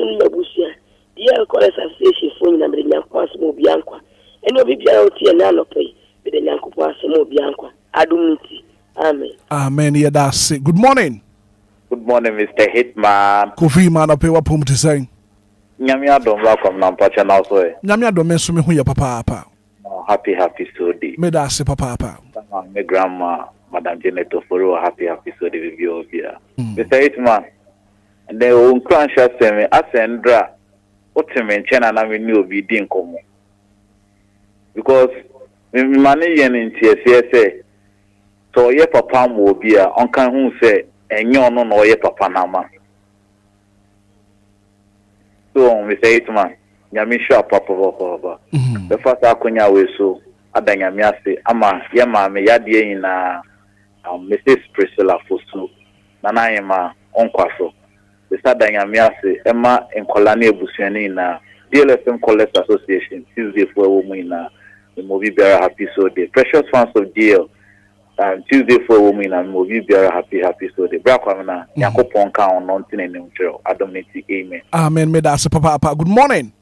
sun Labusia, the Enquires Association phone and the Yanquas Mobianqua, and no Bibia and Nanope with the Yanquas Mobianqua. Adumiti. Amen. Amen. Yeah, that's it. Good morning. Good morning, Mr. Hitman. Kofi man up here pum to say. Nyamia don't welcome Nampacha now, so. Nyamia don't mess with me who your papa. Happy so day. Me da say papa. My grandma, Madam Janet Oforo, happy so day with you, Obia. Mr. Hitman, and they won't crunch us, Ascendra, Otimen, China, and I knew be dinkum. Because money in TSA, so ye papa will be a uncle who say, and you know ye papa nama. So, Mr. Hitman, Yamisha papa, the first Akunya way so, Adanyamiasi, Ama, Yama, Yadi in Mrs. Priscilla Fosu, Nanaima, Enquires. The Sadanyamiasi, Emma, and Colania Busiani in DLFM Collect Association, Tuesday for a woman in the movie Bearer Happy So Day. Precious fans of DL. Tuesday for a woman and movie Bearer Happy So Day. Brakamana, Yako Ponka on Mountain and Neutral. Adomiti, amen. Amen. Me da say papa. Good morning.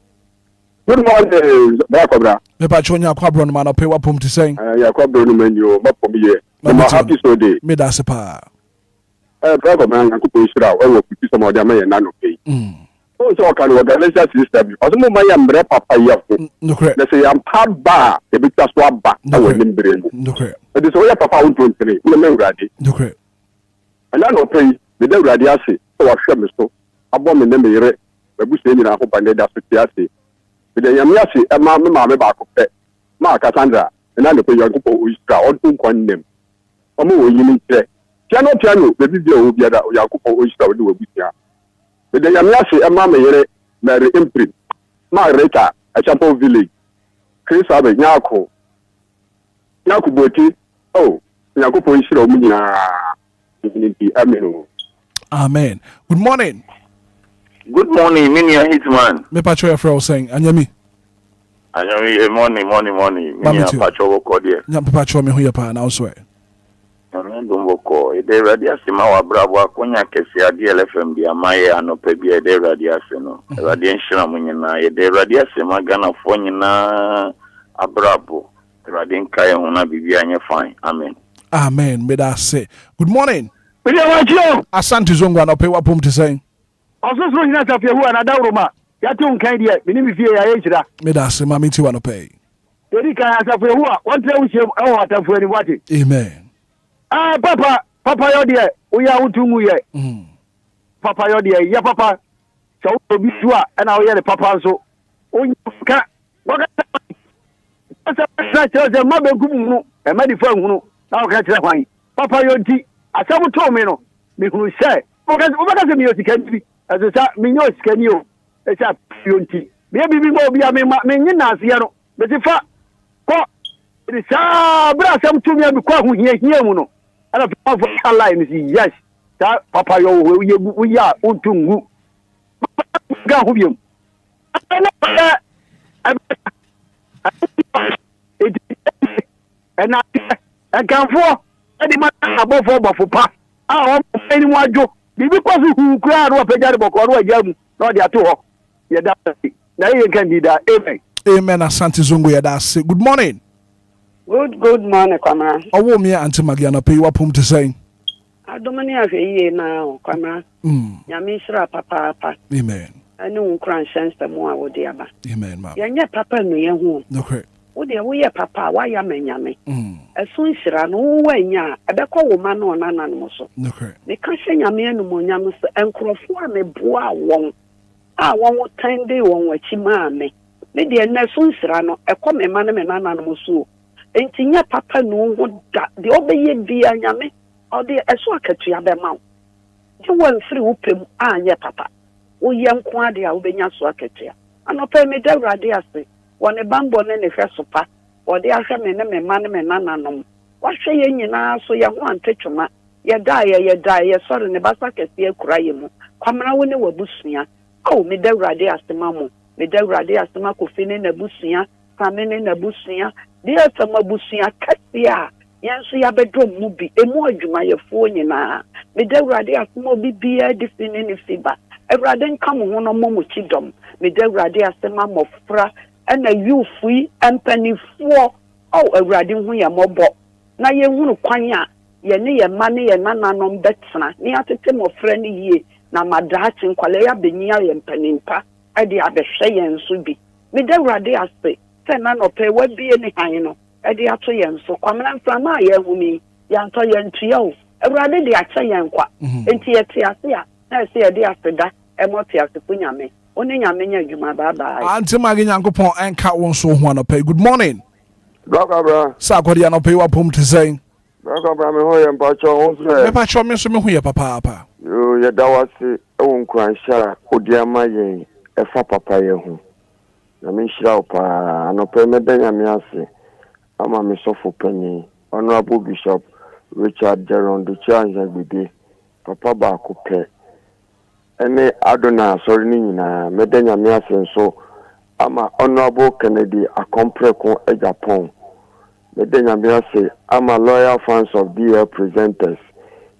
Good morning, Brakobra. Me pa chonya kwabro man up here pum to say. Ya kwabro no menu, mapom ye. Ma happy so day. Me da say pa. Brakobra ngan ko shira, we wo piti some of them na no pay. So kan organization system. Omo ma ya mbre papa yafo. No correct. Let's say am pa ba, e bi taso aba na we nimbre mu. No correct. E dey so ya papa 123. We men urade. No correct. And na no pay, me dey urade ase. So wa hwe me so. Abo me ne me yere. We bu se nyina ho bande da so ti ase. The Yamiasi, a mamma back of pet. Mark Cassandra, and I know your couple who is proud to one name. Omo, you need to piano, the video will be at Yakupo Oyster do with ya. The Yamiasi, a mamma yere, Mary Imprint, Marita, a Chapo village. Chris Abbey, Yakuboti, oh, Yakupo Oyster, Amen. Amen. Good morning. Good morning, Minia Hitman. Me patrol friend saying, Anyami. Anyami, morning. Minia patrol cordial. Nyam patrol me who your pa now swear. Ndumoko, ide radia sima wa bravo akonya kesi DLFM dia maye anopebi ide radia seno. Radia nshira munyina ide radia sima Ghana fo nyina abrabo. Radia nkaye huna bibi anye fine. Amen. Amen. Me da say. Good morning. Media wacho. Asante zongo anope wapum to say. Also, so not a few and a Dauroma. Yatum Candia, Minimifia Asia. Medas, Mammy, to want to pay. Erika has a few one tell you out for anybody. Amen. Papa, Yodia, we are out to Muye. Papa Yodia, ya papa. So be sure, and I'll hear the papa so. Oh, you can't. What a mother Gumu, a medical now catch that one. Papa Yodi, I saw told me no. Me who say, what does the music can be? As I said, Minos can you? It's a purity. Maybe we will be a Meninaziano, but if I it is a brass to me because we hear Muno. And a papa line is yes, that Papa, we are Untungu. Gahubium. And I can for any man above over for pa. I want anyone joke. Because who crowd or Pejabo or Jam, not their two. Yeah, now you can do that. Amen. Amen. Asante Zungu ya dasi. Good morning. Good morning, Kamara. Owo me Auntie Magiana pay wapum to say. Adomani afi now, Kamara. Yamisra papa. Amen. I know cran sense the more would aba. Amen, ma. Yanya papa no ye hu. No correct. Wo de wo ye papa wa ya menyame. Esun hira no wo anya ebekọ wo ma no nananom so. No correct. Me ka hye nyame anumonyam so enkrofo a me boa won. A won wo tande won wachi ma me. Me de na esun hira no ekọ me ma ne me nananom so. Entinya papa no ho da de obeye bia nyame. O de eso akatua be ma wo. Je won free wo pem anya papa. Wo ye nko ade a wo benya so akatua. Anopa me da urade ase. Wone bambo ne ne hwe sopa ode ahwe me ne me ma ne me nananom wahwe ye nyina so ye ho antwetwuma ye dai sori ne basa kese akura ye mu kwamra wo ne wabusua o me da urade asema mo me da urade asema kofi ne na busua kwame ne na busua de asema busua kase a yenso ya bedom mu bi emu adwuma ye fo nyina me da urade asema obi bia de fini ne fiba Awurade nka mo ho no mo chidom me de awurade asema mofra na youthfui empanifuo awurade hu ye mobọ na ye hunu kwan a ye ne ye ma ne ye nananom betena ne atete mofra ne yie na madachi nkwale ya benyia ye mpanimpa ade abehwe ye nso bi me de awurade ase se na no pe wa bie ne han no ade ato ye nso kwamna mframa ye humi ya nto ye ntua o awurade de acha ye nkwa enti ye te ase a na se ye de aseda emoti asefo nyame oni nyame nya adwuma bye Auntie Maggie Nyankopon enka won so ho anope. Good morning. Bra. Sa kwadi anope wa pom te say. Bra me ho ye mpacho ho se. Me pa cho me so me ho ye papa. Yo ye dawase e won kwanhya odiama ye e fa papa ye ho. Na me nhira opa anope me da nyame ase. Ama me sofo panyi. Honorable Bishop Richard Jeron de Chanja Gbede. Papa ba ko pe. Ene adona sorry ni nyina me da nyame ase nso ama Honorable Kennedy Akompreko e Japan. Me da nyame ase ama loyal fans of DL presenters.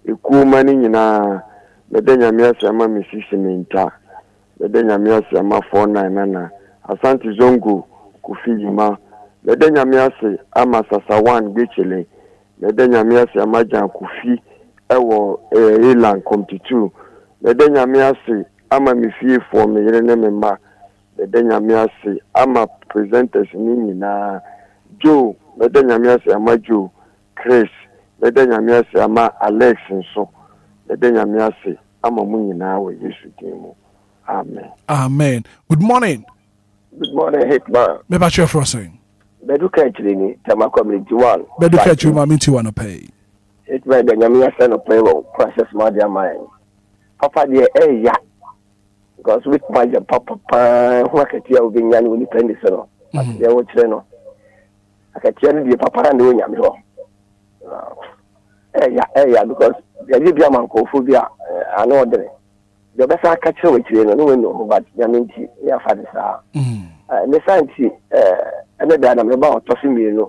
Iku mani nyina me da nyame ase ama Mrs. Minta. Me da nyame ase ama 499 Asante Zongo Kufijima. Me da nyame ase ama Sasawan Gechele. Me da nyame ase ama Jan Kufi ewo Ireland Committee. Me da nyame ase ama mifie for me yere ne me ma. Me da nyame ase ama presenters ni nyina. Joe me da nyame ase ama Joe Chris me da nyame ase ama Alex nso. Me da nyame ase ama mu nyina we Yesu din. Amen. Good morning. Good morning, Hitman. Me ba chef Rossing. Beduka Chilini, Tama Community 1. Beduka Chuma Minti wanna pay. Hitman, the Yamia son of Payroll, Process Madia Mine. Papa, dear, ya. Because with my papa, who I can tell being young when you play the son. There was no. I can tell you, papa, and the Yamio. Yeah, because the Libya man called Phobia, I know that. The best I catch with you, no one know, but Yaminti, your father's are. The science, and then I'm about tossing me, and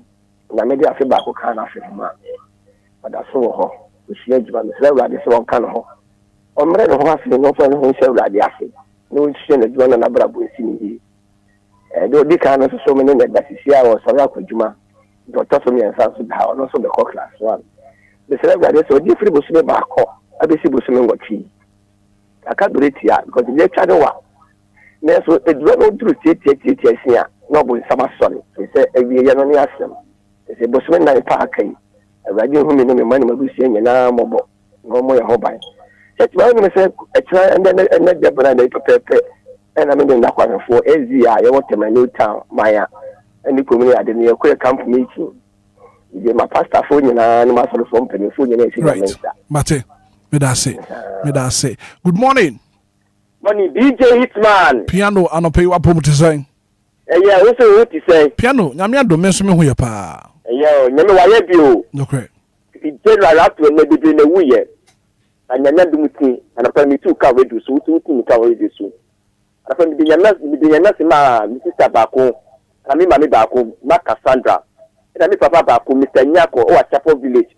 I made a feedback who can't have him. But I saw her, which she had been this one kind of. On Red Horse, no one who shall like the acid. No one seen a John and Abra with me. Though they can't also so many that is here or Sarako Juma, Dr. Me and South How, and also the cock class one. The celebrity so different was me back home. I be able to know tea. I can't do it here because the shadow was. Next, a drone through tea here. No, but summer sorry. He said, every year on the asem. He said, Bosman and Park. A radio whom in the money will be saying, and I'm mobile. No more hobby. That's why I said, a try and then the banana paper. And I'm in the Nakwan for SZI. I want to my new town, Maya. And the community at the near queer camp meeting. My pastor phone and I'm also from Pennsylvania. Right. Mate. Me da say. Good morning. Money DJ Hitman. Piano anope wa pom te say. Yeah, what you say? Piano, nyame do me so me hu ye pa. Yeah, nyame wa ye bio. No correct. If general up to na be na wu ye. And nyame do muti, and after me too ka we do so, too ka we do so. After me nyame se ma mi sister baako, na me mama baako, ma Cassandra. Na me papa baako, Mr. Nyako o Chapo village.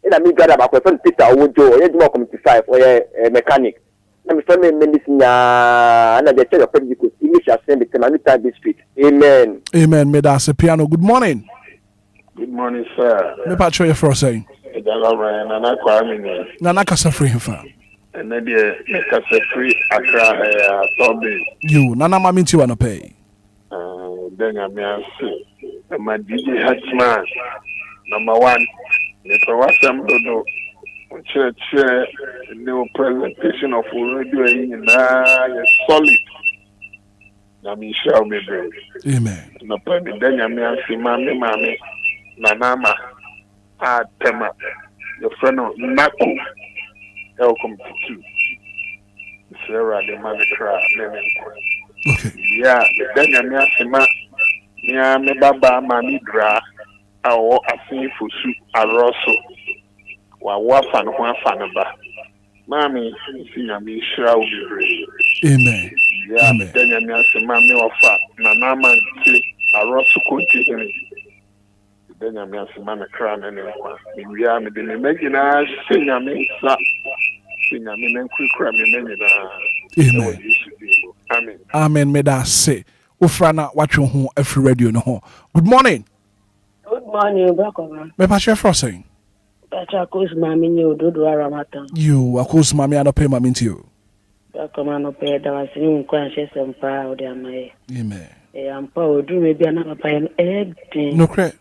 Na me brother baako, friend Peter Owojo, o Edmo community 5 o mechanic. Na me friend medicine na the church of Pentecost, English assembly, Temanita district. Amen. Amen. Me da say piano. Good morning. Good morning, sir. Me pa cho ye for say. Nana Kwame. Nana kasa free himfa. And then the kasa free Accra Toby. You Nana ma minti wanna pay. Then I'm my DJ Hitman. Number 1. The Prawasam Dodo. Church new presentation of radio in solid. Nami shall be brave. Amen. No permit then I Mami Nanama Tema. Your friend of Naku. Welcome to 2. Sarah the Manicra. Okay. Yeah, then I me baba mami dra. Awo asin fusu aroso. Wa fan ba. Mami, nyame shira wo bebre. Amen. Yeah, then nyame asema me ofa na na man ti aroso konti hini. Then nyame asema na kra na ne kwa. Me wia me de me magina nyame sa. Nyame na nkukura me nyina. Amen. Amen. May that say. Ufrana, watch your home every radio no home. Good morning. Good morning, Brokoma. Me pass your frosting. Pacha kos mami ni ododo aramata. You, of course, mommy, I don't pay mommy to you. Brokoma no pay da wasi ni nkwa sempa odi amaye. Amen. Ampa odu me bia na papa en No credit.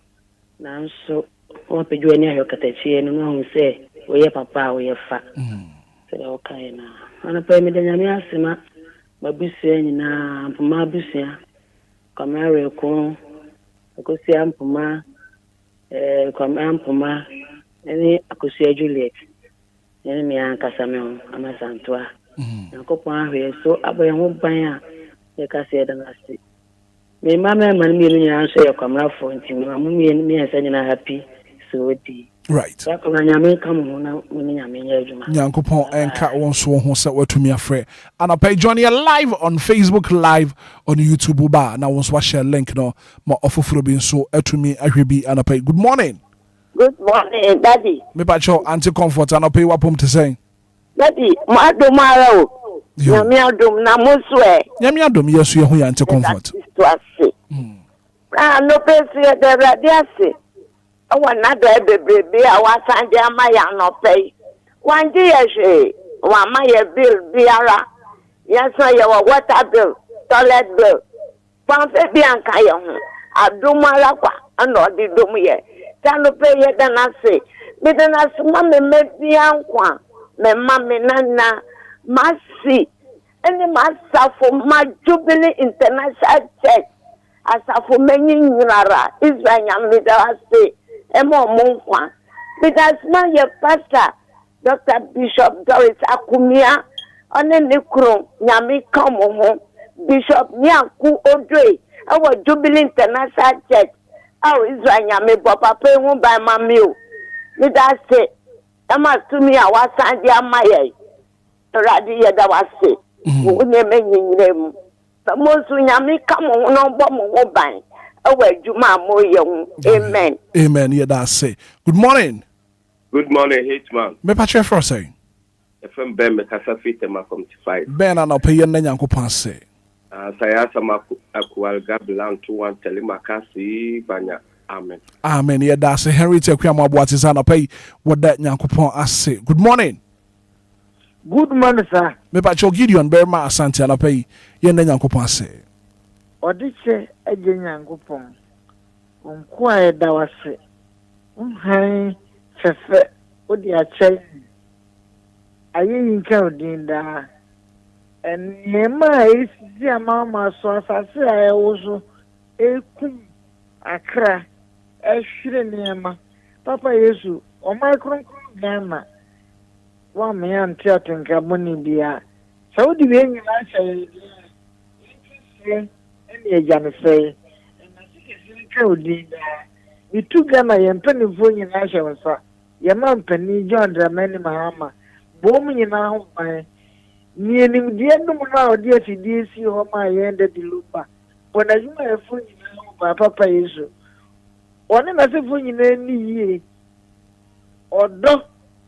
Nanso o peju ani ayo katachi no no se oye papa oye fa. Se o kai na. Ana pa me da nyame asema mabusia nyina mpoma busia. Kamare ko akosia mpoma kwama mpoma ene akosia Juliet. Ene mi ankasa me ho amasantoa. Nakopon ahwe so aboye ho ban a ye ka se da nase. Me mama man mi ni answer your camera phone team. Me and happy so di. Right. So ko nyame kam ho na muni nyame nya adwuma. Nyankopon enka won so ho se watumi afre. And I pay Johnny live on Facebook, live on YouTube ba na won so share link no ma ofoforo bi so atumi ahwebi and I pay. Good morning. Good morning, Daddy. Me pa cho anti comfort and I pay wapom to say. Daddy, ma do mara o. Nyame adom na moso e. Nyame adom yesu ye ho ya anti comfort. No pesi e de radiase. Awa na do e bebrebe a wasanje ama ya no pay. Wanje ye hwe, wa ma ye bill biara. Yes ye wa water bill, toilet bill. Panfe bi anka ye ho. Adomara kwa ana odi dom ye. Tano pay ye dana se. Me dana suma me bia nkwa. Me ma me nana masi. Any masafo ma Jubilee International Church. Asafo many nyara Israel nyamida say emo monkwa because now your pastor Dr. Bishop Doris Akumia one nekro nyame kam ho Bishop Nyaku Odre our Jubilee International Church our Israel nyame papa pe hu by mamio me that say ama to me awasan dia maye radi ye da wase wo ne menyinrem Mosu nyame kam ho no bo mo ban awadwuma moye. Amen. Amen. Yeah, that's say. Good morning. Good morning, Hitman. Me patche for say. FM Ben me kasa fitema from 5. Ben ana pay na Nyankopon say. Saya sama akualga bilang tuan telemakasi banyak. Amen. Amen. Yeah, that's say. Henry Tekwa Mabwati sana pay what that Nyankopon say. Good morning. Good morning, sir. Me patche Gideon Berma Asante ana pay ye na Nyankopon say. Odiche eje Nyankopon. Onkwa da wase. Han fefe odi ache. Aye yinka odinda. Enema esi amama so asase ayewo ekum akra ehwire nema. Papa Yesu o microphone Ghana. Wa me anti atenka boni bia. Saudi we nyina hye. Any ejane say. Itu Ghana yempeni fo nyina hye wonsa. Yema mpani John Dramani Mahama. Bom nyina ho ban. Ni nim die ndum na odi afidie si ho ma yende di Lumba. Bona juma e fo nyina ho ba Papa Yesu. One na se fo nyina ni yie. Odo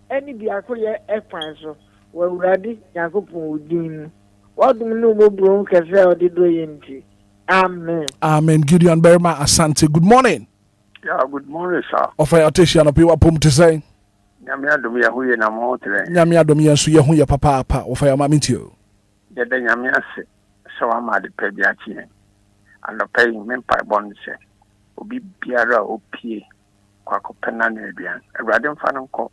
eni bi akoye ekwan so. Wa urade Yakopon odin. Wadum no mobro kese odi do yenti. Amen. Amen. Gideon Berma Asante. Good morning. Yeah, good morning, sir. Offer your attention up your pum to say. Nyame adom ye ho ye na mo tere. Nyame adom ye so ye ho ye papa apa. Offer your mami tio. Ye de nyame ase. So ama de pe bia chi. And pay me pa bon se. Obi biara opie kwa ko pena na aduan. Awurade mfa no nko.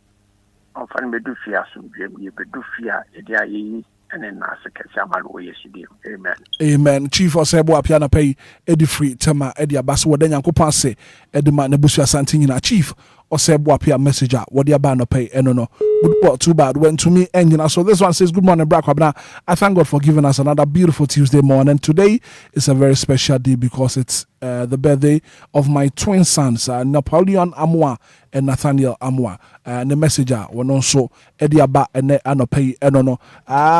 Mfa no bedu fia so dwem ye bedu fia ye dia yi ene na ase kese amalo wo yesidi. Amen. Amen. Chief Osebo apia na pay edi free tema edi abaso wo de Nyankopon ase edi ma na busu asante nyina chief Osebo apia messenger wo de aba no pay eno no good well, too bad went to me engine. So this one says good morning Bra Kwabena. I thank God for giving us another beautiful Tuesday morning. Today is a very special day because it's the birthday of my twin sons, Napoleon Amwa and Nathaniel Amwa. And the messenger were also Eddie Abba and Anopay Enono.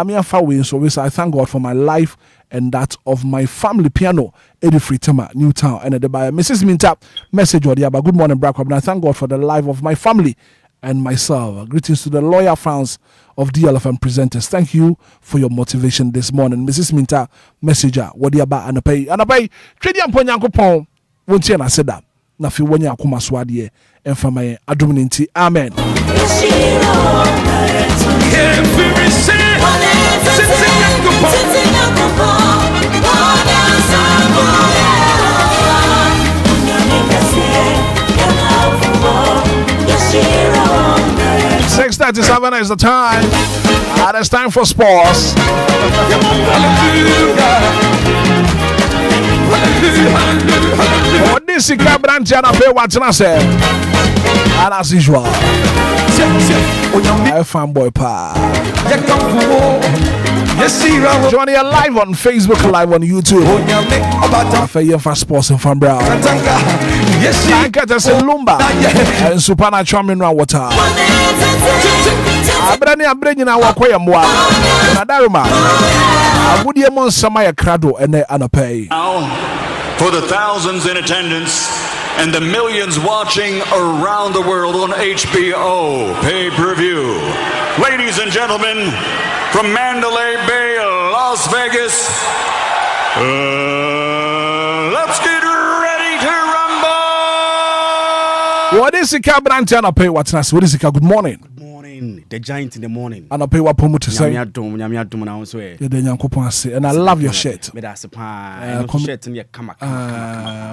Me and Fawin, so I thank God for my life and that of my family. Piano, Eddie Fritema, Newtown, and the buyer. Mrs. Mintap, message or the Abba. Good morning, Brack. I thank God for the life of my family and myself. Greetings to the loyal fans of DLFM presenters. Thank you for your motivation this morning. Mrs. Minta, messenger, wadi aba anapay. Anapay, trade yam ponyanko pon. Won't you na seda? Na fi wanya akuma swadiye. Enfamaye adumininti. Amen. $6:37 is the time. And it's time for sports. For this branch and I pay what I say. And as usual, I fanboy pa. Joining you live on Facebook, live on YouTube. For sports and fan brown. Lumba and supernatural mineral water. Abrani na wakoya mwa na daruma abudie mon samaya krado ene anapay. For the thousands in attendance and the millions watching around the world on HBO pay-per-view, ladies and gentlemen, from Mandalay Bay, Las Vegas, let's get ready to rumble. What is the branch and I pay what's nice? What is it? Good morning. The giant in the morning. And I pay what promote to say. And I love your shirt. Shirt in your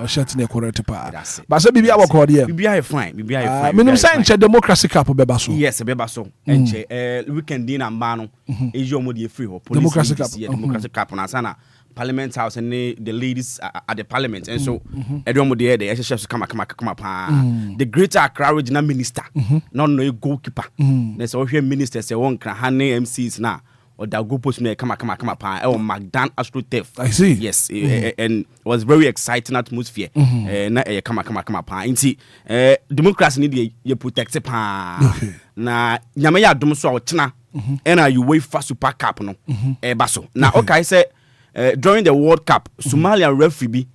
shirt in your correct pa. But say bibi awo call here. Bibi fine. Minimum say nche democracy cup bebaso. Yes, bebaso. Nche weekend dinner mbano. Ejo mo dey free ho. Democracy cup. Democracy cup na sana. Parliament House and the ladies at the Parliament, and so everyone there the chefs come pa. The Greater Accra Regional Minister, not no goalkeeper. There's also minister say one can handle MCs now or that go post me come pa. Oh, Magdan Astro Theft. I see. Yes, and it was very exciting atmosphere. Na come pa. Inti democracy need you protect pa. Na nyame ya dom so ochna. And you wait for Super Cup no. Baso. Now okay say during the World Cup, Somalia referee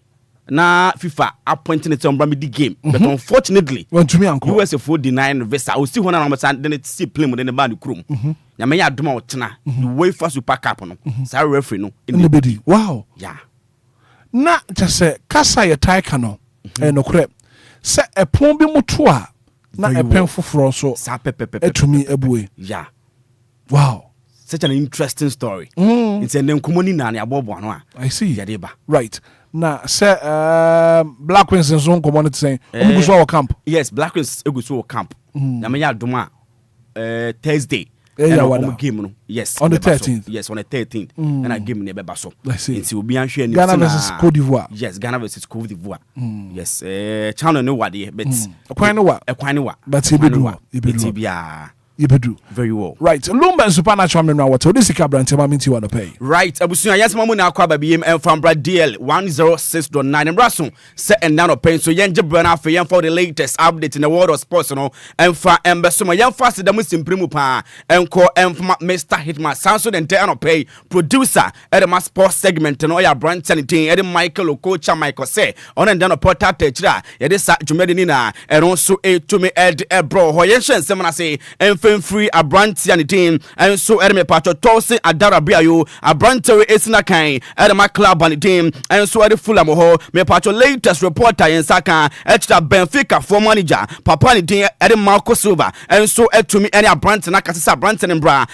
na FIFA appointing it on Bramidi game, but unfortunately, USA for denying visa. I see one of them then it see playing within the band room. Yamaya Duma China, the way for Super Cup no. Sorry referee no. In the body. Wow. Yeah. Na just say kasa ye tai kano. No crep. Say a plombi mutua na a pen for so. Sa pepe to me ebue. Yeah. Wow. Such an interesting story. It's a name commonly nani abobo no. I see. Yadeba. Right. Now, say Black Queens and Zone community saying our camp. Yes, Black Queens Egusu camp. Namaya Duma Thursday. Game no. Yes. On the 13th. Yes, on the 13th. And I game near Basso. I see. It's will be answering Ghana versus Cote d'Ivoire. Yes, Ghana versus Cote d'Ivoire. Yes. Channel no what but Aquino. But Ibedu. Very well. Right. Lumba and supernatural mineral water. This is Cabra and Temaminti want to pay. Right. Abusunya yes mamu na akwa BM from DL 106.9 and Brasso set and nano pay so yenje brana for yen for the latest update in the world of sports no and for embesoma yen fast the most impremu pa and call Mr. Hitman Sanso and Tano pay producer at the sports segment no ya brand anything at Michael coach Michael say on and then porta techra ya this Jumedina and also a to me ed bro hoyen semana say and free a branch and the team and so Edme Pacho Tosin Adarabiayo a branch Esina Kain at my club and the team and so at the Fulamo me Pacho latest reporter in Saka extra Benfica for manager Papa ni team at Marco Silva and so to me any a branch and Akasa branch and bra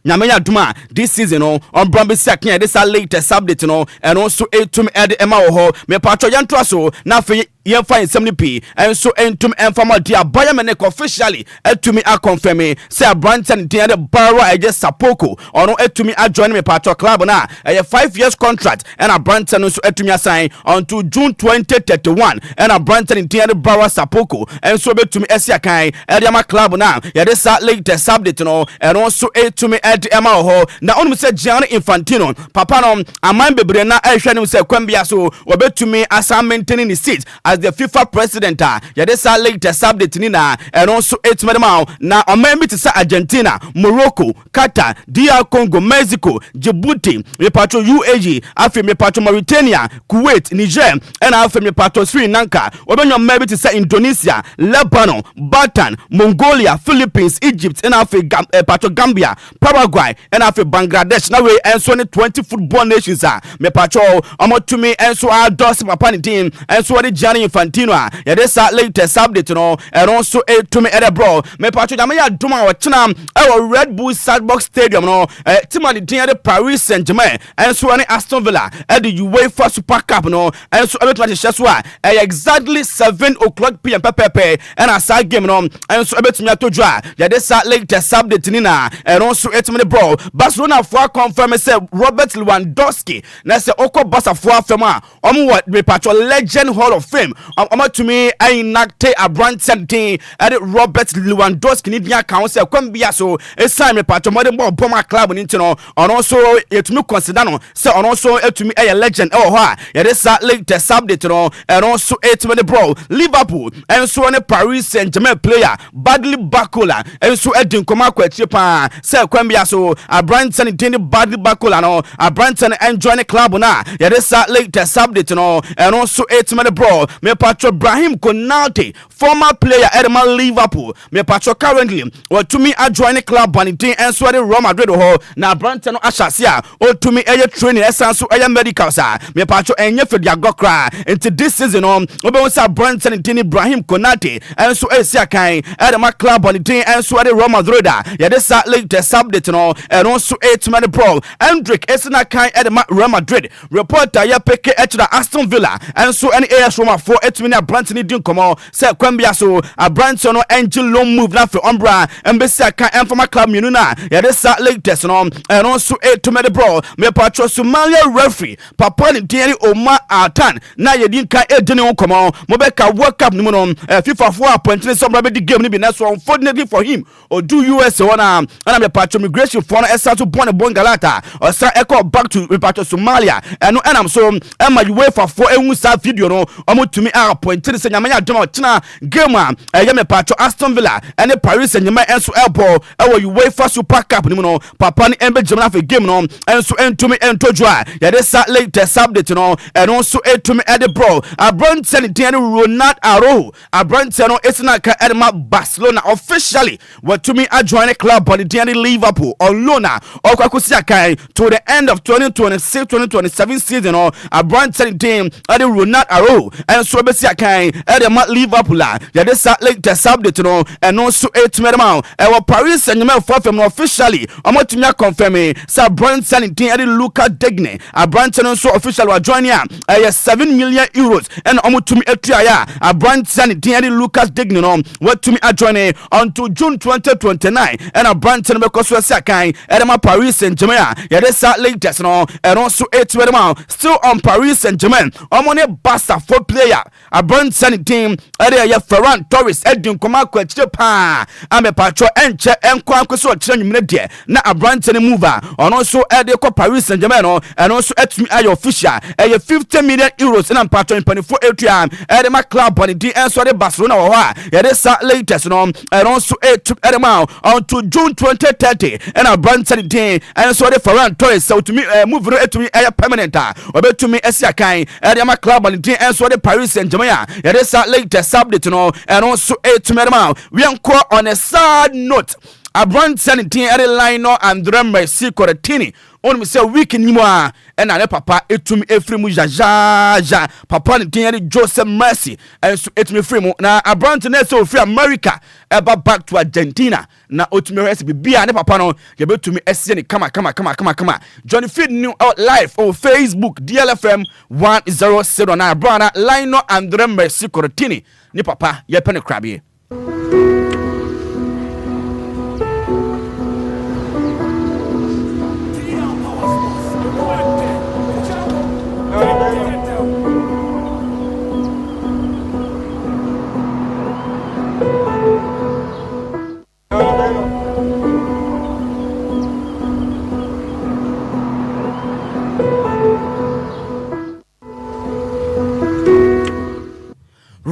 Nyamenya Duma this season on Brambi Sakin this latest update and also to me at Emma me Pacho Yantraso na fe yen fine 70p and so entum informal dia Bayamenek officially to me a confirm me say a branch and the Barra I just Sapoko or no to me a join me Pacho club na a 5 years contract and a branch and so to me assign until June 2031 and a branch and the Barra Sapoko and so be to me Esia Kai Ediama club na ya this latest update and also to me at Emma na only say Gianni Infantino papa no aman bebre na ehwe no say kwambia so obetu me asa maintaining the seat as the FIFA president. Yade sa latest update ni na ɛno nso etime ma na ɔman bi te sɛ Argentina, Morocco, Qatar, DR Congo, Mexico, Djibouti, mepacho UAE, afi mepacho Mauritania, Kuwait, Niger, ɛna afi mepacho Sri Lanka, obenyo ɔman bi te sɛ Indonesia, Lebanon, Bhutan, Mongolia, Philippines, Egypt, ɛna afi mepacho Gambia, Paraguay, ɛna afi Bangladesh. Na we ɛnso ne 20 football nations mepacho ɔmo tumi ɛnso ados papa ne team ɛnso wɔde Gianni Infantino yɛde sa latest update no ɛno nso etumi ɛde bro mepacho nyame yɛ adom a wɔkyena ɛwɔ Red Bull Sandbox Stadium no team a ne team ɛde Paris Saint-Germain ɛnso ɛne Aston Villa ɛde UEFA Super Cup no ɛnso ɛbɛtuma hyehyɛ so ɛyɛ exactly 7 o'clock PM pɛpɛpɛ ɛna saa game no ɛnso ɛbɛtumi ato dwa yɛde sa latest update ni na ɛno nso etumi de bro Barcelona for confirm sɛ Robert Lewandowski na sɛ okɔ Barca for afem a ɔmo wɔ mepacho Legend Hall of Fame ɔmo tumi ainacte abranten team ɛde Robert Lewandowski ni dia kan sɛ kwambia so esan mepacho modern ball bomber club ni ntino ɔno nso etumi consider no sɛ ɔno nso etumi ɛyɛ legend ɛwɔ hɔ a yɛde sa latest update no ɛno nso etumi de bro Liverpool ɛnso ne Paris Saint-Germain player Badly Bakola ɛnso ɛdi nkɔmɔ akɔ akyire paa sɛ kwambia so abranten team Badly Bakola no abranten enjoy the club na yɛde sa latest update no ɛno nso etumi de bro mepacho Brahim Konate former player Edema Liverpool mepacho currently watumi join the club and team enso de Real Madrid ho na Branton no ahyase a otumi eye training esanso eye medical sa mepacho enye fedi agokra into this season on obe say Branton team Ibrahim Konate enso esi akan Edema club and team enso de Real Madrid yede sa latest update no eno nso etumi de bro Hendrik esina kan Edema Real Madrid reporter ya peke etra Aston Villa enso ene AS Roma for etumi na Branton din komo say kwambia so Branton no angel loan move na for Umbra embesi aka informal club minu na yede sa latest no eno nso etumi de bro me patro Somalia referee papa ni tieni Omar Atan na yedi kan edine ho komo mo be ka World Cup ni mo no FIFA for appointment some be the game ni be na so unfortunately for him or do US ona me patro migration for no esa to born Galata or sa echo back to me patro Somalia eno enam so ema UEFA for ehun sa video no omo tumi appointment se nyamanya dom china game a me patro Aston Villa and Paris Saint-Germain enso elbow ewo UEFA Super Cup ni mo no papa ni embe jemna for game no enso entumi entojwa yede sa latest update no eno nso etumi ede bro Abranten tiene Ronald Araujo Abranten no esina ka edema Barcelona officially watumi join the club on the tiene Liverpool on loan okwakosi akai to the end of 2026-2027 season no Abranten team ede Ronald Araujo enso besi akai edema Liverpool yede sa latest update no eno nso etumi edema ewo Paris Saint-Germain for them officially omotumia confirm say Branton team ede Luka Degne Branton nso officially wa join here 7 million euros and omotumi etua ya Branton team ede Lucas Degne no watumi join until June 2029 and Branton be koso sia kan edema Paris Saint-Germain yede sa latest no and also etue dem still on Paris Saint-Germain omone Barca for player Branton team ede ya Ferran Torres edin koma kwa chire pa ame patro enche enkwa kwaso chire nwumne de na Branton mover ono so ede ko Paris Saint-Germain no and also etumi ayo official 50 million euros na patro impanifo etua ede ma club on the enso de Barcelona wo ha yede sa latest no and also ede ma until June 2030 and Branton team and so de Ferran Torres so to me move no etumi ayo permanent obetumi esia kan ede ma club on the enso de Paris Saint-Germain yede sa latest update no and also etumi ma we enko on a sad note Branton team ede line no Andre Messi Curating on me say week ni mo na ne papa etumi efrimu ja papa ne tin Joseph Mercy enso etumi efrimu na Branton na so free America eba back to Argentina na otumi recipe bia ne papa no ye betumi ese ne kama Johnny Feed new out live on Facebook DLFM 1009 brana line no Andre Mercy Curating ni papa ye pene krabie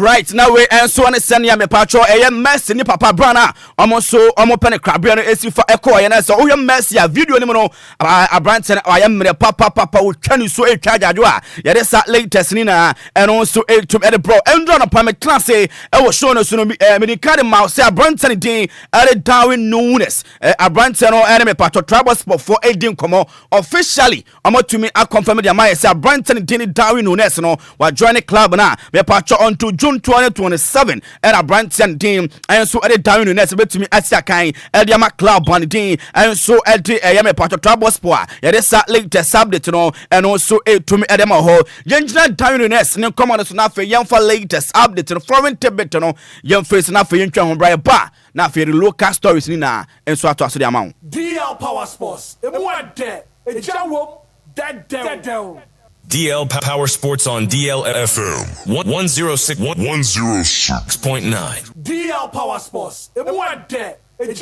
Right now we so on send ya me patro Messi ni papa brana omo pen crabia no esifa eko ye na so o Messi a video ni no Branton me papa wo twani so etwa adwo a ye de sa latest ni na eno so etum e de bro endro na pa me class e wo show no so no me di card mouse Branton din e Darwin Nunes Branton no me patro Tribal Sport for edin komo officially omo to me a confirm the am say Branton din Darwin Nunes no wa join the club na me patro on to June 2027 and Branton team and so at the down in next to me at Sakai Eliama club on the team and so at the Yame part of Trouble Sport. It is latest update no and also to me Edema Ho. Yenja down in next no come on na for young for latest update no foreign tebet no young face na for young Brian Bar na for the local stories ni na and so to the amount. DL Power Sports. It went there. It that down. DL Power Sports on DLFM 106.9. DL Power Sports. It went there. It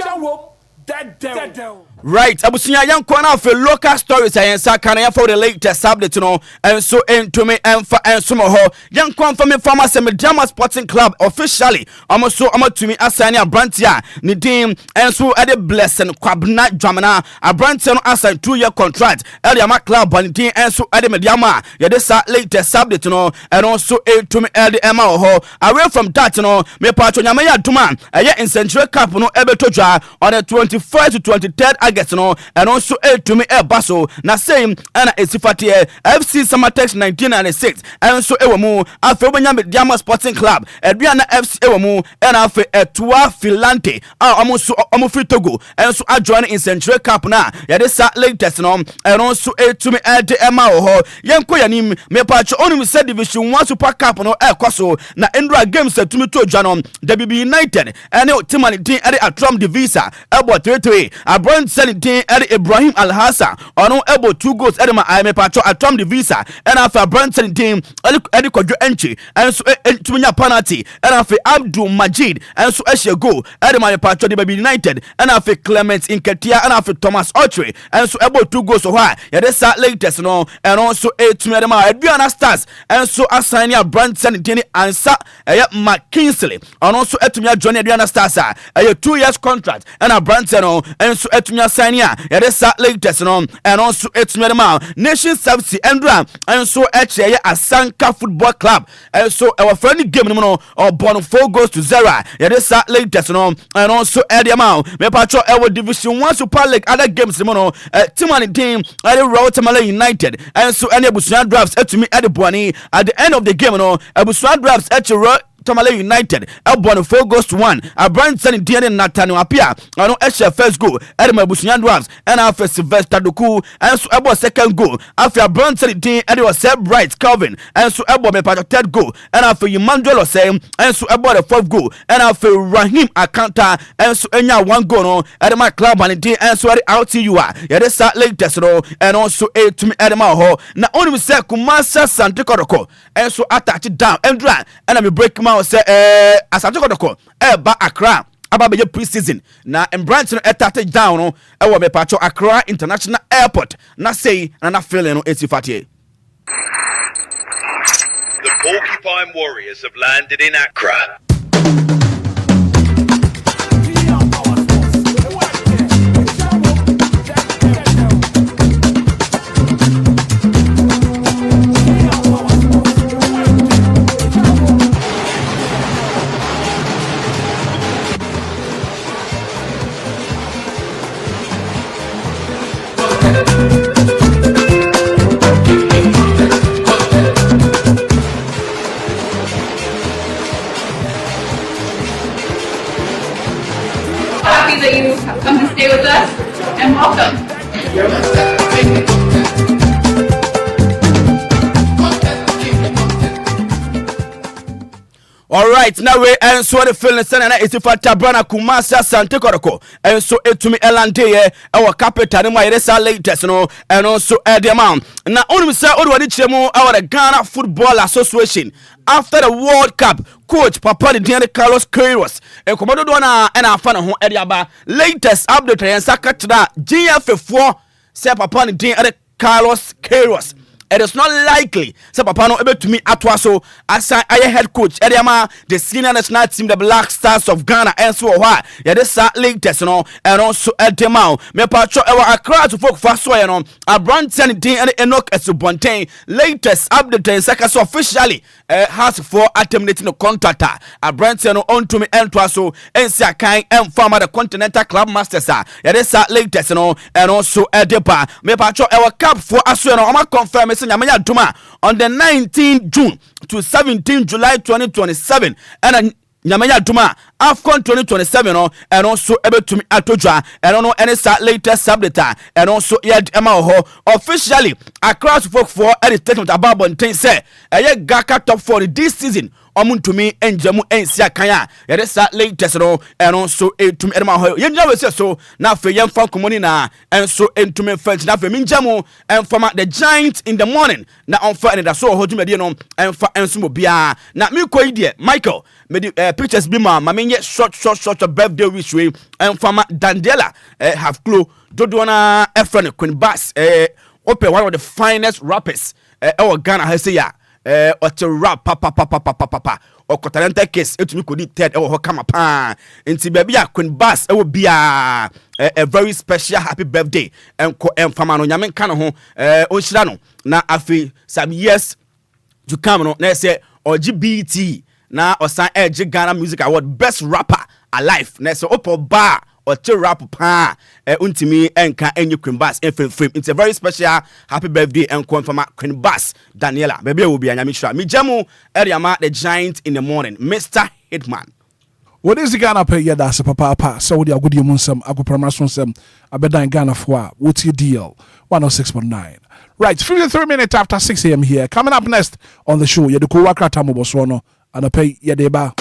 that down. Right, abusunya yankwa na for local stories ayensa kana ya for the latest update no and so into me and so mo ho yankwa for me pharmacy Mediama Sporting Club officially almost to me assign a branch ya ni team and so at the blessing kwabna dwamana a branch no assign 2-year contract Eliama club on team and so at the Mediama ya this latest update no and also to me at the Emma ho away from that no me patro nyama ya duma in Central Cup no ebetojwa on the 21st to 23rd August no and also to me baso na same and esifati FC Summertex 1996 and so ewemu afi obanya Mediama Sporting Club Adriana FC ewemu and afi etua Filante omo free Togo and so join in Central Cup na ya this latest no and also to me at Emma ho yenko yanim me patch only said Division 1 Super Cup no ekoso na Indra games to me to Janom WB United and Timani team at Atrom Divisa ebo 3-3 Abron Senator Ibrahim Al-Hassan ono ebo 2 goals edema me patcho Atrom Divisa and after Branton team edi kodwo entry and so tumenya penalty and after Abdul Majid and so eshe goal edema me patcho WB United and after Clement Inketia and after Thomas Otre and so ebo 2 goals so high ya this latest no and also tumenya edema Adriana Stars and so assign ya Branton team ansa McKinsley and also tumenya join Adriana Stars a 2 years contract and a Branton no and so tumenya sign ya this latest no and also tumenya Nation Service Endra and so actually Asanka Football Club and so our friendly game no or born 4 goals to 0 ya this latest no and also Ediamau me patro our Division 1 Super League other games no Timani team at the Royal Tamale United and so any Abusuan drafts to me at the Buani at the end of the game no Abusuan drafts at the Tamale United elbon 4 goals to 1 a brand sending DNA Nathan appear no eshe first goal Edema Busuan drafts and after Sylvester Doku and so ebo second goal after brand sending team and was Seb Bright Calvin and so ebo me part third goal and after Emmanuel Osem and so ebo the fourth goal and after Rahim Akanta and so enya 1 goal no Edema club and team and so RTU ya this latest no and also to me Edema ho na only say Kumasa Sante Kodoko and so attach it down and dry and I break say Asante Kodoko ba Accra aba be pre-season na branch no etate down no e wo me patcho Accra International Airport na say na feeling no etifate. The Porcupine Warriors have landed in Accra. That you have come to stay with us, and welcome. All right, now we and so the feeling sana is if Tabrana Kumasa Sante Koroko and so it to me Elante our capital my latest no and also the amount. Now only say Odwadi Chemo our Ghana Football Association after the World Cup coach Papa the Carlos Queiroz and Komodo Dona and our fan ho Ediaba latest update and Sakatra GF4 say Papa the Carlos Queiroz it is not likely say papa no ebe to me atwa so asa aye head coach Ediama the senior national team the Black Stars of Ghana and so what ya this latest no and also Edema me patcho e wa Accra to folk fa so no Abranten din and Enoch Esubonten latest update saka so officially has for terminating the contract Abranten no on to me entwa so ensia kan farmer the Continental Club Masters ya this latest no and also Edepa me patcho e wa cap for aso no ma confirm say nyamanya duma on the 19th June to 17 July 2027 and nyamanya duma AFCON 2027 no and also ebetumi atodwa and no any latest update and also yet Emma officially across folk for any statement about Bonten say Gaka top 4 this season omuntumi enjamu ensia kanya yede latest no and also etumi Emma yenja we say so na fe yemfa komoni na enso entumi fetch na fe minjamu enfama the Giants in the morning na onfa Anidaso Wɔhɔ dwumadi no enfa enso mo bia na me koi de Michael me the pictures bi ma me short birthday wish we enfama Dandela have clue dodona efren Queen Bass open one of the finest rappers Ghana has say ya or to rap papa or talented case etumi kodi third kama pa nti baby ya Queen Bass be a very special happy birthday enko enfama no nyame kan ho onhira no na afi some years to come no na say LGBT na osan edge Ghana Music Award best rapper alive na say opo bar or to rap pa untimi enka enye Queen Bass frame it's a very special happy birthday and confirm Queen Bass Daniela baby will be anyami sure mi jamu eriama the Giant in the morning Mr. Hitman. What is the Ghana pay ya that's papa so what you good you munsam agopramrasonsam abedan Ghana for what's your deal 106.9 right 53 minutes after 6 a.m. here coming up next on the show you the Kuwakata Moboswono and I pay ya deba.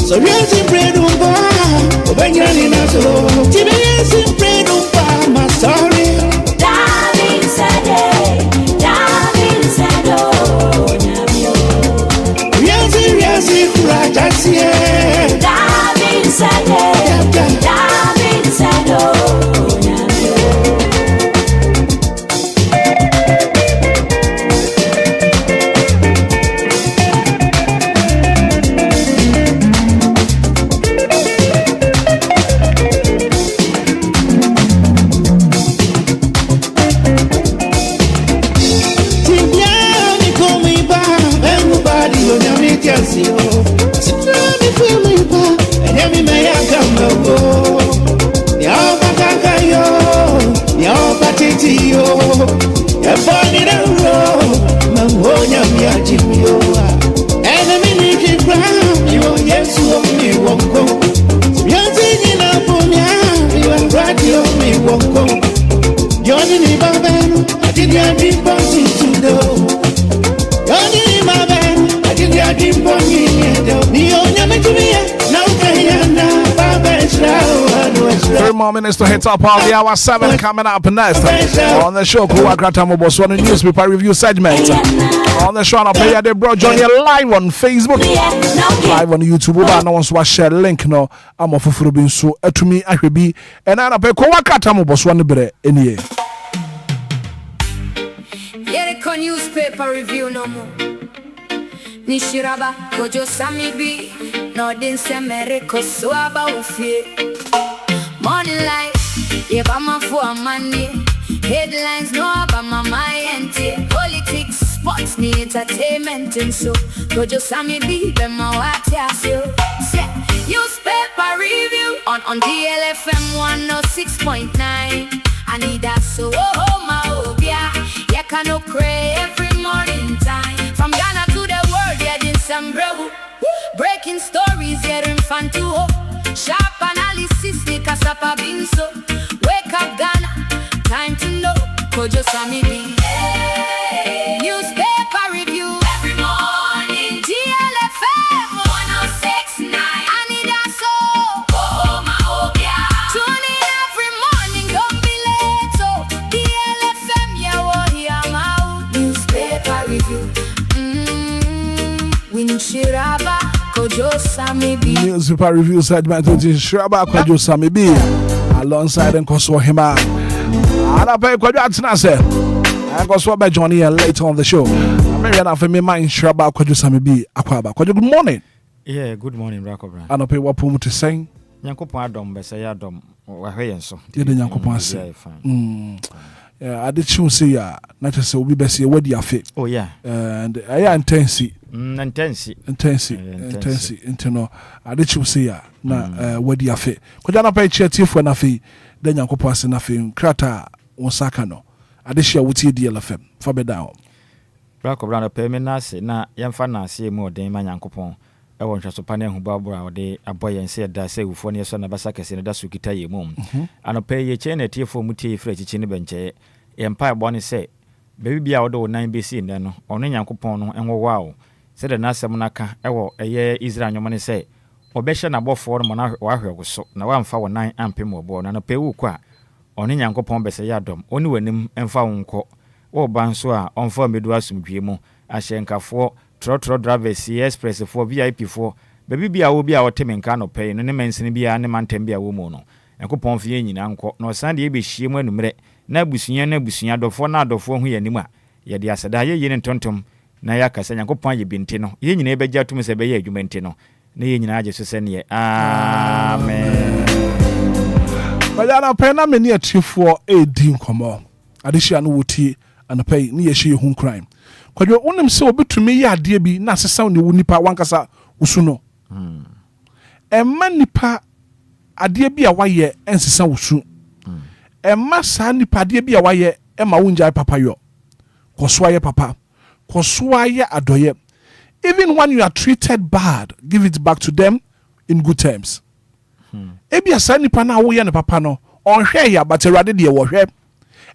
So yes, in bread on bar, when you're in a so. Yes, in bread on bar, my story. David said it. David said oh. Yes, in Rajas, yeah. David said it. David said oh. More minutes to hit up on the hour 7 coming up next on the show. One newspaper review segment on the show. I'll play the bro Johnny live on Facebook, live on YouTube. No one's was share link. No, I'm off for being so to me. I will be and I'll pay Kowakatamo was one bere any. Yereko newspaper review no more. Nishiraba kojo samibi no din semereko swaba ufie. Morning life, yeah, but my for money. Headlines, no, about my mind. Politics, sports, me entertainment, and so. Go just me deep in my watch, newspaper review on DLFM 106.9. Anidaso Wɔhɔ, my Obia. Yeah, can no cray every morning time. From Ghana to the world, yeah, in some bro. Breaking stories, yeah, in fun to hope. Sharp analysis, make us up a binso. Wake up, Ghana, time to know. Kojo Samidi. Newspaper review every morning. DLFM 106.9. Anidaso Wɔhɔ, my Obia. Tune in every morning, don't be late. So DLFM, yeah, Wɔhɔ, my newspaper review. Winchiraba. Newspaper review segment with Shraba Kwajo Samibi alongside Enkoso Hima. And I pay Kwajo say Enkoso by Johnny and later on the show. I'm here for me, mind Shraba Kwajo Samibi Akwaba. Kwajo, good morning. Yeah, good morning, Rakobra. And I pay what Pumu to sing. Yankopon Adom, Besaya Dom, or so. You didn't Yankopon say. Yeah, I did choose say not to say we best see what you fit. Oh, yeah. And I am intensity. Intensity. Inteno. I did choose say na what you fit. Could I pay chair for nothing? Then Yankopon say nothing. Krata Osaka no. I did share with you DLFM. Fabe down. Rakobra pay me nasi na yamfana see more than my Yankopon. I want to pane who babra de a boy and said that say for near son of Basakas in a dasukita ye mum. And pay ye chain a tear for muti fresh chin benche. Empire bonnie say, baby be out of 9 BC then on Yankopon and wow. Said the Nasa Monaka, a year Israel your money say, or beshan above 4 monarch or was so now 1 for 9 ampim more born and a pay qua. On Yankopon Besayadom, only when him and found co. Or Bansua on for midwasum Gimo, Ashenka 4. Trotro drivers C express for VIP 4. Baby be will be our team and cano pay, and the men's in be an man tembia woman. And coupon for yen uncle, no Sandy be she when numere, Nabusian, Nabusian, do for not of 4 who anima. Yet the Asadaya yen and tontum, Nayaka, and coupon ye bintino, yen neighbor Jatumus a bay, you mentino. Nay, I just send ye. Amen. But I pay many a chief for a dean come addition would and a pay near she whom crime. Kwa yo onem se obi tumi ya ade bi na sesa ne nipa wankasa usu emma nipa ade bi a waye ensesa usu emma sa nipa ade bi a waye emma wunja papa yo koso aye papa koso aye adoye. Even when you are treated bad, give it back to them in good terms. Ebi asa nipa na wo ye ne papa no onhwe ya but erade de wo hwe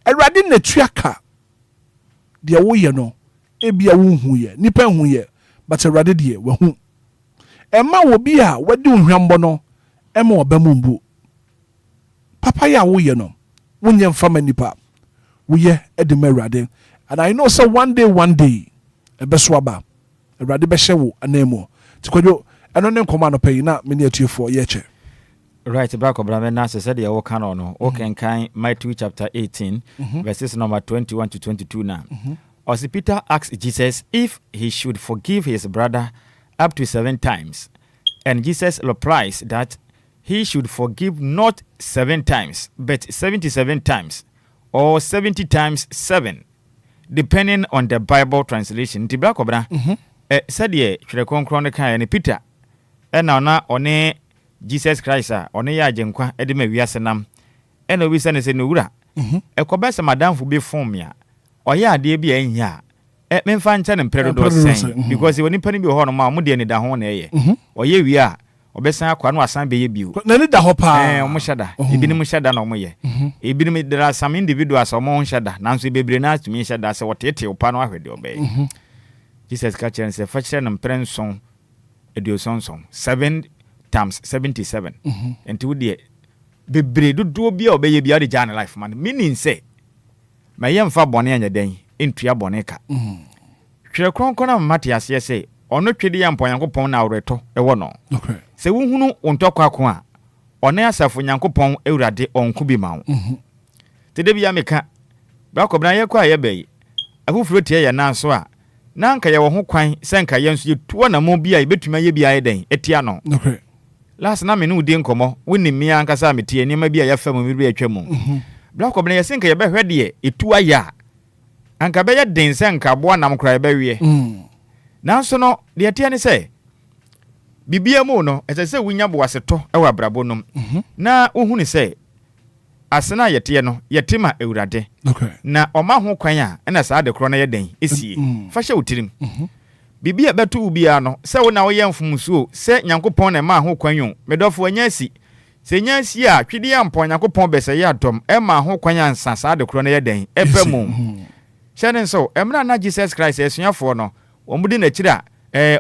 erade na tuaka de wo ye no ebia wo hu ye nipa hu ye but erade de wo hu Emma will be a what do Rambono, Emma Bamumbu. Papa ya wo no. Wunye mfama nipa. Woye edimerade. And I know so one day ebeswaba. Erade behye wo anemo. Tikwadwo eno ne nkoma no pay na me ne atuefo ye che. Right, Brako Bramena said the Okano no. Okay, kind Matthew chapter 18, verses number 21 to 22 now. As Peter asked Jesus if he should forgive his brother up to 7 times. And Jesus replies that he should forgive not 7 times, but 77 times, or 70 times 7, depending on the Bible translation. Tibra Bra said ye, Shrekon Chronica and Peter, and now one Jesus Christ, one ya Jenkwa, Edime Viasanam, and a reason is in Ura. A cobessa madame will be form ya, or ya dear be in ya. At men find ten and predator saying, because he won't penny be horn Mahmoudi and the Hone, or ye we are. Obesa kwa no asan be yebiu na ni da hopa omushada ibini mushada na omoye ibini me there are some individuals omo shada nanso bebre na tumi shada se wotete opa no ahwede obey Jesus ka chen se fakyere no prenson ediosonson 7 times 77 enti wo de bebre dodo bia obeye bia de jana life man meaning say mayemfa bone anya den entua bone ka hwere kronkona matias ye say ono twede ya mponyankopon na awreto ewo no okay se wuhunu ontokwa ako a one asafo nyankopon ewurade onku bi ma wo tede bia meka ba kobran ye kwa ye bai afufuro tie ye nanso a na nka ye wo ho kwan se nka ye nso ye tuwa na mo bia ibetuma ye bia ye den etia no okay last na me no udi nkomo woni mi ankasa metie niam bia ye fam mi bia atwam ba kobran ye se nka ye be hwede etuwa ya anka be ye den se nka bo nam kra ye be wie nanso no de etia ni se bibia mu no ese wunya bo aseto e wa brabo nom na ohunu se asena yete no yetema ewurade okay na oma ho kwan a na saa de kro na yeden esie fa hye utirim bibia betu bia no se wo na wo yemfumsuo se nyankopon na ma ho kwan yo medofo anya asi se nya asi a twede ya mpon nyankopon bese ya dom e ma ho kwan ansa saa de kro na yeden epamu hyenen so emra na Jesus Christ esuafo no omudi na kira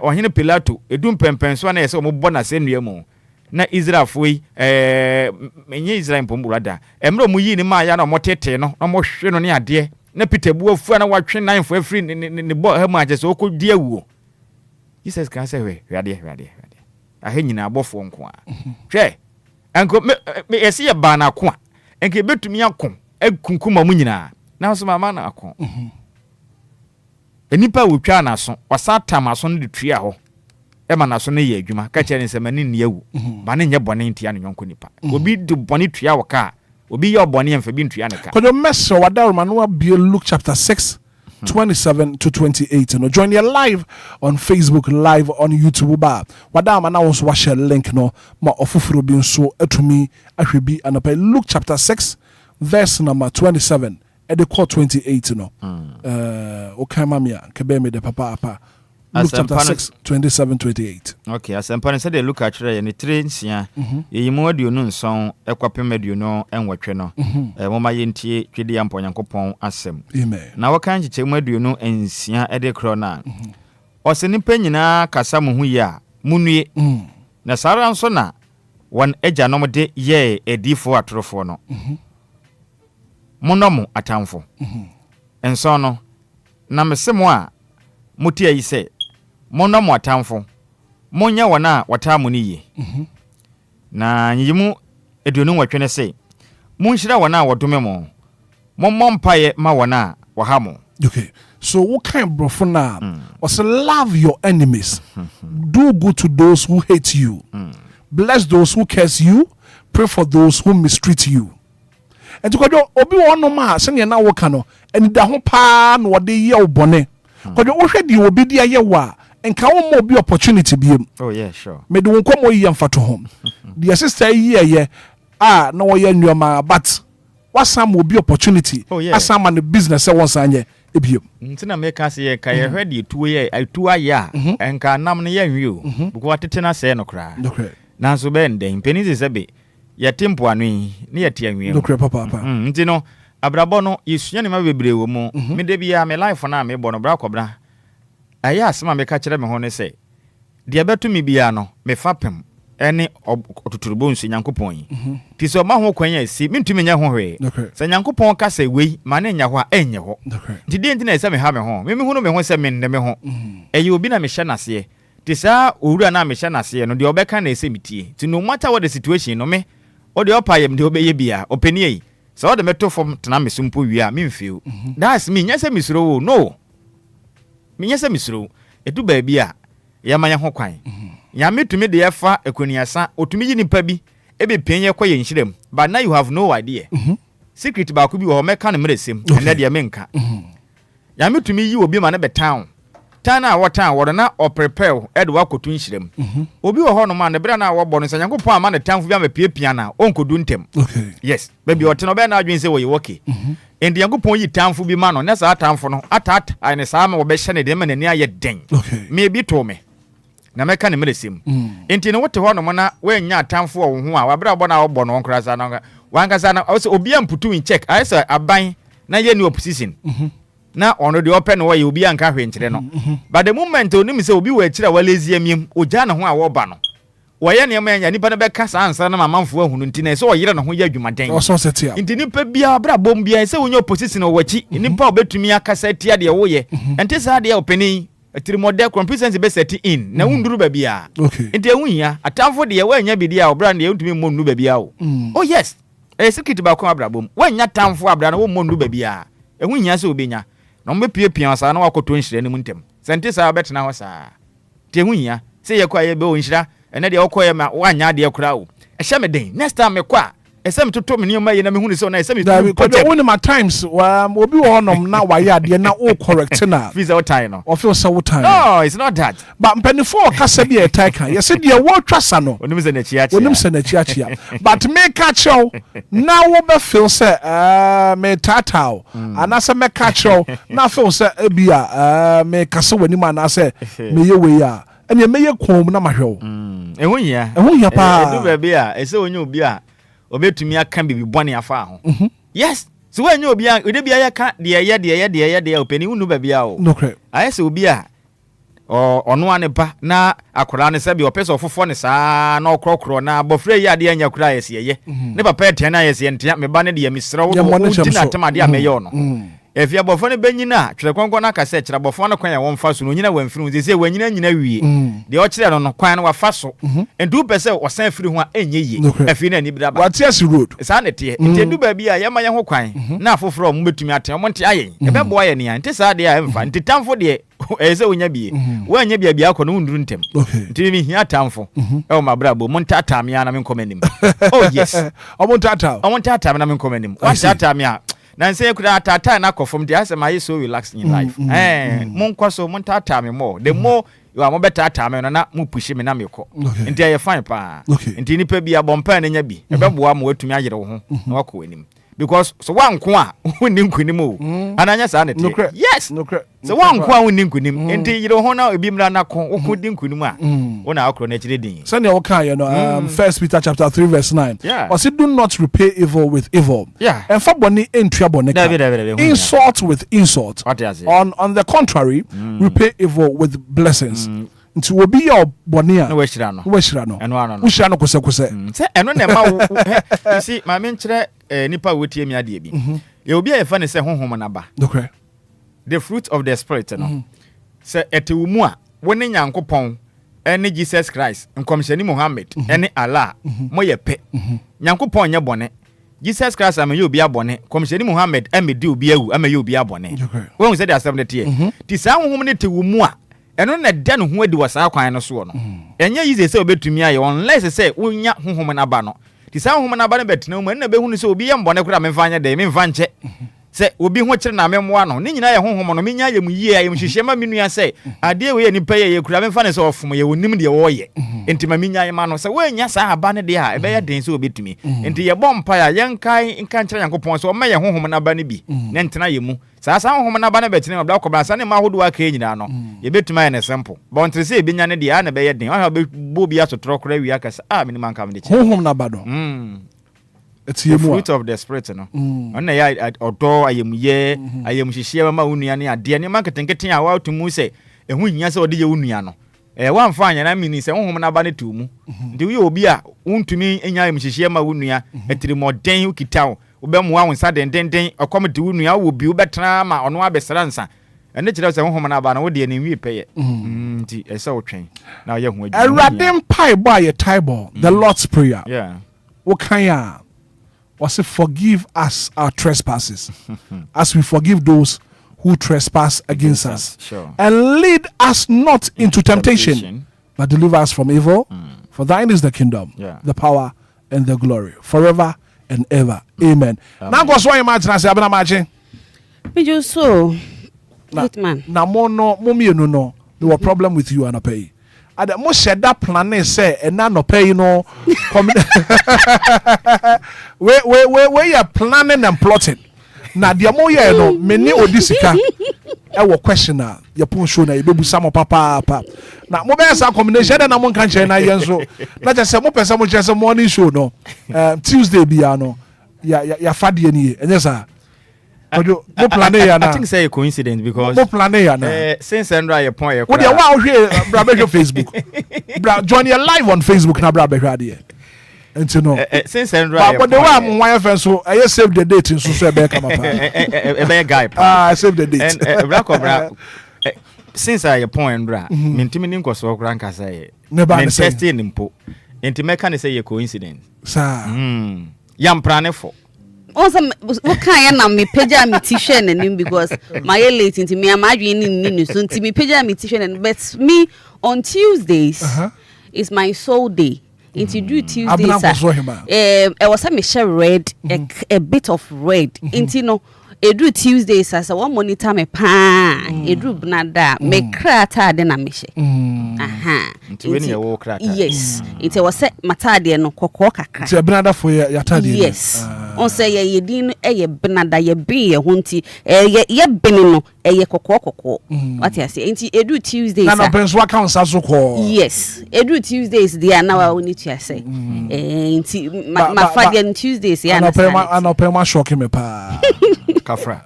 ohene Pilato edum pempenso na yese ombo na senua mu na Israel foi menye Israel mpomburada emre omuyi ni ma ya na motete no na mo hwe no ne ade na Peter bu afu na watwe nan fo afri ne bo ha ma jese okodi awuo Jesus kan se hwe hwade ahe nyina abofo nko a hwe enko me yesi ye ba na ako a enke betumi akon akunkuma mu nyina na so mama na akon enipa wotwa na so wasata maso no de tua ho e ma na so no ye adwuma ka kire nse mani ne awu ba ne nye bone ntia no yonko nipa obi de bone tua wo ka obi ye bone emfa bi ntua ne ka kodo meso wadaruma no be Luke chapter 6 27 to 28 no join you live on Facebook, live on YouTube ba wadama na wonso wa share link no ma ofufuro bi nso atumi ahwebi anapa Luke chapter 6 verse number 27 at the call 28 no okay mamia kebe me de papa apa Luke chapter 6 27 28 okay asempa said they look at ne trensia yeyimu aduonu nson ekwapem aduonu enwotwe no moma yentie twede ya mponyankopon asem amen na waka nchiche mu aduonu ensia ede kro na osenipa nyina kasa mu hu ya munue na sara nso na won agya no de ye edifo atorofo no monomo atamfo enso no na mesemo a mutia yi se monomo atamfo monya wona watamu ni ye na nyimu eduonu watwene se munhira wona wodome mo mompaye ma wona wahamo okay so what kind of brofo na was love your enemies do good to those who hate you bless those who curse you pray for those who mistreat you. And to go obi won ma sene na wo ka no eni da ho pa na wo de ye obone ko de wo hwedi obi dia ye wa enka wo mo obi opportunity biem oh yeah sure me de won komo yi amfato hom the sister ye na wo ye nnuama but wasam obi opportunity asama ne business e won sanye ebiem ntina me ka se ye ka ye hwedi tuo ye atuwa ya enka nam ne ye nwio buko atete na se no kra na so be nden penisi sebe ya tempo anu ni ya tianwie no papa nti no abrabo no yesua ne ma bebre wo mu me de bia me life na me bo no bra kobra aya asema me ka kire me ho ne se dia beto mi bia no me fapem ene otuturubo nsu Nyankopɔn yi ti so ma ho kwanya si mentumi nya ho hwe se Nyankopɔn ka se wei ma ne nya ho a enye ho ti di nti na se me ha me ho me hu no me ho se me ne me ho eye obi na me hye nase ti sa owura na me hye nase no de obeka na ese mitie ti no matter what the situation no me o de opayem de obeye bia opani yi se o de meto fom tena me sumpo wi a me mfew that's me nya se misro no me nya se misro edu ba bia ya manya ho kwan ya metumi de yafa ekoniasa otumi yi nipa bi ebe penye kwa ye nhirem but now you have no idea secret ba ko bi wo meka ne mresem ene de menka ya metumi yi obi ma ne betown tana watan wo na o prepare ede wa kotu nhirem obi wo ho no ma ne bra na wo bo no Nyankopɔn ama ne tanfo bi ama piepia na onkodu ntem yes baby o teno be na adwen se wo ye woke endi Nyankopɔn yi tanfo bi ma no na sa tanfo no atata ai ne sa ma wo be hye ne de ma nani aye den me bi to me na meka ne mresim enti ne wote ho no mo na wanya atamfo wo ho a wabra bo na wo bo no nkra sa na wankasa na obi amputu in check I say aban na ye ni opposition na ono de open wo ye obi anka hwe nkire no but the moment onim se obi wa akira walezi amiem oja na ho a wo ba no wo ye ne ma nya nipa na be kasa ansa na mamamfo ahunu nti na se wo yire na ho ye adwumaden nti nipa bia bra bom bia se wonya opposition wo wachi nipa obetumi akasa tia de wo ye enti sa de openi Tirimode competency be set in na wunduru babia enti ehunhia atamfo de wanya bidi a obra na ntumi mmonu babia o oh yes secret ba ko abrabom wanya tamfo abra na wo mmonu babia ehunhia se obenya na mbe piepia sa na wakoto nhire ne muntem sente sa betena ho sa te ehunhia se ye kwa ye be o nhira ene de okoye ma wanya de kura o ehye me den next time me kwa esem toto me nioma ye na me hunu se na esem because one my times obi wo honom na waye ade na o correct na visa o time no o feel so time no it's not that but mpenifo kasa bi e tai kan ye se de wo twasa no onim se na chiachia but me catch you na wo be feel say me tatao anase me catch you na feel say ebia me kasa wani ma na say me ye we ya ene me ye kom na mahwe ehunhia pa edu ba bia ese onye obi a obetumi aka bibi bone afa ho yes so when you obi a ode bia ya ka de ye openi unu ba bia o no cre ayese obi a ono ane pa na akora ne se bi opese ofofo ne saa na okrokro na bofre ya de anya kura yesi ye ne papa ete na yesi ente me ba ne de misra wo ti na tamade ameye ono efia bofo ne banyina twere konkon na kase kire bofo na kwan ya won fa so no nyina wanfiri ze se wanyina nyina wie de o kire no kwan na wafa so endu pese o san firi ho a enye ye afi na ni braba watias road sa ne te endu ba bia ye ma ye ho kwan na afoforo mo betumi aten mo nte ayen e be boa ye ne ante sa de a emfa nte tamfo de eze wonya bie wanya bia akọ no nduru ntem nti mi hia tamfo e o mabrabo mo ntata me ana me nkomanim oh yes o mo ntata me na me nkomanim wa ntata me a na nse kura tata na kofom de asem ayi so relax in life mon kwaso mon tata me more the more you are mo better tata me no na mo push me na me ko nti aye fine pa nti ni pa bia bompa na nya bi e be boa mo watumi agere wo ho na wako anim because so wanko a woni nkunim o ananya sa ne te yes so wanko a woni nkunim nti yire ho na obi mra na ko wo di nkunim a wona akro na chire din send your okay you know 1 Peter chapter 3 verse 9 was it do not repay evil with evil and for boni entua boni insult with insult on the contrary repay evil with blessings nti obi ya boni a na washira no washira no kose se eno na ma you see ma me nkyere nipa wotie mi ade bi ye obi a fa ne se honhom na ba okay the fruit of the spirit no se etewumu a woni Nyankopɔn ene Jesus Christ nkomhyani Muhammad ene Allah mo ye pe Nyankopɔn nye bone Jesus Christ am ye obi abone komhyani Muhammad amedi obi awu am ye obi abone won se de asem de tie ti sa honhom ne tewumu a eno na da no ho adi wasa kwan no so no enye yize se obetumi aye unless se wonya honhom na ba no ti sa honhom na ba no betena mu na be hunu se obi ye mbone kura me mfa nya de me mfa nche se obi ho kire na me moa no ne nyina ye honhom no me nya ye mu yie aye mhwehwe ma menua se ade we ye nipa ye kura me mfa ne se ofom ye wonim de wo ye enti ma menya ye ma no se we nya sa aba ne de a e be ye den se obetumi enti ye bompa ya ye nkan nkire Yankopɔn so o ma ye honhom na ba ne bi ne ntena ye mu sa honhom na ba ne betene obla ko ba sa ne ma hodo aka nyina no ye betuma ye ne simple but ntre se e benya ne de a na be ye den o be bo bi asotro kora wi aka sa me ni man kam de chi honhom na ba do the fruit of the spirit no ona ya odo ayemye ayemhihie ma unua ne ade ne marketing keten a wa tumu se ehu nya se ode ye unua no One fine and I mean is a woman about it to mu. Do you be a wound to me and I am my unia at the more den you kitao. Ubem one sudden den or come to unia will be better or no abesaransa. And let us a woman about what the enemy pay it. I saw train. Now you a radim pie by a table, the Lord's Prayer. Yeah. What can was it forgive us our trespasses as we forgive those who trespass against us. Sure. And lead us not into temptation, but deliver us from evil. For thine is the kingdom, the power, and the glory, forever and ever. Amen. Now, go so imagine. I say, "Abena imagine." Me just so. Hitman. Na no, no. There was problem with you and pay. And mo said that plan say and now no pay no. We are planning and plotting. Na dia mo ye no meni odisika e wo questioner ye pon show na ye bebu samo papa na mo be sa combination na mo kan che na ye nso na je se mo pese mo che se morning show no Tuesday bia no ya fade ni enye sa ojo mo plan ya na I think say a coincidence because mo plan ya na since Andra your point what dia wa hwe bra be Facebook bra join you live on Facebook na bra be hwe ade and you know since Andra but the one why so I save the date in so be come up a guy save the date and bra since I point Andra mentimi nim ko so kran ka say never testing nimpo enti meka ne say a coincidence sir Yam pranefo also what kind na me page me t-shirt and because my late into me am adwin so nti me page me t-shirt and but me on Tuesdays is my soul day. Into do Tuesdays. I was a share red a bit of red. Into no a do Tuesdays as a one monitor me pan a do nada me crata then a mishe. Aha. Yes. It was set matadi no kokoka. It's a brother for your tadi. Yes. On say ye din a benada ye be a hunty ye benino a koko. What I say into a do Tuesdays. Yes. A do Tuesdays there now I only to say. My father Tuesdays yeah. I know pay my shock me pa. Kafra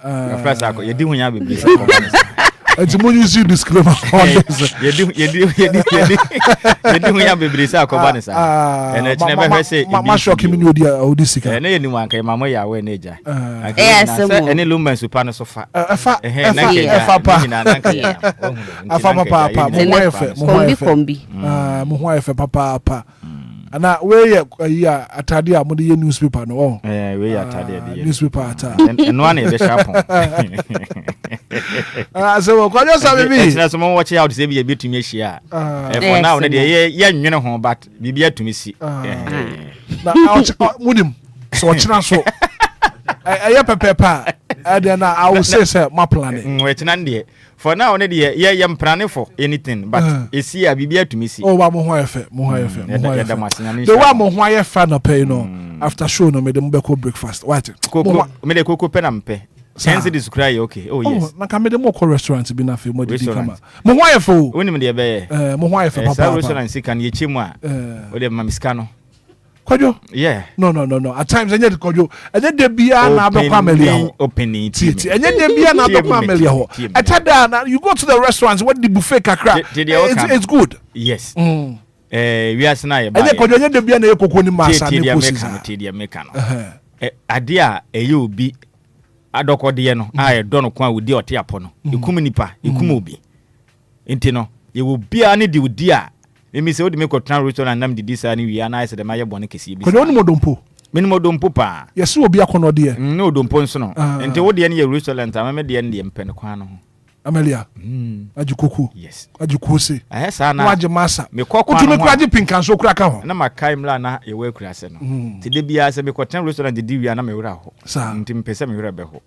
sako ye di hunya bebre it's more use you disclaimer ye di hunya bebre sako ba ne sa and it never hear say ma shock me no dia odisika na ye ni wan kai mama ya we na eja any Lumba super no so fa pa papa mo ho efe papa ana we ya atade a mo de newspaper no we ya atade de newspaper ata no one e be sharp so ko jo sabe bi na so mo watch out say bi betumi ahia for now na de ye nwene ho but bibia tumi si na mudim so china so aya pepepa and na I will say my plan we china de for now na de ye plan for anything but esi a bibia tumi si oh mo ho efe the one mo ho efe no pay no after show no me dem be ko breakfast what me de koko pe na mpe sense this cry okay oh yes na ka me de mo ko restaurant bi na fe mo de kama mo ho efe o woni me de be mo ho efe papa restaurant sikan ye chemu a o de mamiska no Kojo? Yeah. No. At times, I need Kojo. I need the beer na be family. Opening. I need the beer na be family. I tell that you go to the restaurants. What the buffet kakra? It's good. Yes. We are saying. I need Kojo. I need the beer na ye koko ni masa ni posi. Tidia meka no. Adia eyo bi adoko de no. Ah dono kwa udi ote apo no. Ekumu nipa, ekumu obi. Enti no, ye wo bia ne di udi a me say odi me ko tran restaurant nam didi sa ni wi ana ise de maye bone kesi bi. Ko no modompo. Minimo dompo pa. Yes obi akono de. No dompo nso no. Enti wo de ne ye restaurant ama me de ne mpe ne kwa no. Amelia. Ajukoku. Yes. Ajukose. Sa na. Waje masa. Me kwa kwa. Utu me kwaje pinkan so kura ka ho. Na makai mla na ye we kura se no. Ti de bia se me ko tran restaurant didi wi ana me wura ho. Nti mpese me wura be ho.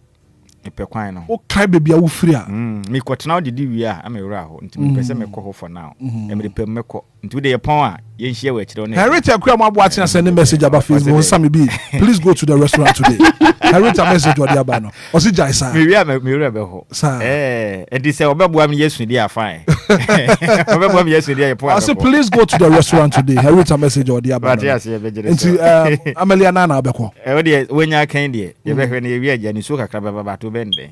Epe kwan no. O kai bebia wo firi a. Me ko tena didi wi a am wura ho. Nti mpese me ko ho for now. E me de pem me ko. Nti de ye pon a ye nhie we kire no. Harriet akura mo abo atina send message about Facebook. Sami bi. Please go to the restaurant today. Harriet message odi aba no. O si jai sa. Me wura be ho. E di se obebo am Yesu di afan. I say please go to the restaurant today. I wrote a message or the about. Amelia Nana Beko. When you can dear, you better be a Janisuka Crababa to Bende.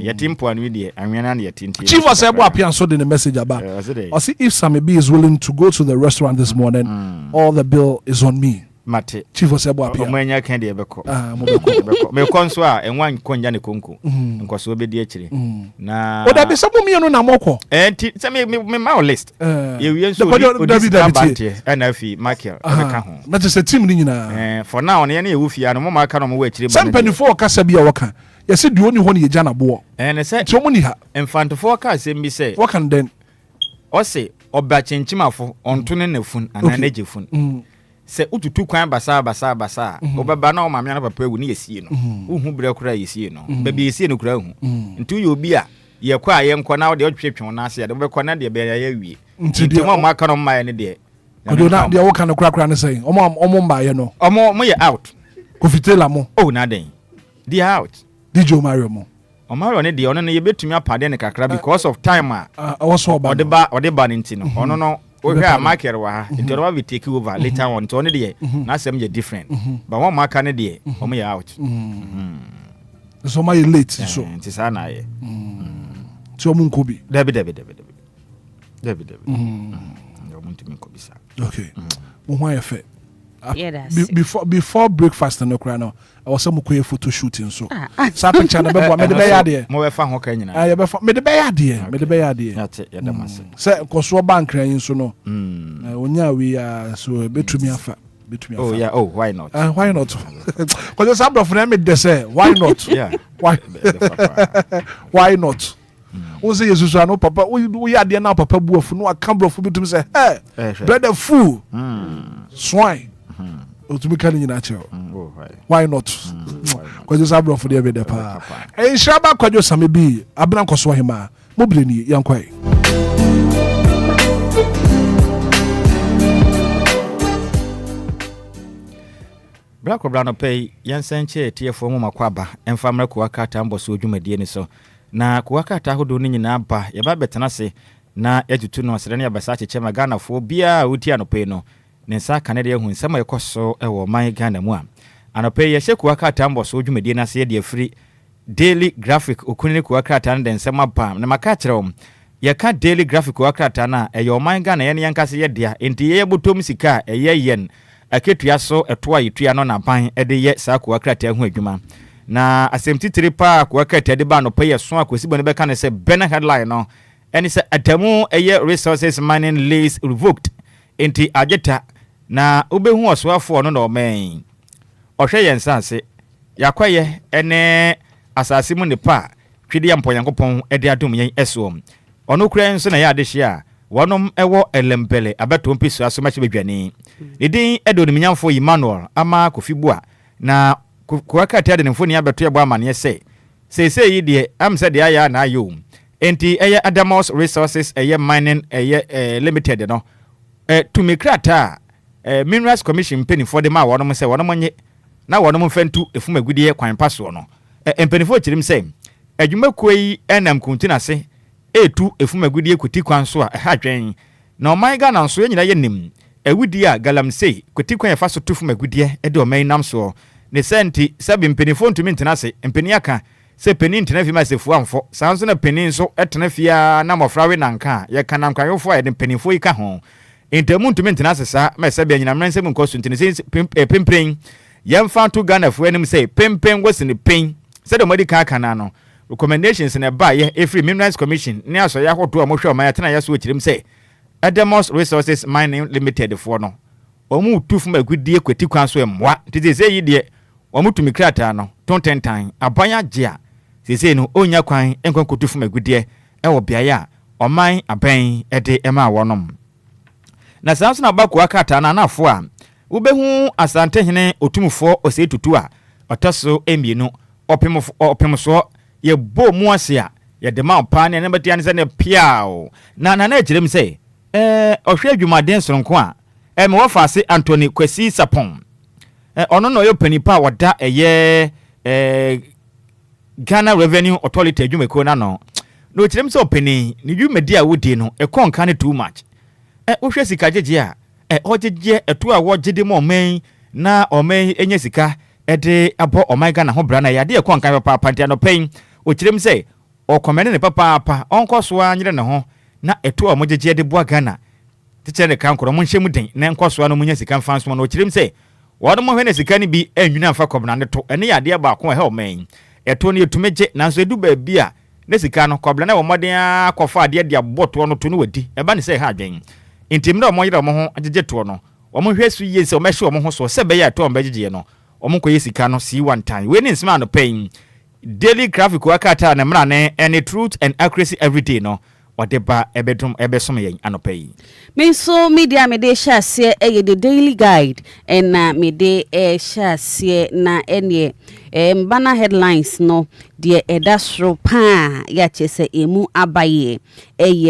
Yatimpo and Widia, and Yatin. Chief was happy and saw in the message about. I see if Sammy B is willing to go to the restaurant this morning, all the bill is on me. Mate. Chief was happy. Manya candy Beko. Me conswa and one conjani kunku. And was obedient. Na. But that be some me on Namoko. And tell me my list. You use the and I feel Michael. That is a team Nina. For now, any woofy and more can wait. Some penny for Casabia Waka. You said the only one you Jana Bo. And I said, so many in front of 4 cars, and me say, what can then? Or say, or batching Chimafo on tuning the phone and an edge phone. Say, Utu 2 crime basa. Obabana, my man of a prayer, we see no. Who break cry is here no. Baby is here no crown. Until you be a ye quite young corner the old trip on Nasia, the corner the bear. Until one mark on my any day. I do not the old kind of crack around saying, oh, mom, by you know. Or more, out. Confitella mo. Oh, nothing. The out. Did you marry mo? O marry on the honor you bet to me a pardon because of time. I was so about the bar or the banintino. Oh, no. We have market until we take over later on to only day. Not some different. But one mark on a day, or me out. So my late, so it is an eye. So Munkobi. Debbie. Okay. Why affair? Before breakfast and no crano, I was some queer photo shooting. So, Sapin China, made the bay idea. More fun, Hokan. I have made the bay idea. Made the bay idea. That's it. Say, Coswa Bank, so no. When we are so a bit to me. Oh, yeah. Oh, why not? Why not? Because there's some of them, they say, why not? Yeah. Why not? Who say Jesus no papa we are there now papa buofu no akambro fu bitum say hey brother fool swine to be calling in actual why not because this abro for the every day pa e shaba kwajo same bi abran koso hima mobile ni yankwai Black Obrano pay yansenche tiefo mu makwaba emfamra ko akata mboso odwumadie ni so na kuwakata ahodo ni nyina ba yeba betena se na yatutu no asere ne yabasa cheche magana fo bia uti anope no ne nsa kanede hu nsema yekoso ewo man Ghana mu a anope ye hye kuwakata mboso odwumadie na se ye de free daily graphic okunini kuwakata ne nsema ba na maka kyerɛw ye ka daily graphic kuwakata na eyo man Ghana ye ne yankase ye dia enti ye botom sika eye yen aketua so etoa yetua no na ban ede ye sa kuwakata hu adwuma na asemtitiri pa kuwakata de ba no pay so akwesibo ne beka ne se bena headline no eni se atamu eye resources mining lease revoked enti ageta na obehu osoafo no na omen ohwe yensanse yakwaye ene asase mu ne pa twede ya mponyankopon ede adom yen eso ono kura nso na ya adehia wonom ewo elempele abeto mpiso aso machi bedwane edin edo ne nyamfo Emmanuel ama kofibua na kuwakata de mfoni abeto yebo amane se yi de am se de aya na ayo enti eye Adamos Resources eye mining eye limited no to me krata Minerals Commission penny for the ma wonom se wonom nye na wonom fantu efumagudie kwan paso no empenifo chirim se adwumakuo yi enam kuntina se etu efumagudie kuti kwan so a ha dwen na oman Ghana nso nyina yenim ewudi a galamsey kuti kwan fa so tufumagudie e de oman nam so ne senti sabi mpenifo ntumi ntena se mpeni aka se peni ntena fi ma se fu amfo sanso na peni nso etena fia na mofrawe nanka ye kana nkayofo ye de mpenifo yi ka ho intemu ntumi ntena se sa ma sabi anyina mrense mu nkoso ntene se pempren yemfa to Ghana fu enim se pempen wosini pen se de modi ka kana no recommendations na ba ye every Minerals Commission ne aso ya hoto amohwe ma ya tena ya so chirim se Adamos Resources Mining Limited for no omu tufu magudie kwati kwan so emwa tete se yi de omu tumi krata no tontentan abanya gea sese no onya kwan enkwan kotufu magudie ewo bia ya oman aban ede ema wonom na sanso na bakwa kata na anafo a ubehu asante hene otumfo ose tutu a otaso emienu opemso ye bo mu ase a ye de ma pa ne betia ne se ne piao na ejirem se ohwe adwumaden soronko a me wofase Anthony Kwesi Sapon ono no yo panipa wada eye Ghana Revenue Authority adwumako na no no chirem so penny ni dwumadi a wodi no e kon kan too much wo hwe sika jeje a ojeje eto a wo gede mo man na oman enye sika ede abo omaiga na ho bra na yade e kon kan papa ntia no pen wo chirem se o komene ne papa onko so anyere ne ho na eto a mo jeje de boa Ghana tichere kan koro mo nhye mu den na enko so no munya sika fanso no chirem se wode mo hwe ne sika ni bi enwuna afa kobna ne to ene yade ba ko he oman eto ne etumeje nanso edu ba bi a ne sika no kobla na wo moden akɔfa ade de aboto no to no wadi eba ne se ha adwen intim na mo yira mo ho agege to no wo mo hwe su yie se o mehwe wo mo ho so se be ya to o begege no wo mo koye sika no see one time we ni nsema no pain daily graphic wakata na mra ne any truth and accuracy every day no whatever ebedum ebesom yen anopai me so media me de share the daily guide and me de share na ene banner headlines no de edasro pa ya chese emu abaye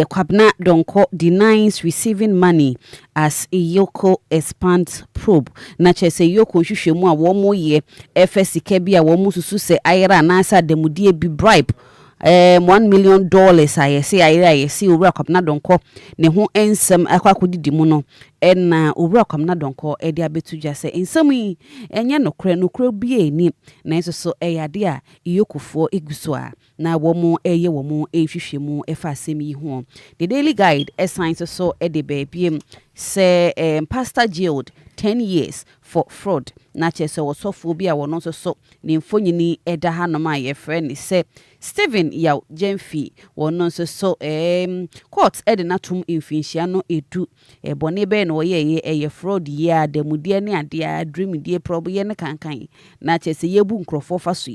Kwabena Donko denies receiving money as Iyoko expands probe na chese Iyoko hwehwemu a wo mo ye FSK bia wo mo susu se ayra na asa demudie bi bribe $1 million I see Obia Kwabena Donko ne ho ensem akwakodidi mu no na Obia Kwabena Donko e dia betuja se ensem yi enye nokre bi eni na enso so eyade a Iyokofo eguso a na womo eye womo ehwehwemu efa asem yi ho the daily guide science so e de baabiem say pastor jailed 10 years for fraud na chese wosofo bi a wono so ne mfonyini eda hanom a ye friend say Stephen Yaw Jemfi wono so court ede natum infinchia no edu bone be no ye fraud ya demudie ne ade a dream die probo ye ne kankan na chese yebu nkrofo faso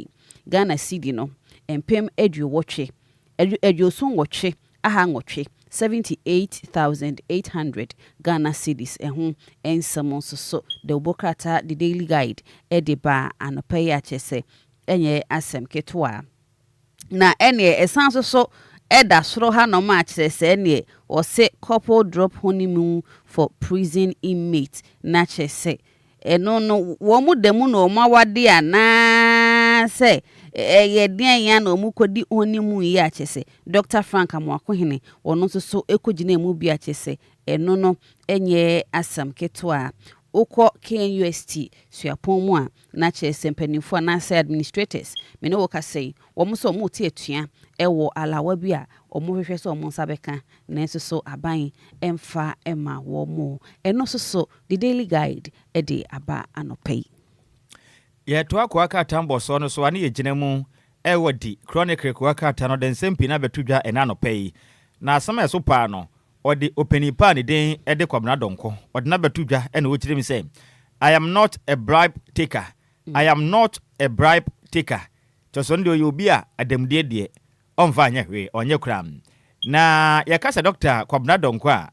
Ghana cedi no empem edu woche edu so woche aha woche 78,800 Ghana cedis ehun ensamo so the Bokrata the daily guide ediba anopai a chese enye asem ketwa na enye esanso so eda soro ha no ma chese enye o se couple drop honeymoon for prison inmate na chese eno no wo mu demu no ma wade ana se yedian ya na omukodi honeymoon ya chese Dr. Frank Amwakohene ono so ekogina mu bia chese eno no enye asam ketwa ukọ KNUST suapon mu a na chese mpanimfo na say administrators me no woka say wo mo so mo tie atua ewo alawa bi a omo hwehwe so omo sabeka na enso so aban emfa ema wo mo eno so the daily guide e de aba anopai ye to akwa aka tambo so no so ani ye gina mu e wodi chronicle kwa aka ta no den sempi na betudwa ena anopai na asama so pa no odi openi pa ni den e de Kwabena Donko odi na betudwa ena wo kire mi say I am not a bribe taker. I am not a bribe taker. To so ndi obi a adamdie de onfa anya hwe onye kram na yakasa Dr. Kwabena Donko a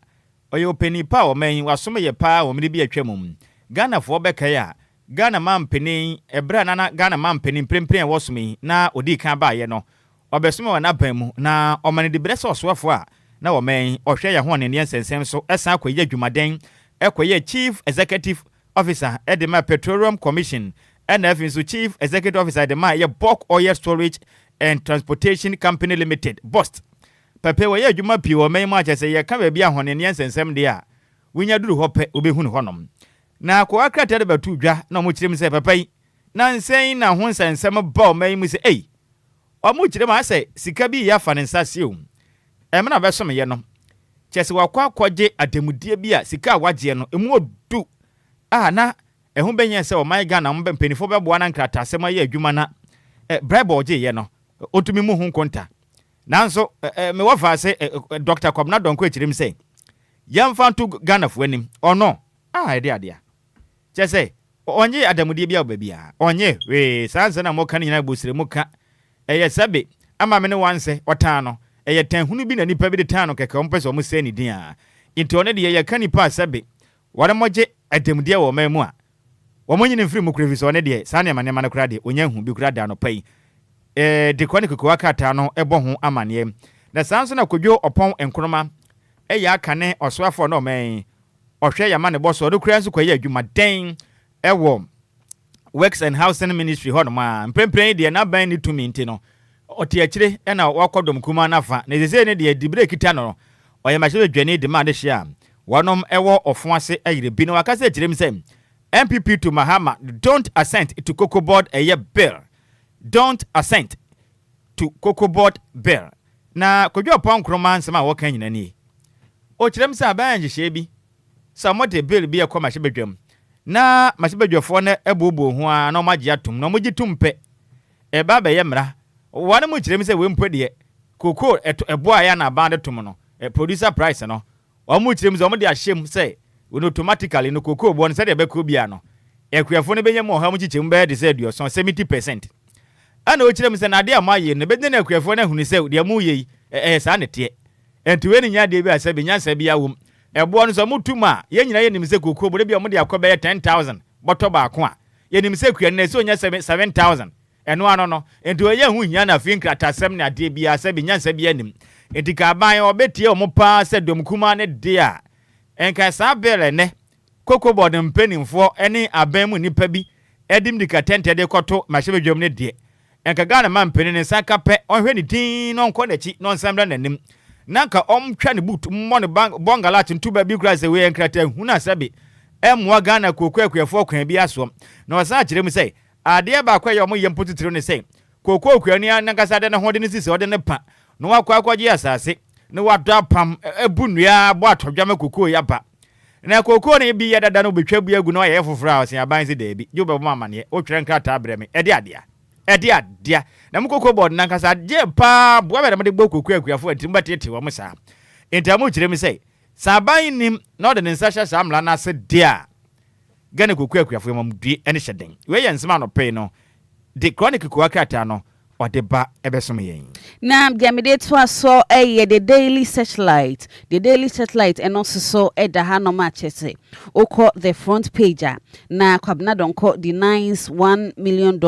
oye openi pa o man wasome ye pa o mri bi atwamum Ghana fo beka ya Ghana mampeni ebra na Ghana mampeni prempren wasome na odi kan ba ye no obesome wana ban mu na omane de brese osofo a na wo man ohwe ya ho ne nsensem so esan akoye adwumaden ekoye chief executive officer edema petroleum commission NF so chief executive officer edema ye bulk oil storage and transportation company limited bost pepe wo ye adwuma pi wo man ma chese ye ka ba bia ho ne nsensem de a winya duru hope obehunu honom na ko akrata de batu dwa na mo kirem se pepe na nsen na ho nsensem ba man mu se o mo kirem ase sika bi ya fa ne nsase o emna besom ye no chese wakwa kwaje ademudie bi a sika waje no emu odu na ehun benye se o my Ghana mbe mpenifo beboa na nkrata asema ye adwuma na bribe oje ye no otumi mu hu konta nanso me wafa se Dr. Kwabena Donko echirim se yamfa to Ghana fo anim ono ede ade a chese onye adamudie bia obabia onye we sanse na mo kan nyina bosire mo ka eye sabe ama me ne wanse otan no eye tan hunu bi na nipa bi de tan no keke ompese o mo se ni din a into one de ye kan nipa sabe ware moje adamudie wo mamu a wo mo nyine mfiri mo kreviso one de sa ne mane kura de onya hu bi kura da no pai de kwani kokowa kata no ebo ho amane na sanso na kodwo opon enkroma ya kane osoafo no man ohwe ya mane boso do kura nso kwaye adwuma den ewo works and housing ministry ho no ma mprempren de na ban ni tumi nti no otiachire na wakodom kuma nafa na zeze ne de dibre kita no oye mahye dwane de ma de hia wonom ewo ofo ase ayire bi no akasa kirem sem MPP to Mahama don't assent to Cocoa Board a bill. Don't assent to Cocoa Board bill. Na kodwo pon kroman sema wo kan nyinani. O kirem sa ba nhye bi. Samote bill bi ekọ mahye bedwam. Na mahye bedwofo na ebobo ho a na magye atum na mogye tumpe. E ba be ye mra. Wane mu kirem se we mpode Cocoa ebo aya na ba de tum no. Producer price no. O mu kirem se o mo de ahyem se when automatically no cocoa bon said be bia no ekuafo no benye mo ha mu chichim be de said your son 70%. Ana o kirem se na de amaye no be na ekuafo na hunu se de mu ye sa ne te enti we ni nya de bi asa be nya sa bia wom ebo no so mutuma ye nyina ye nim se cocoa bo de bia mo de akobe 10,000 boto ba ko a ye nim se kua na se onya 7,000 eno ano no enti we ye hu nya na fi nkratasem na de bia sa be nya sa bia nim enti ka ban obetie o mo pa se dom kuma ne de a enka sa bele ne Cocoa Board mpenimfo ene aban mu nipa bi edim dika tente de koto mahye bedwam ne de enka Ghana man mpeni ne saka pe onhwe ne din no nko nachi no nsamra nanim nanka omtwa ne boot mo ne bongala ntuba bi kura se we enkrata huna sabe emwa Ghana Cocoa akuafo kwan bi aso na wasa kirem sei ade ba kwa ye omo yempotitiro ne sei Cocoa akuani nankasa de ne hode ne sisi ode ne pa no wakwa akwaje asase ne wado pam ebunua bo atodwama Cocoa ya ba na Cocoa ne bi ya dada no betwa bu agu no ye foforo a osen aban se da bi jo be bo amane o twere nkrata breme ede adia na mu Cocoa Board nankasa je pa bo be de bo Cocoa akuafo antimba tete wo musa entamu kirem sei saban nim no de nsasha samla na se dia Ghana Cocoa akuafo mamdue ene hyeden we ye nsema no pay no the chronicle ko akata no odeba ebesom yen na gamede to aso the daily searchlight and also so eda ha no ma chese oko the front page na kwabna donko denies $1 million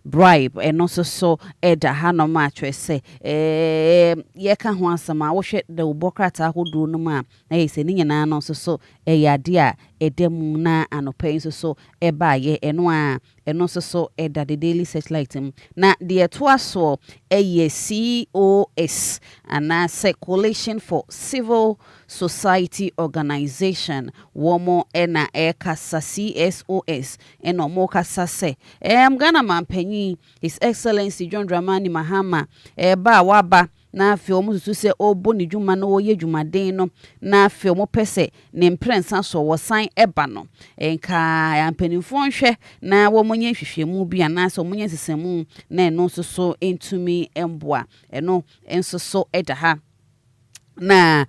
bribe and also so eda ha no ma chese ye ka ho asama wo hwe the ubokrata hodo no ma na ye se ni nyina no so yade a edem na anopen so eba ye eno a eno so eda the daily searchlight na the to aso COS and a coalition for civil society organization womo ena kasa CSOS eno mo kasa se Ghana mampanyi His Excellency John Dramani Mahama ba waba na afi omo susu se obo ni dwuma no wo ye dwumaden no na afi omo pese ne mprensa so wo san eba no enka ya mpanimfo nhwe na wo monye hwehwemu bia na so monye sesemu na eno so entumi emboa eno enso so eda ha na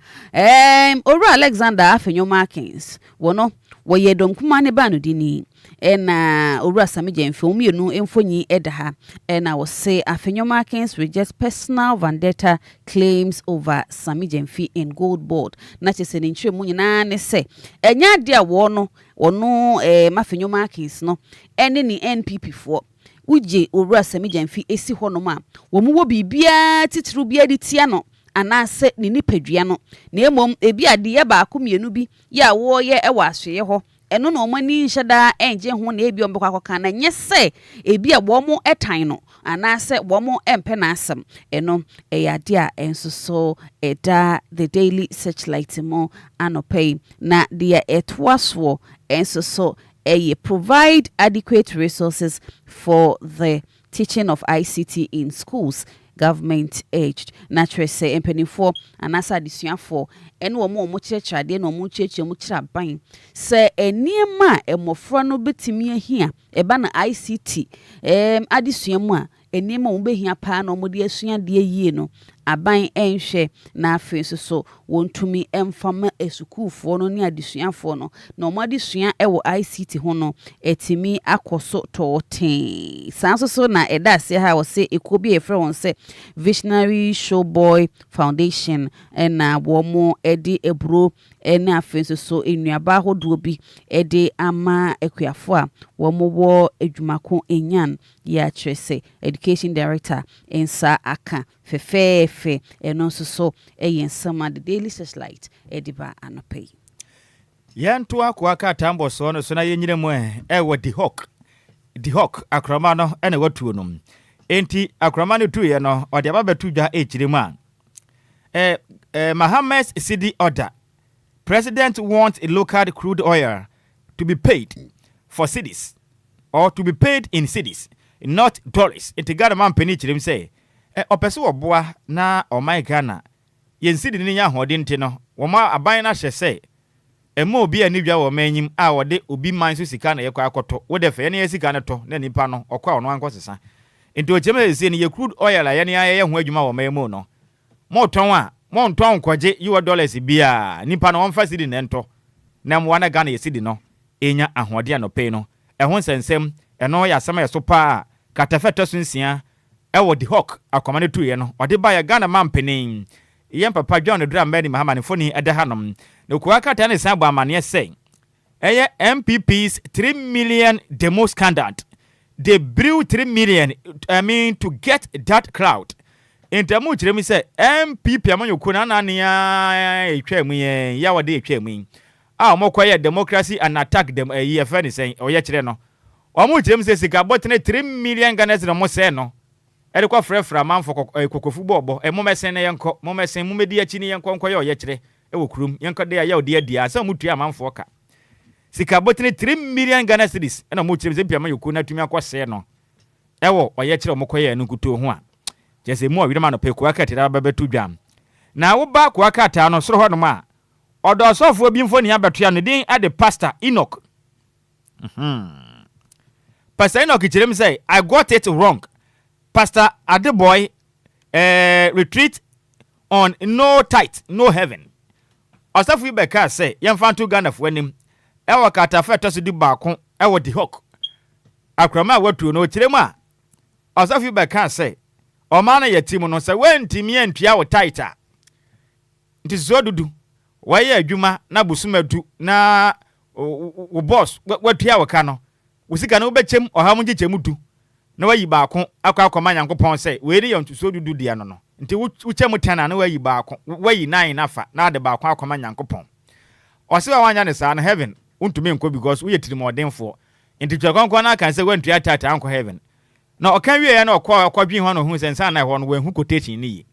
Oru Alexander Afenyo Markins wono wo ye dom kuma ne ba no dini na Oru Asamijemfi omienu emfonyi eda ha na wo say Afenyo Markins rejects personal vendetta claims over Samijemfi in Gold Board na chese ni ntwe mu nyina ne se enya de a wo no Mafenyo Markins no ene ni NPP fo uje Oru Asamijemfi esi hono ma wo mu wo bibia titru bia di tia no anase ni nipadua no na emom ebi ade ye ba akomienu bi ya wo ye ewa ahweye ho eno na omani nhada enje ho na ebi ombekwa akoka na nyese ebi a wo mo etan no anase wo mo empe na asem eno eyade a enso so eda the daily searchlight mo anopay na dia etwaso enso so provide adequate resources for the teaching of ICT in schools. Government aged naturally say empenifo anasa disuafo ene omo chirechade na omo cheche omo chiraban se eniema emofro no betimi ahia eba na ICT adisuamu a eniema omo behia pa na omo de asua de yie no aban enhwe na afenso so wontumi emfama esukufo no ne adisuafo no na omo adisua ewo ICT ho no etimi akoso toten sanso so na eda se ha wo se ekobi efre won se Visionary Showboy Foundation na womo edi ebro ene afenso so enuaba hodo bi edi ama ekuafo a womo wo edwumako enyan ya trese education director ensa aka fefefe eno so eyensama the daily searchlight ediba anopay yanto akwa ka tambo so no so na yenyire mu wo the hawk akrama no ene watuo no enti akrama no tu ye no ode aba betu dwa echiremu a Mohammed's city order. President wants a local crude oil to be paid for cities or to be paid in cities, not dollars. Enti Ghana man peni chirem say opese oboa na o my Ghana yen city ni nya hoden te no wo ma aban na hye say ema obi ani dwa wo manyim a wode obi man so sika na yekwa akoto wo de fe ne sika na to na nipa no okwa ono ankosesa. Enti o cheme say ni ye crude oil a ye ne ye ho adwuma wo mamu no mo ton a mo nton kwaje $US bia nipa no wonfa city ne nto na mo wana Ghana ye city no enya ahode anope no ɛho nsensem ɛno yɛ asɛm yɛ so pa katafɛtɔ so nsia ɛwɔ the hawk akɔma no tuiɛ no ɔde ba yɛ Ghana mampanin yɛn papa John Dram Mani Mahamani foni ɛda hanom na kuwa kata ne san bɔ amaneɛ sɛ ɛyɛ MPP's 3 million demo scandal. They brew 3 million to get that crowd. Intamu chiremi say MPP amanyo kuna nani ya etwa mu yen ya wade etwa mu a mo kwaye democracy and attack them EFN say oye chire no omo chiremi say sika botene 3 million Ghanaians no mo say no e de kwa frefra manfo kokofu bobo mo mesen ne yenko mo mesen mo medi achi ne yenko nkoye oye chire e wo kurum yenko de ya ode adia asa mo tua manfo ka sika botene 3 million Ghanaians e na mo chiremi say pia amanyo kuna tumi akwase no e wo oye chire mo kwaye no kuto ho a jese mu awirema no pe kwa katira babetu dwam na wo ba kwa kata no soro hono ma odo sofo bi mfoni abetua no din ade pastor Enoch Pastor Enoch kirem say I got it wrong. Pastor Adeboy retreat on no tight no heaven. Osafo ibeka say yemfa to Ghana fo anim e wo kata fa to so di baako e wo di hawk akrama watu no kirem a Osafo ibeka say o mana yetimu no se wentimi antua wo taita nti so dudu waye adwuma na busumadu na wo boss watua wo ka no wosika no bechem oham gigemu du na wayi baako akwa Nyankopon se we ri yontu so dudu dia no nti wuchemu tana na wayi baako wayi 9 nafa na ade baako akwa Nyankopon o se wa wanya ne sa na heaven untumi nko because we yetiri modemfo nti twakonkon na kan se wantua taita anko heaven na okan wie ya na okwadwi ho no hu sensa na ho no wen hu quotation ni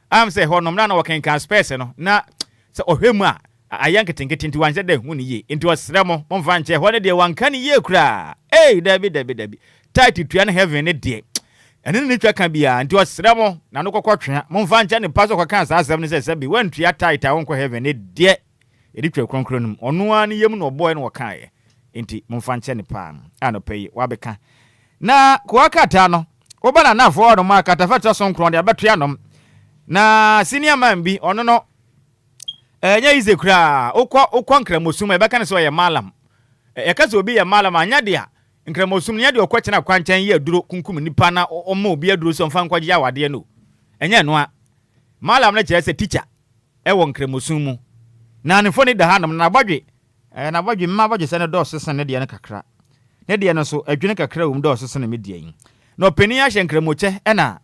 am say ho no mna na okan kan space no na se ohwemu a ayanketenkete nti wanse da hu ni ye nti osremo momfa nche ho ne de wanka ni ye kura dabi tight tua na heaven ne de ene ne twa kan bia nti osremo na no kokotwe momfa nche ne paso kokan sa asem ne se bi wantua tight a wonko heaven ne de edi twa kronkronum ono an yem no boy no wokan ye nti momfa nche ne pa anopai wabeka na kuwakata no obana na fo no ma katafata so nkron de abetua nom na senior man bi ono no nya ize kra okwa nkramosum e beka ne so ye malam e ka so obi ye malam anya de a nkramosum ne de okwachena kwanchan ye aduro kunkum nipa na omo obi aduro so mfa nkwaje awade no enya no a malam na kire se teacher e wo nkramosum mu na ne fo ne da hanom na badwe mma badwe se ne do sesen ne de ne kakra ne de no so adwene kakra wum do sesen ne media yin no pani a hyenkramoche e na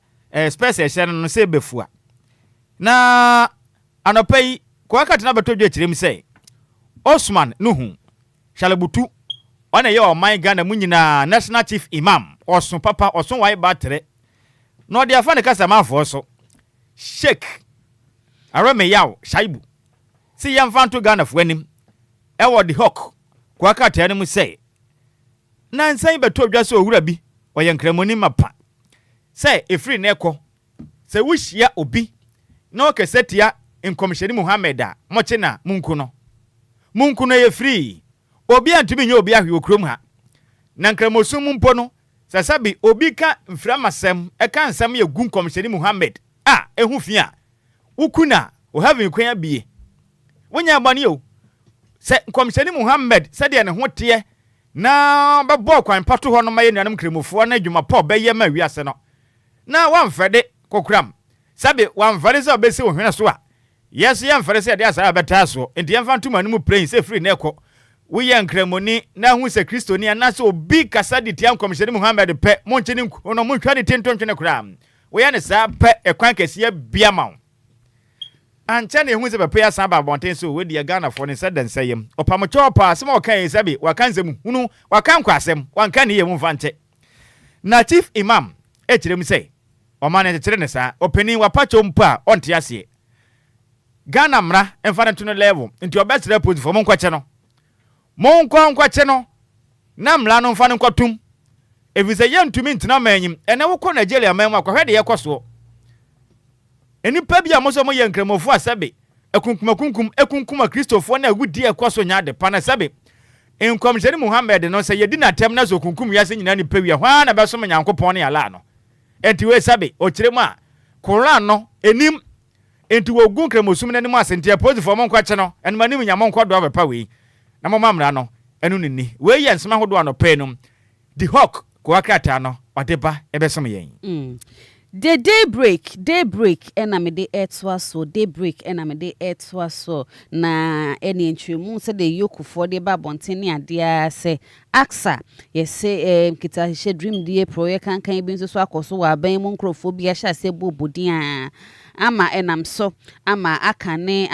space e no se befua na anopai kwa kata na betodwe kirem sei Osman Nuhu Shalabutu ona ye o man Ghana munyina national chief imam osun papa osun wai batre no de afa ne kasa mafo so Sheikh Arame yaw Shaibu si yamfanto Ghana fo anim e wo the hawk kwa kata ne mu sei na nsan betodwa so owura bi oyenkramoni mapa sei efri na ekọ se wuhia obi na okesetia Enkomisheni Muhammad a moche na munku no ye free obi antumi nye obi ahwe okrom ha na nkramosum mpo no sasabi obi ka mframasem e ka nsam ye gu Enkomisheni Muhammad a ehu fi a ukuna o have kwan abie wonya abane o se Enkomisheni Muhammad se de ne ho te na bebo kwan pato ho no maye nuanam kremofo na adwuma po beye ma wiase no na wamfede kokram sabe wamfade se obesi wo hwene so a yes yam fere se de asa betaso enti yam fantum anu praying se free na ekọ wo ye nkramoni na hu se kristoni anase obi kasa de tiam Enkomisheni Muhammad pe moncheni nku no monhwa de tintontwene kura wo ye ne sa pe ekwan kase bia ma ancha na hu se pe asa ba bonten so we de Ghana fo ne se den sayem opamocho pa se ma kan sabe wakan zemu hunu wakan kwasem wankan ne ye mu fante na chief imam kyerem say o man ne kyere ne sa opani wa pacho mpa onte ase Ghana mra emfa ne to no level nti obesere pose for monkwache no monkwache no na mra no mfa ne kwatum efise ye ntumi ntina manyim ene wo kɔ Nigeria man wa kwahwe de ye kɔso enipa bia mo so mo ye nkremofo asabe ekunkuma Kristofo na agudi e kɔso nya de pa na sabe enkomjeni Muhammad no se yedi na tem na so kunkum yase nyina ni pawia hwa na beso Nyankopɔn ne ala no enti we sabe o kyeremu a Quran no enim enti wo gun kremosum na nim asente pose for mon kwache no enma nim nyamon kɔdo abepa we na mo mamra no enu nini we ye nsema hodo anɔpa enum the hawk ko akata no odeba ebesom yen The daybreak ena me de etwa so daybreak ena me de etwa so na eni ntwemu se de yokufo de ba bontene ade se aksa yese kita hye dream die project kankan bi nso so akoso wa ban mu nkrofo bi ahya se bobodia ama enam so ama akane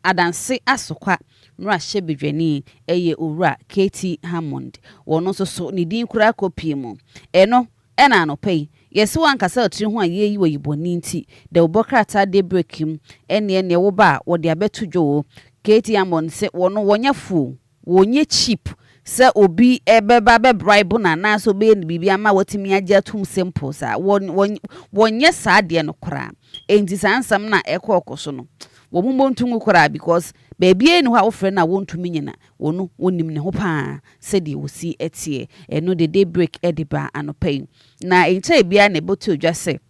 adanse asokwa mra hye bedwani eye owura Katie Hammond wono so ni din kura kopie mu eno ena no pay yes one kasa otiri ho aye yi oyiboni nti de obokrata de break him ene wo ba wo de abeto dwo Katie Hammond se wono wonya fu wonye cheap se obi ebeba be bribe na so be ni bibia ma watimi agya tum simple sa wonye sa de no kra enti sansam na ekokoso no wo mumbo ntungu kra because baby enu ha wo frɛ na wontumi nyina wono wonim ne ho pa se de wosi etie eno de daybreak ediba anopai na enta bia na boto odwa se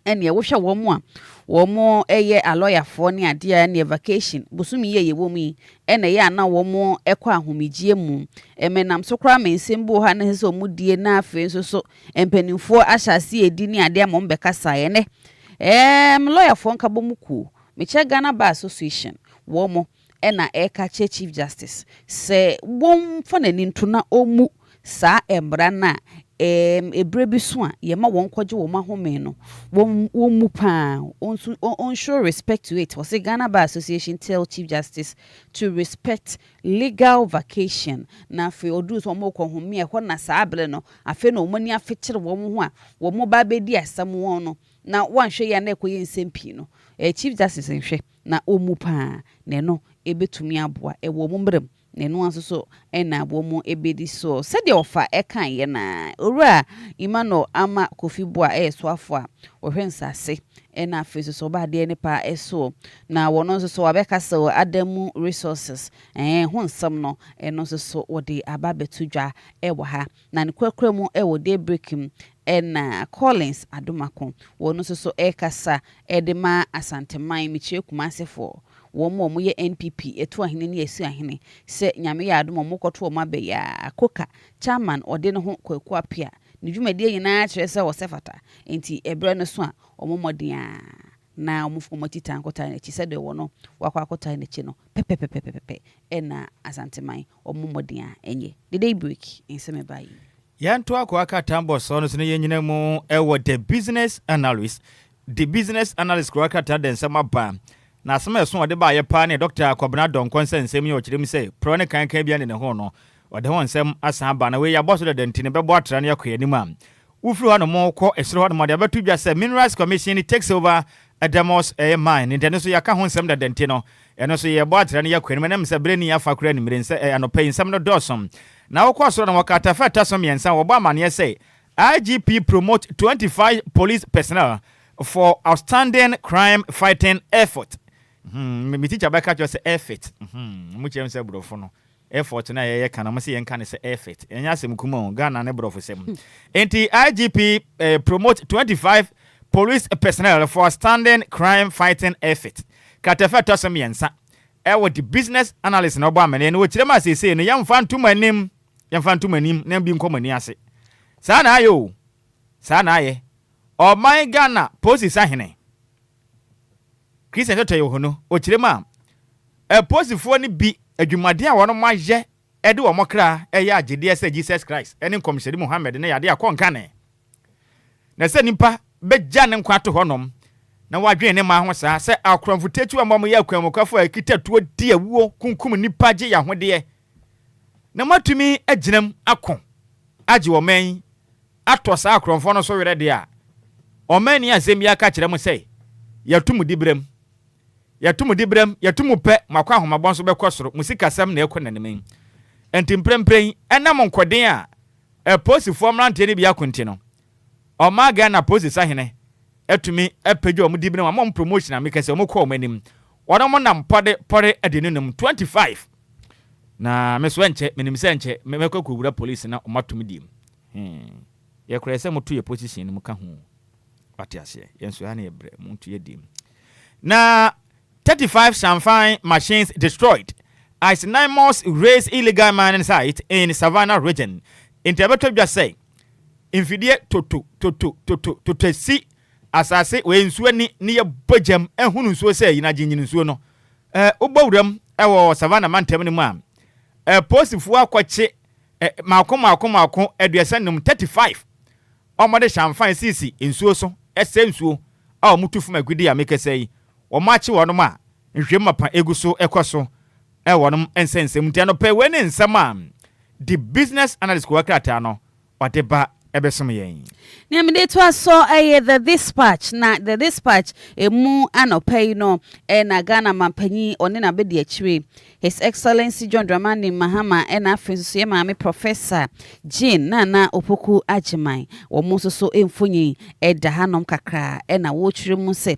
ene wo hwɛ wo mo eye a lawyer for ne ade ne vacation busumi ye wo mi ene ye ana wo mo ekɔ ahomigie mu emenam so kra mensembo ha ne se omu die na afi so empanimfo ahyase edi ne ade am mbekasa ye ne lawyer for nka bomuku meche Ghana Bar Association womo ena eka Chief Justice se won fona nintu na omu sa embra na ebrebi so a ye ma won kwaje wo mahome no won mu pa on show respect to it was Ghana Bar Association tell Chief Justice to respect legal vacation na fe odu so mo ko home e ho na sa abre no afe no mo ni afekere wo mo ho a wo mo ba be di asam won no na wan hwe ya na ekoye nsempi no Chief Justice nhwe na omu pa ne no ebetumi aboa ewo mo mbrem ne no anso so ena abo mo ebedi so se de ofa ekan ye na owura Imano ama Kofi Boa so afo a ohwensase ena afeso so ba de ne pa eso na wono nso so abeka so Adamu Resources ho nsam no eno nso so wode ababetudwa ewo ha na ne kwakra mu ewo de breaking ena Collins Adomako wono nso so ekasa edema asanteman michie kumasefo womo mo ye NPP eto ahene ne esi ahene se nyame ya adom mo kɔto mo abe ya koka chairman ode ne ho kwaku apia ne dwumadie nyina kyerɛ sɛ wɔsefata enti ebre no so a omomoden a na omofo motita nkota na chi sɛ de wono wakwa akota na chi no pepepepepepe ena asanteman omomoden a enye the day break nseme bayi yanto akwa ka tambo so no ne yenyina mu ewo the business analyst kwa ka ta den sama ba na asema eso ode ba ye pa ne Dr. Kwabena Donkon sensem ye o kyerem se pro ne kan bia ne ho no ode ho nsem asan ba na we ya boss de dentine be bo atra ne yakɔ anim a ufuru ha no mo kɔ esro ha no mo de abetu bia se Minerals Commission takes over Adamos mine intene so yaka ho nsem de dentine no eno so ye bo atra ne yakɔ anim na mse breni afa kura ni mire nse anopai nsem no dosom na wokɔ asoro na wakata fa tasom yensa wo ba mane se IGP promote 25 police personnel for outstanding crime fighting effort. Me teacher back at say effort. Much say brofo no. Effort na ye kana mo say yen kan say effort. Enya asem kuma Ghana ne brofo sem. Enti IGP promote 25 police personnel for outstanding crime fighting effort. Katafa tosom yensa. Ewo the business analyst na oba mane no kirema say no yamfa ntumanim na bi nkomani ase. Sa na ayo. Sa na aye. O my Ghana police ahene. Christian to yo hono o kirema posifo ni bi adwumade a wono maye ede wo mokra eya agede se Jesus Christ ene komisheri Muhammad ne yade akonka ne na se nipa begya ne nkwato honom na wadwen ne ma ho saa se akronfutetu amam ya kwamukafo akitatuo di awuo kunkum nipa gye ya hode na matumi aginam akon age wo man ato saa akromfo no so were de a omani asem ya ka kire mo sei yatum dibrem yatum pe makwa ahomabon so be kosoro musikasam na ekɔ nanem enti mprempren enam nkoden a posifo mrante ne bia konti no omaga na posi hene etumi epejo om dibrem am promotion amikase om kɔ omanim wɔn nam pɔde adenunum 25 na meso enche menim se enche mekɔ kowura police na omatum dim ye kura se moto ye position mu ka ho wate ase yenso ha na ebre moto ye dim na 35 champagne machines destroyed as Naimos raise illegal mining site in Savannah region. Interbeto just say infidie to see asase we nsuo ni ye bojam ehunu nsuo say na ginyin nsuo no obawuram ewo Savannah mantem ni mu am posifu akwache mako aduasa num 35 omode champagne sisi nsuo so ese nsuo a omutufu magudi ya mekesei omachi wonom a nhwemapa eguso ekoso wonom ensensem ntia no pe weni nsama the business analyst ko akrata no wateba ebesom yen ni amide to aso the dispatch na the dispatch emu anopay no na Ghana mampanyi one na bedi akire His Excellency John Dramani Mahama na afenso ye maame Professor Jean Nana Opoku Ajiman wo muso so emfonyi da hanom kakra na wo chire mu se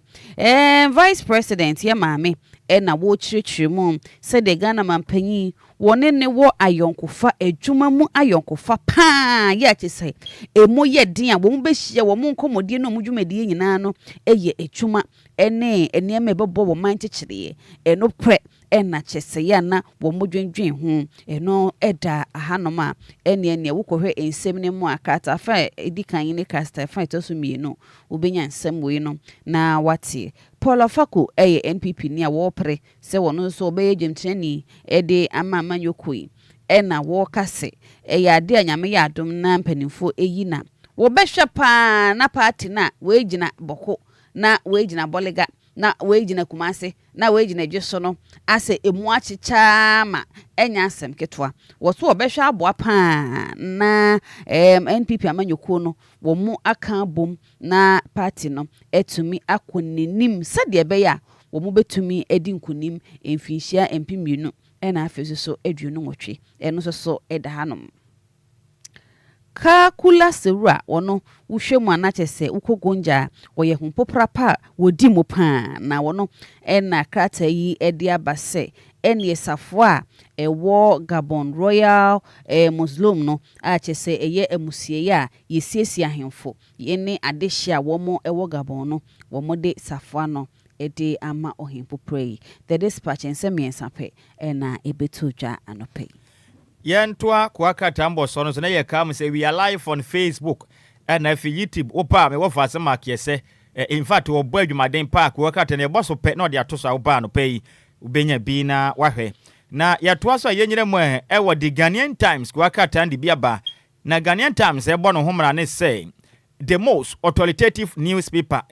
Vice President ye maame na wo chire mu se de Ghana mampanyi wone ne wo ayonkofa adwuma mu ayonkofa pa ya chese emo ye din a wo mu behia wo mu nkomodie no mu dwumadie nyina no eye adwuma ene enema bebo wo man kyekyere eno pre ena chese ya na wo modwendwen ho eno eda ahanoma ene wo kohwe ensem ne mu akata fa edikan ne kasta fa to so mienu obenya nsem we no na wati Paul Fako NPP ni a wo pre se wono so obeye dwemtreni ede ama yokoi ena wo kase ade anyame ya adom na mpanimfo eyina wo behwe pa na party na we gina boko na we gina bolega na we gina kumase na we gina dweso no ase emu achicha ma enya asem ketwa wo so obehwe aboa pa na NPP amanyoko no wo mu aka bom na party no etumi akonenim sade be ya wo mu betumi edi nkonim emfinhia empimienu ena afeso so aduonu nwotwe eno so eda hanom ka kula sewura wono wohwemu anachese ukogonja woye humpoprapa wodi mo pa na wono ena krata yi edi abase eni esafo a ewo Gabon Royal Muslim no achese eye emusie ya yesiesi ahemfo yene adehia womo ewo Gabon no womo de safo no edi ama ohempo pray the dispatch ensemiensape ena ebetotwa anope Yentwa kwaka tambo sono so na ye come say we are live on Facebook and if YouTube opa me wo fase mark yese in fact wo bo adwumaden park wo kata ne boso pe na de atoso oba no pay ubenya bi na wahwe na yatoa so yenyere mu wo the Ghanaian Times kwaka tandi biaba na Ghanaian Times bo no homra ne say the most authoritative newspaper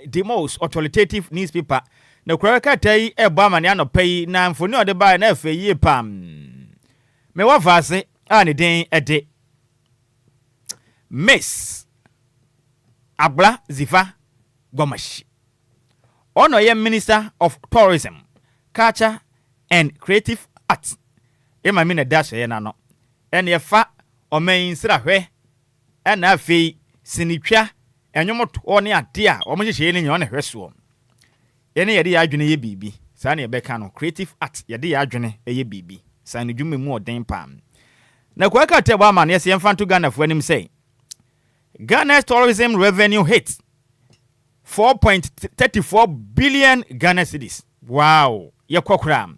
na kwaka tai ebo amane anopay na mfoni ode ba na afa yie pam me wa vase ani den ede Miss Abla Zifa Gomash ono ye Minister of Tourism, Culture and Creative Arts ema mina dashe ye nano ene ye fa omen sirahwe ena afi sinitwa enyomoto one ade a omhyehyɛ ne nyone hweso ene ye de ya adwene ye bibi sa na ye beka no creative art ye de ya adwene ye bibi san dwuma mu oden pam na kwaka tebo ama na yesi yemfanto Ghana fo anim say Ghana's tourism revenue hit 4.34 billion Ghana cedis. Wow, ye kokram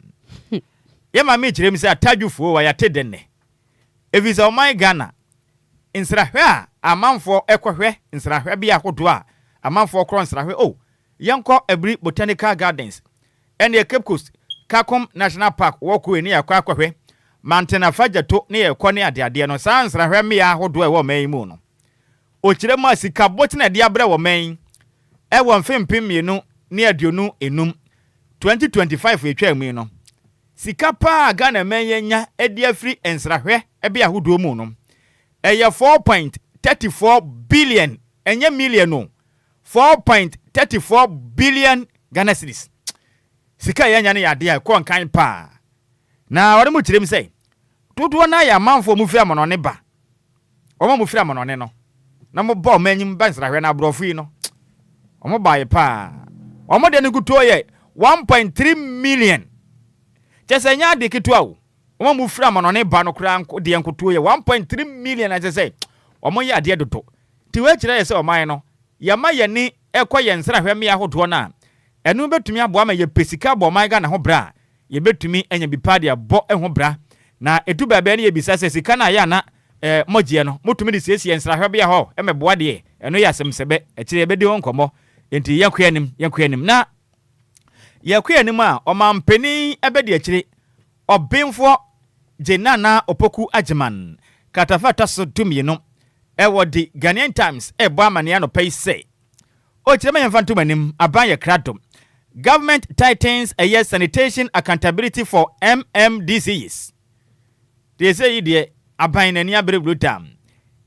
ye ma me kirem say atadwufo wa yate denne evisa o my Ghana insrahwe a amanfo ekohwe insrahwe bia akodo a amanfo kro insrahwe yenko Abri Botanical Gardens ene Cape Coast Kakom National Park woko eni akwa akwahwe Mantena Fajato ne ekɔ ne ade no sansra hwe me ya hodo e wo man mu no o kire ma sika botina de abre wo man e wo mfempem mienu ne aduonu enum 2025 etwa mu no sika pa Ghana man yenya edi afri ensra hwe e be ahodo mu no eye 4.34 billion enye million no 4.34 billion Ghana cedis sika yanya ne yade a ko nkan pa na wore mu kirem sei dodo na ya manfo mu fi amonone ba omo mu fi amonone no na mo ba omanyim bansra hwe na abrofo yi no omo ba ye pa omo de ne guto ye 1.3 million chese nya de kitu awo omo mu fi amonone ba no kra de nkoto ye 1.3 million na chese omo ye ade dodo ti we kire ye se oman no ya ma ye ni ekoye nsra hwe me ahodo na enu betumi abo ama ye pesika bo oman ga na ho bra ye betumi enya bipade abo ho bra na etu baba ne ye bisa se sika na ya na mogie no mutumi de siesie nsra hwe bia ho emeboa de eno ya semsebe ekire be de ho nkomo enti yakwanim na yakwanim a omampeni ebe de ekire obemfo jenana opoku agyeman katafa taso tumino ewo di Ghanaian Times ebo amane no pay say o kire me mfanto manim aban ye kradom government tightens a year sanitation accountability for MMDCs they say de aban nani abrebru tam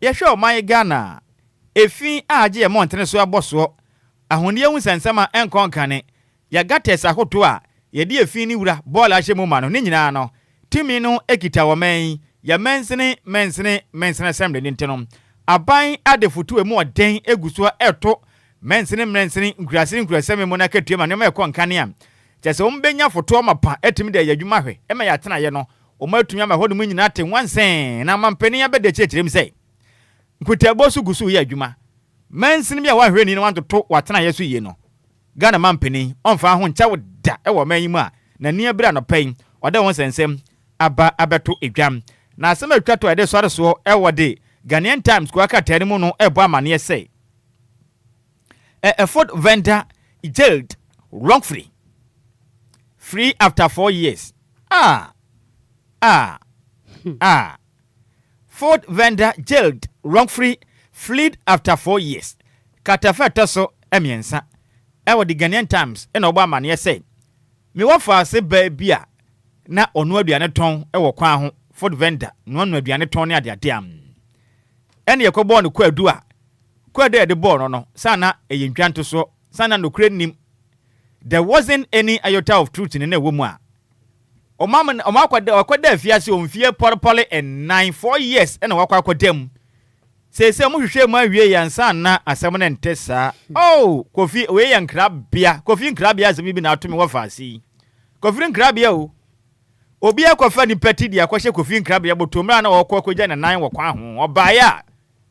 ye hwe o man Ghana efi age ye montene so aboso ahonde hu sansama enkonkane ya gates ahoto a ye de efi ni wura ball ahye mu ma no ne nyina no timi no ekita wo man ya mensene semle ni nteno aban adefutu emu oden eguso eto mensene nkurasem mu na katua ma ne ma ekonkane a chese wo mbenya foto mapa etimi de yadwuma hwe ema ya tena ye no o matumi ama hodo mu nyina te wansen na mampani abede chechirem sei nkutabo su gusu ye adwuma mensene bia wa hwe ni no wantoto watena ye so ye no Ghana mampani onfa ho ncha woda ewo manyimu a na nia bra no pen oda won sensem aba abeto edwam na asem atwato ede sore so ewo de Ghanaian Times kwa katani mu no ebo amane say a food vendor jailed wrongfully free after 4 years food vendor jailed wrongfully fled after 4 years katafa toso emiensa ewo the Ghanaian Times ena obo amane say me wafa se ba bia na onu aduane ton ewo kwan ho food vendor no onu aduane ton ne ade am ene yekobo no kwadu a kwadu e de ball no sana eyentwanto so sana no krenim there wasn't any iota of truth in ewo mu a omakwada afiase omfie porpole and 4 years ene wakwadam se mu hwehwe mu awie yansa na asem ne ntesa kofi we yan krabia kofi krabia asem bi na atome wafasi kofi krabia o Obia kwafa ni peti dia kwahye kofi krabia botomra na okokogya na nan wokwa ho obaya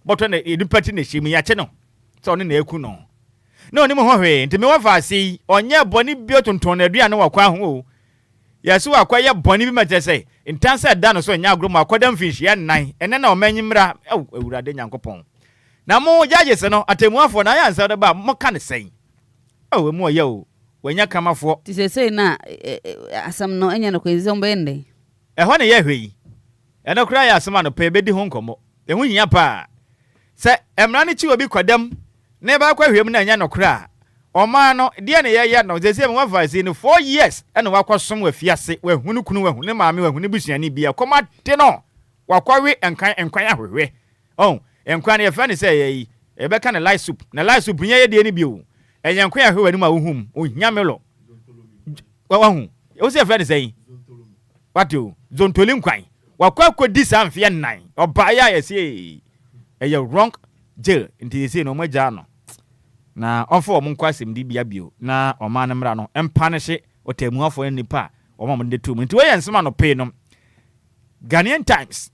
boto na ni peti na hyimu ya che no so ne na eku no na oni mo hwe ntime wafasi onye boni biotonton na adua na wokwa ho yasu akwaye boni bi matese intansa da no so nya agro ma akwada mfinhyi ya nan ene na omanyimra ewurade nyankopon na mo jaje se no atemuafo na ya ansa de ba mo ka ne sen emu oye o wanya kamafo ti se na asam no enya no kwezi ombende ho ne ye hwe eno kra ya asama no pe bedi ho nkomo ehu nya pa se emra ne chi obi kwadam ne ba kwa hwem na enya no kra Oma no dia ne ye no ze se me wafasi no 4 years ene wakwasom wafiase wahunu kunu wahunu maame wahunu busuani bia koma te no wakwawe enkan ahwehwe enkwan ye fa ne se ye ebe ka ne light soup na light soup nya ye de ni bio enyan ahwe wani ma wohum onyamelo wahu o se fa ne se wato zontoli nkwan wakwa kodi samfie nan oba ya ye se eye wrong jail nti se no maja no na onfo omon kwasem di bia bio na oman mra no empanehye otamuafo nipa omam de tum nti we yensema no pe no Ghanaian Times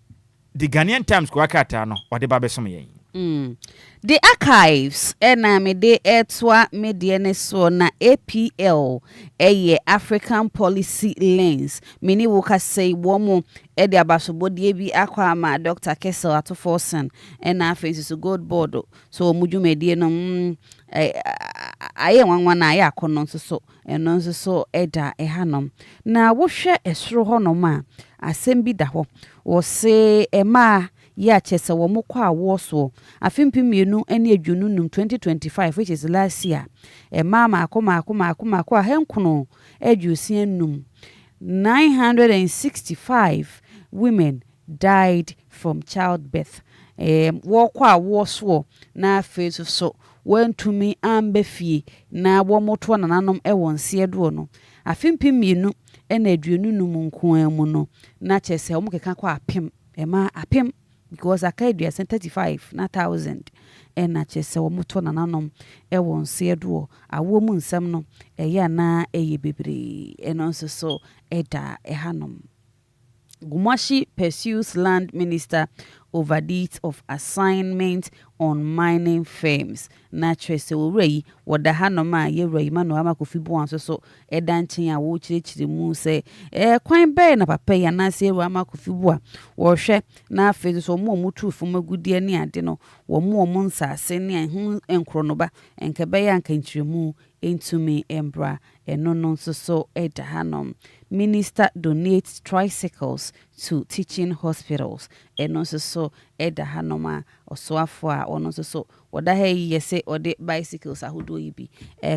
the Ghanaian Times kwa kata no ode ba besom yen the archives ena me de etwa media ne so na APL eye African Policy Lens mini wo ka say wo mo e de abasobodie bi akwa ama Dr. Kessel Atoforsen ena face so gold board so mudwumedie no aye wanwan na aye akono so eno so eda ehanom na wo hwe esoro honom a asem bi da ho wo se ema ya chese wo mokwa awo so afimpimienu ene adwununum 2025 which is last year mama akoma henkuno adwusienum 965 women died from childbirth wɔkɔ a wɔsoɔ na afei so wɔntumi amba fie na wɔmotoɔ nananom ɛwɔ nseɛ doɔ no afempi mmienu ɛna aduonu num nkoa mu no na kyerɛ sɛ wɔn keka kɔ apem ɛma apem because aka aduasa 35 na 1000 ɛna kyerɛ sɛ wɔmotoɔ nananom ɛwɔ nseɛ doɔ awoɔ mu nsɛm no ɛyɛ anaa ɛyɛ bebree ɛno nso so ɛda ɛhanom. Gumashi pursues land minister over deeds of assignment on mining firms. Naturally, so Ray, what the Hanoma, ye Ray, Manoama Kofi Bon, so a dancing a watch the moon say, quite bear na papa, and I say Rama Kofi Boa, or she na face or more mutu from a good dear near dinner, or more monsa, senior and chronoba, and Kabayan can trimu into me, Embra, and no so at the Hanom. Minister donates tricycles to teaching hospitals and also so Eda Hanoma or Swafwa or also so what the hey ye say or the bicycles are who do you be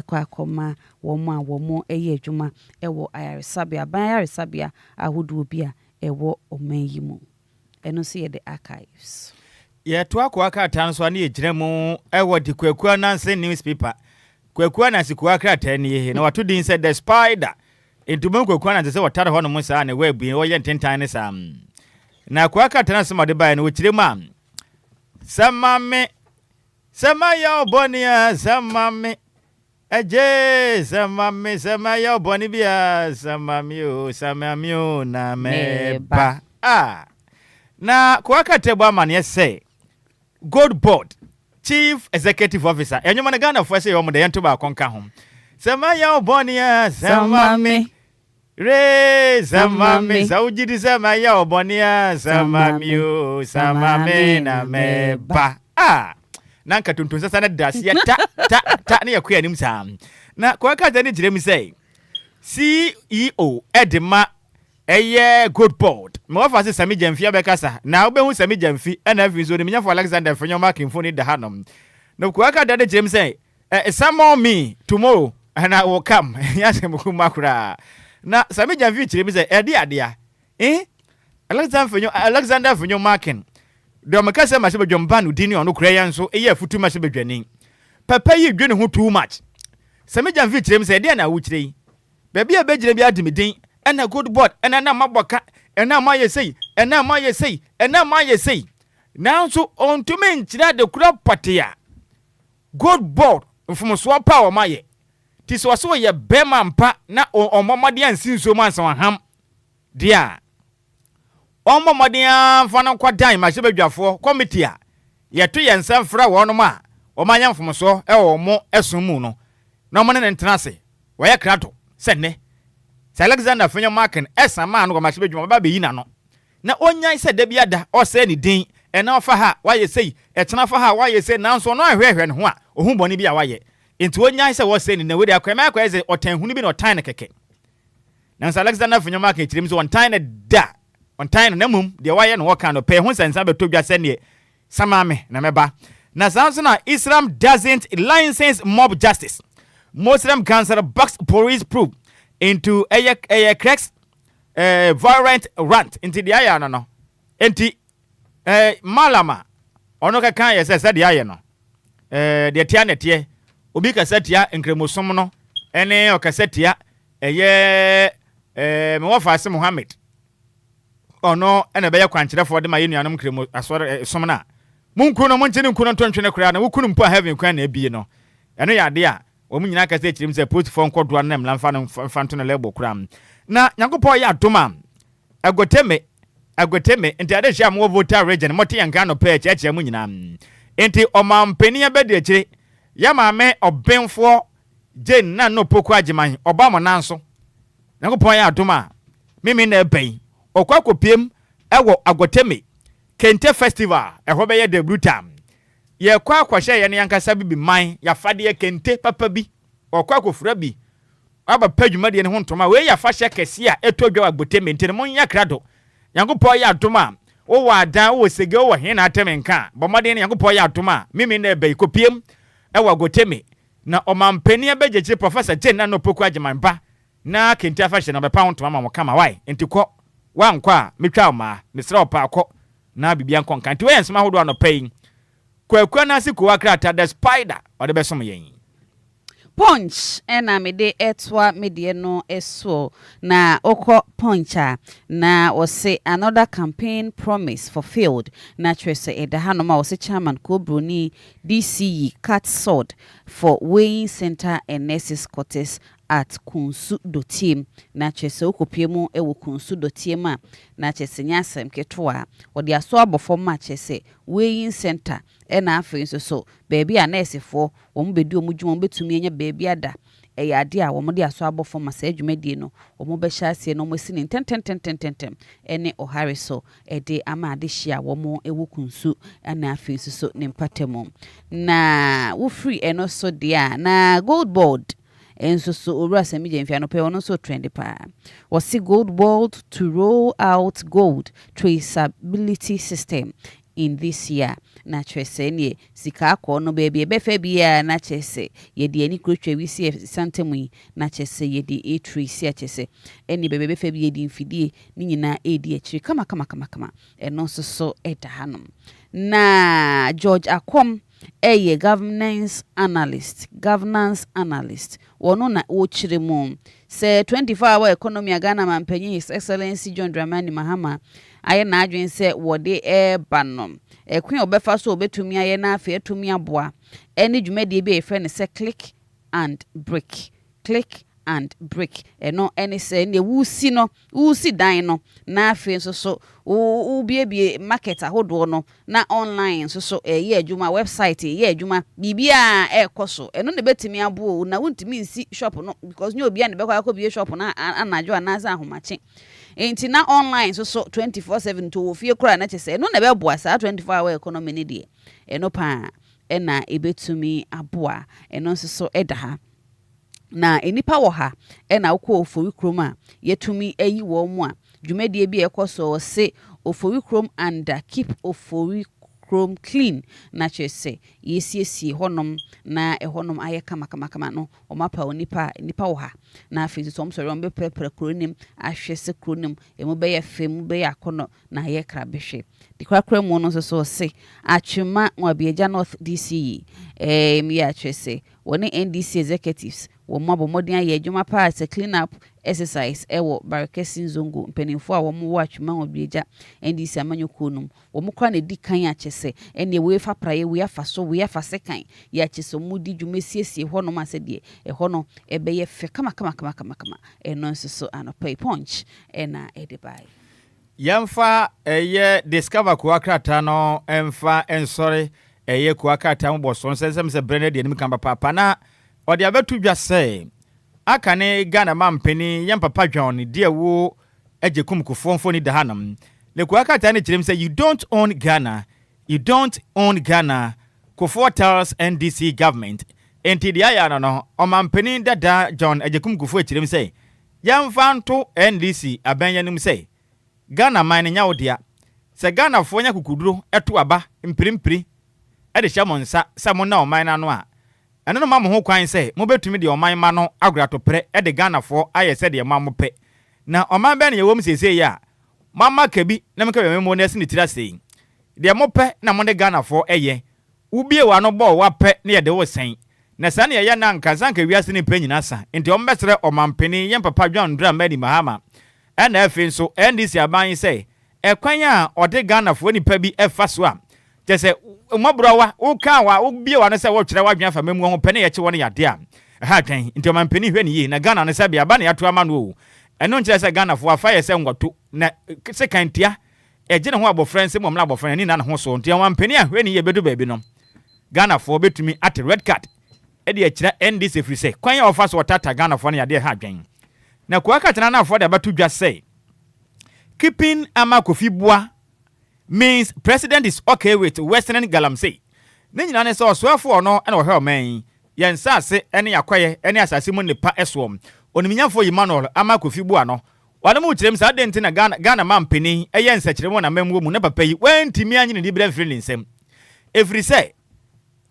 kwa koma womo eye juma ewo ayare sabia bayare sabia ahudu obia ewo omeyimu eno see the archives ye to akwa ka tan so na ejire mu ewo di kwakua nanse newspaper kwakua na sikwa krata ne ye na wato din said the spider entumu kwakua na se watare ho no mo sa na webu wo ye ntentan ne sam na kwa ka tan so mode bai na wo kire ma samame samaya obonia samame eje samame samaya oboni bia samamio na meba na kwa ka tebo amane say Gold Board Chief Executive Officer enyoma na Ghana for say yo mo de yento ba konka ho samaya obonia samame re samame saujidi samaya obonia samamio samame na meba nanka tuntun sasa na dasia ta na yakua nim sam na kwa ka tani jire mi say CEO Edema Good Board me wa fa se Sami Jamfi abekasa na obehu Sami Jamfi na afi so ni nyafo Alexander Fenyo marking phone da hanom na kwa ka tani jire mi say summon me tomorrow and I will come yasem ku makura na Sami Jamfi jire mi say ade Alexander Fenyo marking do makasa ma se bedwomba no dini ono kura yan so eye afutu ma se bedwani papa yi dwene ho too much Sami Jamfi kirem se de na wo kirei baby a begire bi adimidin ena Good Board ena na maboka ena ma yesei ena ma yesei now so on to men kira de kura patia Good Board mfumso pa o maye ti so so ye bema mpa na omomode ansinso ma ansan ham dia Omo modia fana kwadan ma sebedwafo committee a yeto yensa mfra wono ma omanya mfomso omo esumu no na omo ne ntenase wo ye krato sene Alexander Fenyo marking esama no ma sebedwuma ba be yina no na onyan se da biada o se ni din ena ofa ha wa ye sei etena fa ha wa ye sei nanso no ahwehwe ne ho a ohun boni bia wa ye enti onyan se wo se ni na we dia kwema kwa eze otan hunu bi na otan ne keke na Alexander Fenyo marking chirim so otan ne da on time na mum de waye no waka no pe ho sensa beto dwa sene samame na meba na sanso na Islam doesn't license mob justice Muslim council box police probe into a cracks violent rant into the aya no enti malama ono ka kan yesa de aya no de tia netie obi ka satia nkremosom no ene o ka satia eye me wofa ase Muhammad ono ene be yakwankyere for de ma yenuanom kremo asore somna munku no monchene nku no tontwene kura na wukunu mpo heaven kwan na ebie no eno ya de a omu nyina ka se chirim se post phone kodo na mlamfa no fanto no lebo kura na nyankopɔ ya doma agoteme enti ade hia mo voter region mote yanka no pa eche mu nyina enti omampani abedi akire ya maame obenfo jen na no poku agiman oba mo nanso nyankopɔ ya doma mimi na eban okwakopiem ewo agoteme kente festival eho be ye de brutam ye kwa kwahye ye ne yankasa bi man ya fade ye kente papa bi okwakofura bi aba padwuma de ne ho ntoma we ya fahye kese a etodwa agoteme ntene mon ya krado yankopɔ ya doma wo wa dan wo sege wo he na atemenka bomode ne yankopɔ ya doma mimi na eban kopiem ewo agoteme na omampani abegyeche professor Jen na no poku agiman ba na kente afahye na be pa ho ntoma ma mo kama wai enti kɔ wankwa metwa ma mesra opa akɔ na bibia nkonkan ti wen sema hodo anopɛyi kwakwa na se ko akrata the spider ɔde bɛsom yɛn Punch ena mede etwa medie no eso na oko puncha na wose another campaign promise fulfilled na trese edaha no ma wose chairman Kobroni DCE cut sword for weighing center and nurses quarters at Kunsu Dotim na chese okopiemu ewo Kunsu Dotim a na chese nyasem ketwa odi aso abofo ma chese weighing center ena afi so baby a nurse fo wo mbedi omudwuma betumi enya baby ada eya ade a wo de aso abofo ma sa adwumadie no wo be hyase no mo sini tentem ene ohare so ede ama ade hia wo ewo Kunsu ena afi so ne mpatemu na wo free eno so dia na gold board enso so owura sami jemfia no pe ono so trend pa was gold board to roll out gold traceability system in this year na chese nie sika akọ no baby ebefa bia na chese ye de ani krotwa wisi santemu na chese ye de e3 chese eni bebe befa bia de mfidie ni nyina edi akiri kama eno so eta hanom na George Akom governance analyst wono na wochire mu say 24-hour economy Ghana mampanyin His Excellency John Dramani Mahama aye na adwen say wode banom ekwen obefa so obetumi aye na afa etumi aboa eni dwumade bi efe ne say click and break eno eni say ne wusi dan no na afa so ubiebie market ahodo no na online so ye adwuma website ye adwuma bibia ekoso eno ne betimi abo na wontimi nsi shop no because nye obia ne bekwa akobie shop na anajo anaza ahomache enti na online so 24/7 to ofie kura na chese eno ne beboa sa 24-hour economy ne de eno pa ena ebetumi aboa eno so edaha na enipa wo ha ena wokọ ofori krom a yetumi ayi wo mu a dwumadie bi ekoso se ofori krom and keep ofori krom clean na chese yesiesie honom na ehonom aye kama no omapa onipa wo ha na afi so omsori ombe prepare kronim ahwese kronim emu be ye fem be yakono na aye krabehwe dikrakra mu no so se atwema Obia North DCE mi achese woni NDC executives wo mabo modern aye adwuma pa as a clean up exercise ewo Barakesi Zongo mpenimfo a wo mo watchma Obia NDC amanyokunum wo mo kwa na di kan achese ene we fa praye we afa so we afa sekan ya achese mo di dwumesiesie hono ma se de hono ebe ye fe kama eno so anopai punch ena edibai yamfa eye discover kuakrata no emfa ensori eye kuakrata mo boso nsem se brene de nim kan papa na odi abetu dwa se aka ne Ghana mampeni yam papa John de wo ejekum kufonfo ni dahanam le kuakrata ne kirem se you don't own Ghana kufo tells NDC government enti dia ya no omampeni dada John ejekum kufo kirem se yamfa nto NDC abenyanim se Ghana man nya wodia se Ghana fo nya kukuduro eto aba mpirimpiri e de hyamon nsa se mo na oman na no a eno no ma mo ho kwan se mo betumi de oman ma no agrato pre e de Ghana fo aye se de ma mo pe na oman be na yewom sese ya mama kabi na me ka be mo na se ni tira sei de mo pe na mo de Ghana fo eye ubie wa no bo wa pe na ye de wo sen na sa na ye na nkansanka wiase ni pe nyina sa enti o mbesere omampeni yem papa John Dramani Mahama ena efe so NDC aban say ekwan a ode Ghana fo nipa bi efa so a tese mobrowa wo kan wa wo bie wa no se wo kyerɛ wadwen fa memu ho pene ye kye won yade a ha twen nti omampeni hwe ne yi na Ghana no se bia ba na yato ama no o eno nkyerɛ se Ghana fo afa ye se ngoto na se kantia eje ne ho abofran se momla abofran ni na ne ho so nti omampeni a hwe ne ye bedu baabi no Ghana fo betumi at red card e de kyerɛ NDC free say kwan ya ofa so tata Ghana fo no yade ha dwen na kuakatana na afọ de abatu dwa say keeping Amakofi Bua means president is okay with Western Galamsey. Ne nyina ne so soafo no na ohwe oman yensa ase ene yakwaye ene asase mu nepa esom oniminyafo Emmanuel Amakofi Bua no wale mu kirem sa denti na Ghana mampeni eye nsakirem na memwo mu ne papa yi wantimi anyine di bra free nsem every say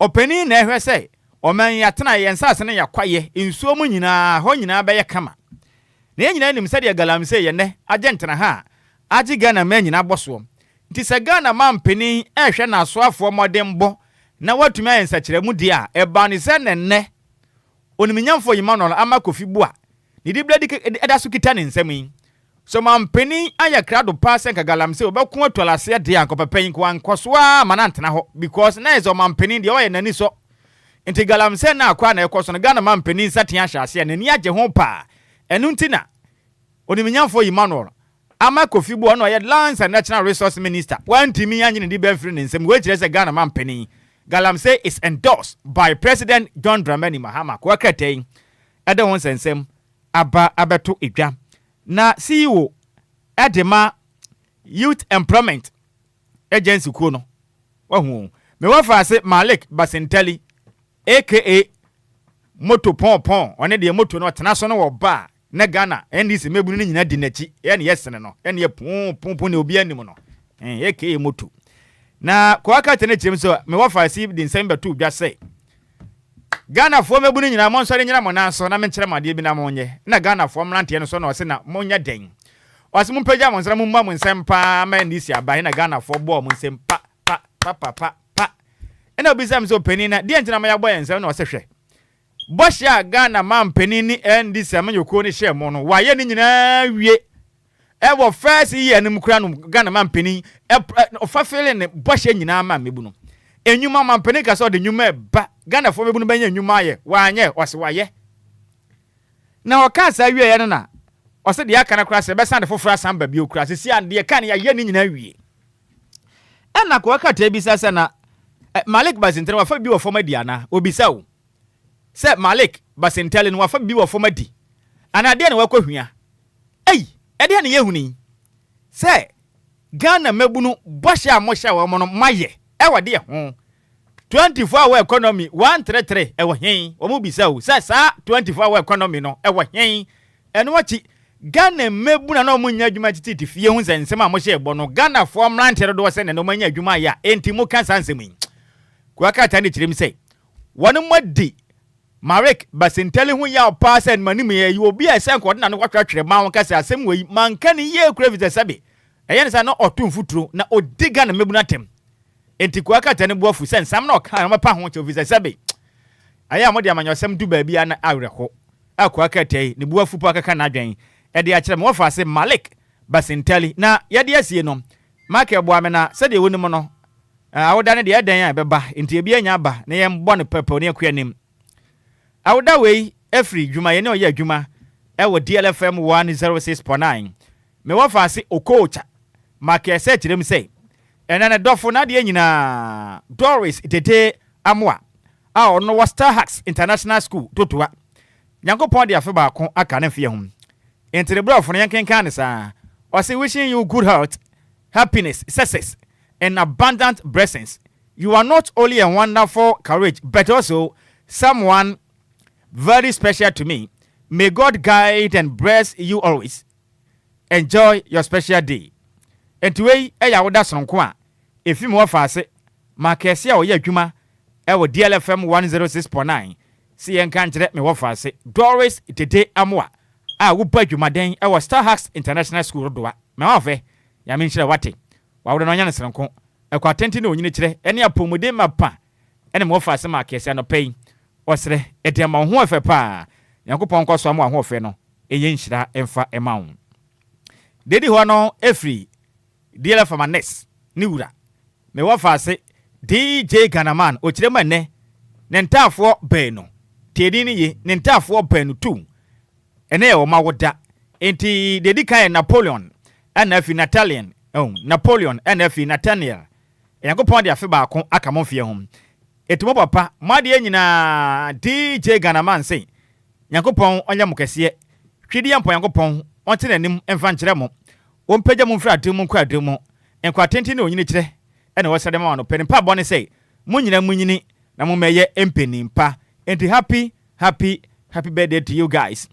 openi na ehwe say oman yatena yensa ase ne yakwaye nsuo mu nyina ho nyina be ye kama na nyina nim sɛ de Galamsey ye ne agentena ha agi Ghana man nyina boso nti sɛ Ghana man panin ehwe na asoafo modembo na watumi ayensa kyerɛ mu dia eba ne sɛ nenne oniminyamfo Emmanuel ama Kofi Bua ni di bladi eda so kita ne nsɛm yi so man panin aya krado pass nka galamse obɛko atolase de ankopapan ko ankosoa manantena ho because na ezo man panin de oyɛ nani so nti galamse na akwa na ekoso no Ghana man panin satia hyase na ni agye ho pa enu ntina oniminyamfo Emmanuel ama Kofi Bua no yɛ Lands and Natural Resource Minister wantimi anye ne di bɛfiri ne nsɛm we kyerɛ sɛ Ghana man panin Galamsey is endorsed by President John Dramani Mahama kwakatei ede won sensem aba abeto edwa na CEO edema Youth Employment Agency ko no wahu me wafa ase Malik Basinteli aka Moto Pon one de moto no tena so no wo ba na Ghana NDC mebunu ni nyina di nachi ene yesene no ene ye pon ne obi anim no aka Moto na kwa ka tene kyerem so me wafa si di nsem beto dwa sei Ghana fo mebu ni nyina mo nsore nyina mo nanso na me nkyere made bi na mo nye na Ghana fo mrantie no so na o se na mo nya den o se mo mpagya mo nsra mo mma mo nsem pa ma ni si aba na Ghana fo bo mo nsem pa ena obi sam so pani na die ntina ma ya bo nsem na o se hwe bo hia Ghana man pani ni ndi sam nyoko ni hye mo no wa ye ni nyina wie ewo first year nim kura no Ghana man pani ofafele ne bohye nyina ma mebu no enyuma man pani ka so de nyuma ba Ghana fo mebu no banya nyuma ye wanye ose waye na okasa wie ye na ose de aka na kura se be sande foforo asamba bi okura se si ande ka ne ye ni nyina wie ena ko aka ta bi sasa na Malik Basintere wa fa bi wo foma di ana obisa wo se Malik Basintere no wa fa bi wo foma di ana de na wa kwahua ede ne yehuni se Ghana mebunu bohye amosha wa mo no maye wade ho 24 hour economy 133 ewo hen o mu bisa o se sa 24 hour economy no ewo hen eno wachi Ghana mebuna na mo nya adwuma titi fie hu nsem amosha ebo no Ghana fo mrantere do se ne no manya adwuma ya enti mu kan sansem yi kwa ka ta ne kirem se wonu modi Marek Basinteli hu ya pass and manim ye you obi a sen kodna no kwatwatwere ma won kase asem we man kan ye kura visa sabe eye sa no otum futuro na odiga na mebuna tem enti kwa ka tane buafu sen sam na oka na pa ho che visa sabe aya mo de amanyo sem du ba bia na awreho akwa ka tai ne buafu pa kaka na adwen e de a kire me wo fa se Malik Basinteli na ye de asie no make boa me na se de woni mo no awoda ne de edan ya beba enti e bia nya ba na ye mbo ne pepe ne akuanim awda wei every juma ye ne oya juma ewo DLFM 106.9 me wa fa se okocha make se kirem sei enana dofo na de nyina Doris Tete Amwa a ono wa Star Hacks International School totoa Nyankopon de afa ba ko aka na fie hom entre brofo no yankenkan ne sa o say wishing you good health, happiness, success and abundant blessings. You are not only a wonderful courage but also someone very special to me. May God guide and bless you always. Enjoy your special day. And today, I would ask Sonkwa. If you more fast, my Cassia or Yajuma, I will DLFM 106.9. See and can't let me what fast. Doris Tete Amwa. I will pay you my day. I was Star Hacks International School. Do my offer. Yamin Shawati. Why would I know Sonko? I quite tend to know you today. Any apumude my pa. Any more fast, my Cassia no pay. Osre etema ho afa pa Yakopon kwaso am ho afa no eye nhira emfa ema wo dedi ho no efri DLFM next ni wura me wa fa se DJ Ghanaman o kire manne ne ntafo ben no tedi ni ye ne ntafo ben tu ene e o ma woda enti dedi kan Napoleon and afi Natalian Napoleon and afi Nathaniel Yakopon de afa ba ko aka mo fie hom etumo papa made nyina DJ Ghanaman sei Nyankopon onya mukese twidi ampo Nyankopon onte nanim emfa nkere mo ompagya mo mfra atem nkwa atem enkwa tenti na onyine kire ene wosade ma no peni pa bone sei munyina munyini na mo meye empeni mpa enti happy birthday to you guys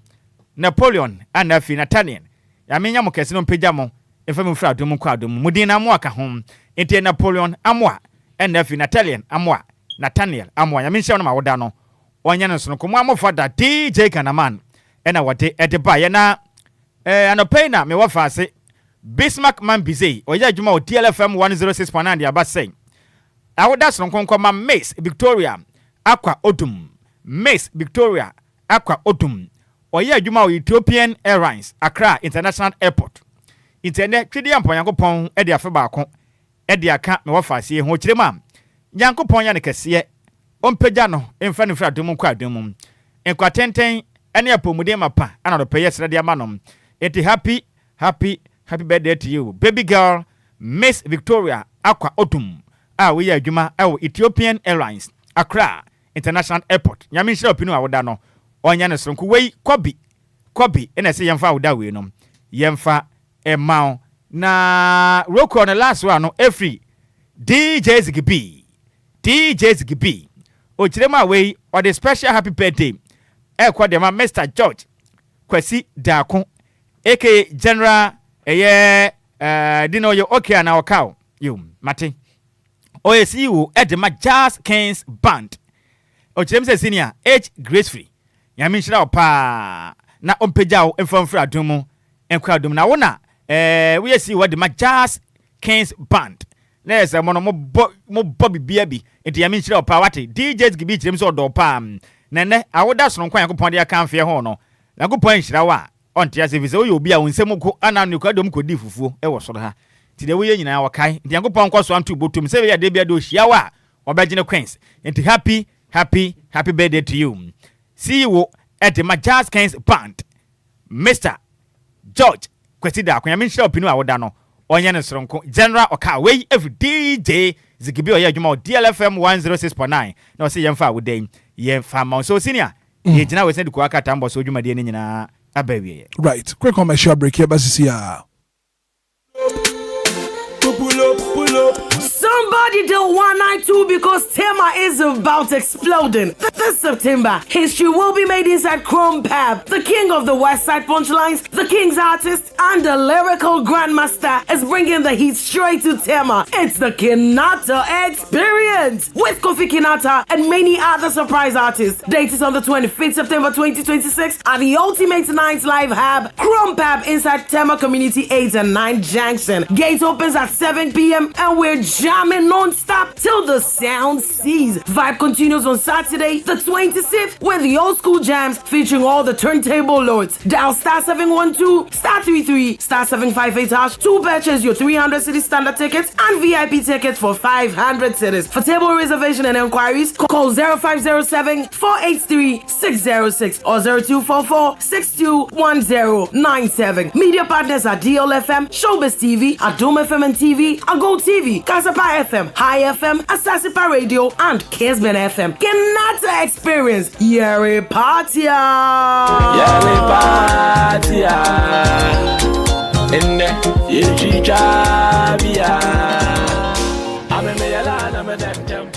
Napoleon and afi Nathaniel ya menya mukese no mpagya mo emfa mo mfra atem nkwa atem mudin na mo aka hom enti Napoleon amwa and afi Nathaniel amwa Nathaniel amwa ya minhye no ma woda no onya no so ko mo fada DJ Ghanaman ena wote ede ba ye na anopai na me wafa ase Bismarck Mambize oya adwuma o DLFM 106.9 dia ba say awoda sonkonko ma Miss Victoria Aqua Odum Miss Victoria Aqua Odum oya adwuma o Ethiopian Airlines Accra International Airport internet twidi ampo Yankopon e dia fe baako e dia ka me wafasie ho kirema Yankopon ya ne kese ompagya no emfa ne fra dum kwa dum enkwatenten ene apomuden mapa ana do peye srade amanom eti happy birthday to you baby girl Miss Victoria Aqua Odum we ya adwuma Ethiopian Airlines Accra International Airport nyame nhira opinu awoda no onya ne sonko wei kobi ene se yemfa awoda we no yemfa emao na roko on last one no every DJ Ziggy o kirema we or the special happy birthday kwa dem Mr. George Kwesi Dako aka General dino yo okay na okao yo mate OSU edema Jazz Kings Band o kirem senior H gracefully yami nhira opa na ompejao emfamfra adum enkwa adum na wona we see what the Jazz Kings Band na se mo bo bibia bi enti yami nhira opa wate DJs gibi kirem so do pa nene awoda sono kwa Yankopon de aka mfe ho no Yankopon nhira wa onti asevise wo Obia wonsem ko ananu ko adom ko di fufuo e wo soro ha ti de wo ye nyina wakai nti Yankopon kwa so antu botum se ya de bia do hia wa obegine Queens nti happy birthday to you. See you at the Jazz Kings Band Mr. George Kwesida akwanya share opinu awoda no onye ne soronko general oka we every DJ Zigibi oya adwuma DLFM 106.9 na say yemfa awoden yemfa ma so senior ye gina we send ko aka tambo so adwuma de ne nyina abawie. Right, quick commercial break here basisi ya. Pull up. Somebody do 192 because Tema is about exploding. This September, history will be made inside Chrome Pab. The king of the West Side punchlines, the king's artist, and the lyrical grandmaster is bringing the heat straight to Tema. It's the Kinata Experience with Kofi Kinata and many other surprise artists. Date is on the 25th September 2026 at the Ultimate Night Live Hub, Chrome Pab inside Tema Community 8 and 9 Junction. Gate opens at 7 p.m. and we're jamming non-stop till the sound ceases. Vibe continues on Saturday, the 26th, with the old school jams featuring all the turntable lords. Dial star 712, star 33, star 758 hash to purchase your 300 city standard tickets and VIP tickets for 500 cities. For table reservation and enquiries, call 0507 483 606 or 0244 621097. Media partners are DLFM, Showbiz TV, Adom FM and TV, Ago TV, Kasapa FM, High FM, Asasipa Radio, and Kisben FM. Kenata Experience, Yeri Patia. In the Yijabia. I'm a Mayala, I'm a damn.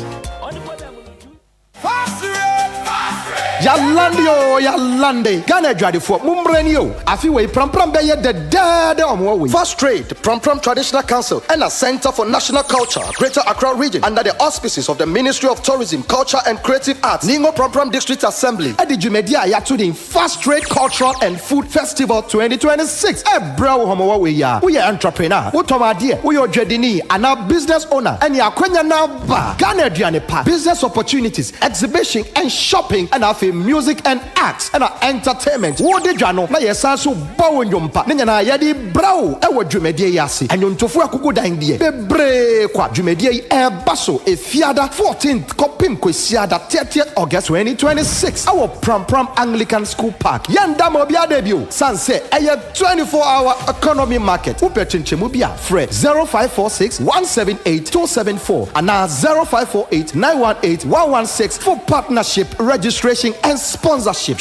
Yalande. Ghana Jadi for Mumbrenio. Afiwe Pram Beye the dead on First Trade, Pram Traditional Council, and a Center for National Culture, Greater Accra Region, under the auspices of the Ministry of Tourism, Culture and Creative Arts, Ningo Pram District Assembly, Ediju Media Yatudin, First Trade Cultural and Food Festival 2026. Bro, homo we are entrepreneur, Utomadia, we are Jedini, and our business owner, and Yakwenya now bar, Ghana Dianepa, business opportunities, exhibition and shopping, and our music and arts and entertainment. Wo de dwano na yesanso bawo nyompa. Ne nyana yedi brawo ewo dwumedie yase. Anyontofu akugo dan die. Bebre kwa dwumedie yi baso efiada 14th kopim kwesiada 30th August 2026. Our Pram Anglican School Park. Yanda mo bia debut. Sanse eye 24-hour economy market. Upe chinchemu bia fre 0546 178 274 and 0548 918 116 for partnership registration and sponsorship.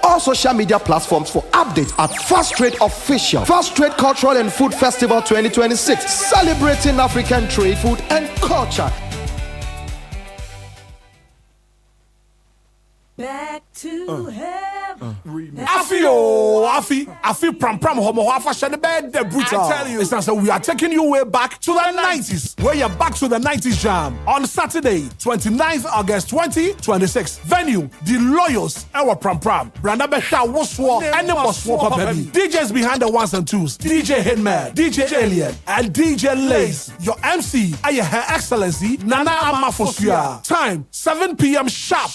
All social media platforms for updates at Fast Trade Official. Fast Trade Cultural and Food Festival 2026, celebrating African trade, food and culture. Back to heaven. Afi pram homo hafa shane bed the brutal. I tell you, it's not so we are taking you way back to the 90s. Where you're back to the 90s jam on Saturday, 29th August 2026. Venue, the Loyals, our pram. Branda Besha Woswo, and the Moswo baby. DJs behind the ones and twos. DJ Hitman, DJ Alien, and DJ Lace. Your MC, Her Excellency, Nana Amafosia. Time, 7 p.m. sharp.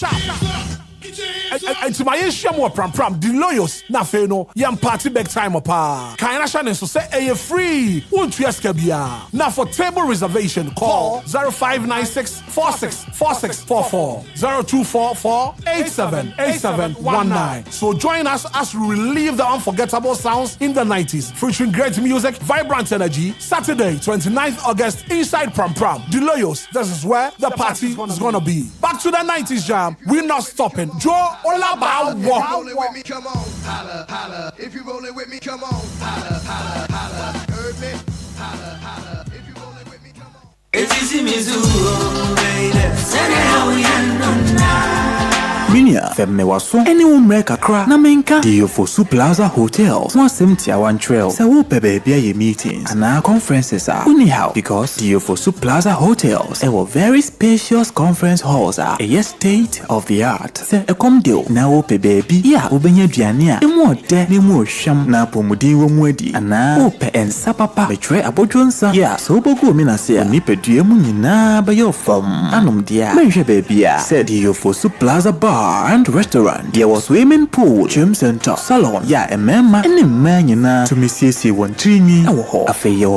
And to my issue more pram the Loyals na feno yam party back time apa kaina shane so say a free won't you ask bia now for table reservation call 0596464644 0244878719. So join us as we relive the unforgettable sounds in the 90s featuring great music, vibrant energy. Saturday 29th August inside Pram the Loyals. This is where the party is gonna be. Back to the 90s jam, we're not stopping. Joe Olaba rolling with me, come on, holla, holla. If you rolling with me, come on, holla, holla, holla. Heard me? Holla, holla. If you rolling with me, come on. It's easy, Mizu, baby. Say how we end on now. Minia femme waso ene umre kakra na menka Diofosu Plaza Hotels one 71 trail se wo pebe bia ye meetings and conferences are anyhow because Diofosu Plaza Hotels were very spacious conference halls are a state of the art se ekom deal na wo pebe bi ya obenya duane a emu ode ne mu ohwam na pomudin wo mu adi ana wo pe ensa papa betwe abodwonsa ya so bogu mi na se ni pedue mu nyina ba yo fam anom dia menhwe be bia se Diofosu Plaza Bar and restaurant. There was swimming pool, gym center, salon. Yeah, a member any man to Missy one trini. A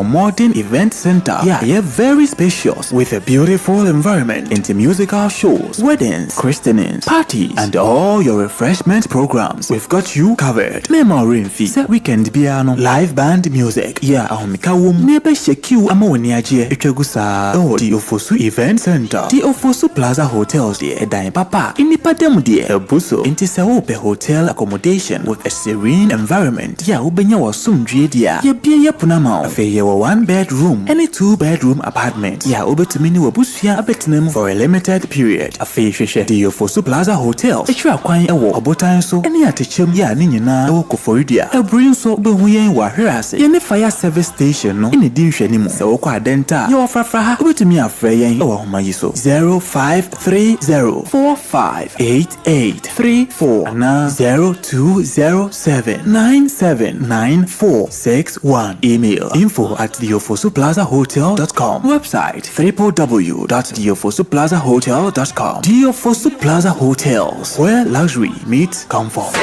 modern event center. Yeah, very spacious with a beautiful environment into musical shows, weddings, christenings, parties, and all your refreshment programs. We've got you covered. Memory fee, weekend piano, live band music. Yeah, Mikawum, nebe sheku amoniaje Itegusa. Oh, Diofosu Event Center, Diofosu Plaza Hotels. The Dine Papa, Inipadem. A buso into Saope hotel accommodation with a serene environment. Ya ubenya wasum dia. Ya bia punama. Afe ye 1 bedroom, any 2 bedroom apartment. Ya ubetumini wabusia abetinem for a limited period. Afe sheshe Diofosu Plaza Hotel. Etra kwan ewo obotan so any atechem ya ni nyina ewo koforidia. Ebrin so behuyen wa hwerase. Ye ne fire service station no ini di hwani mu. Se wokwa adenta. Ye ofrafra ha ubetumi afre yen ewo homayi so 0530458834 na 0207979461. Email info@diofosuplazahotel.com. Website www.diofosuplazahotel.com. Diofosu Plaza Hotels, where luxury meets comfort.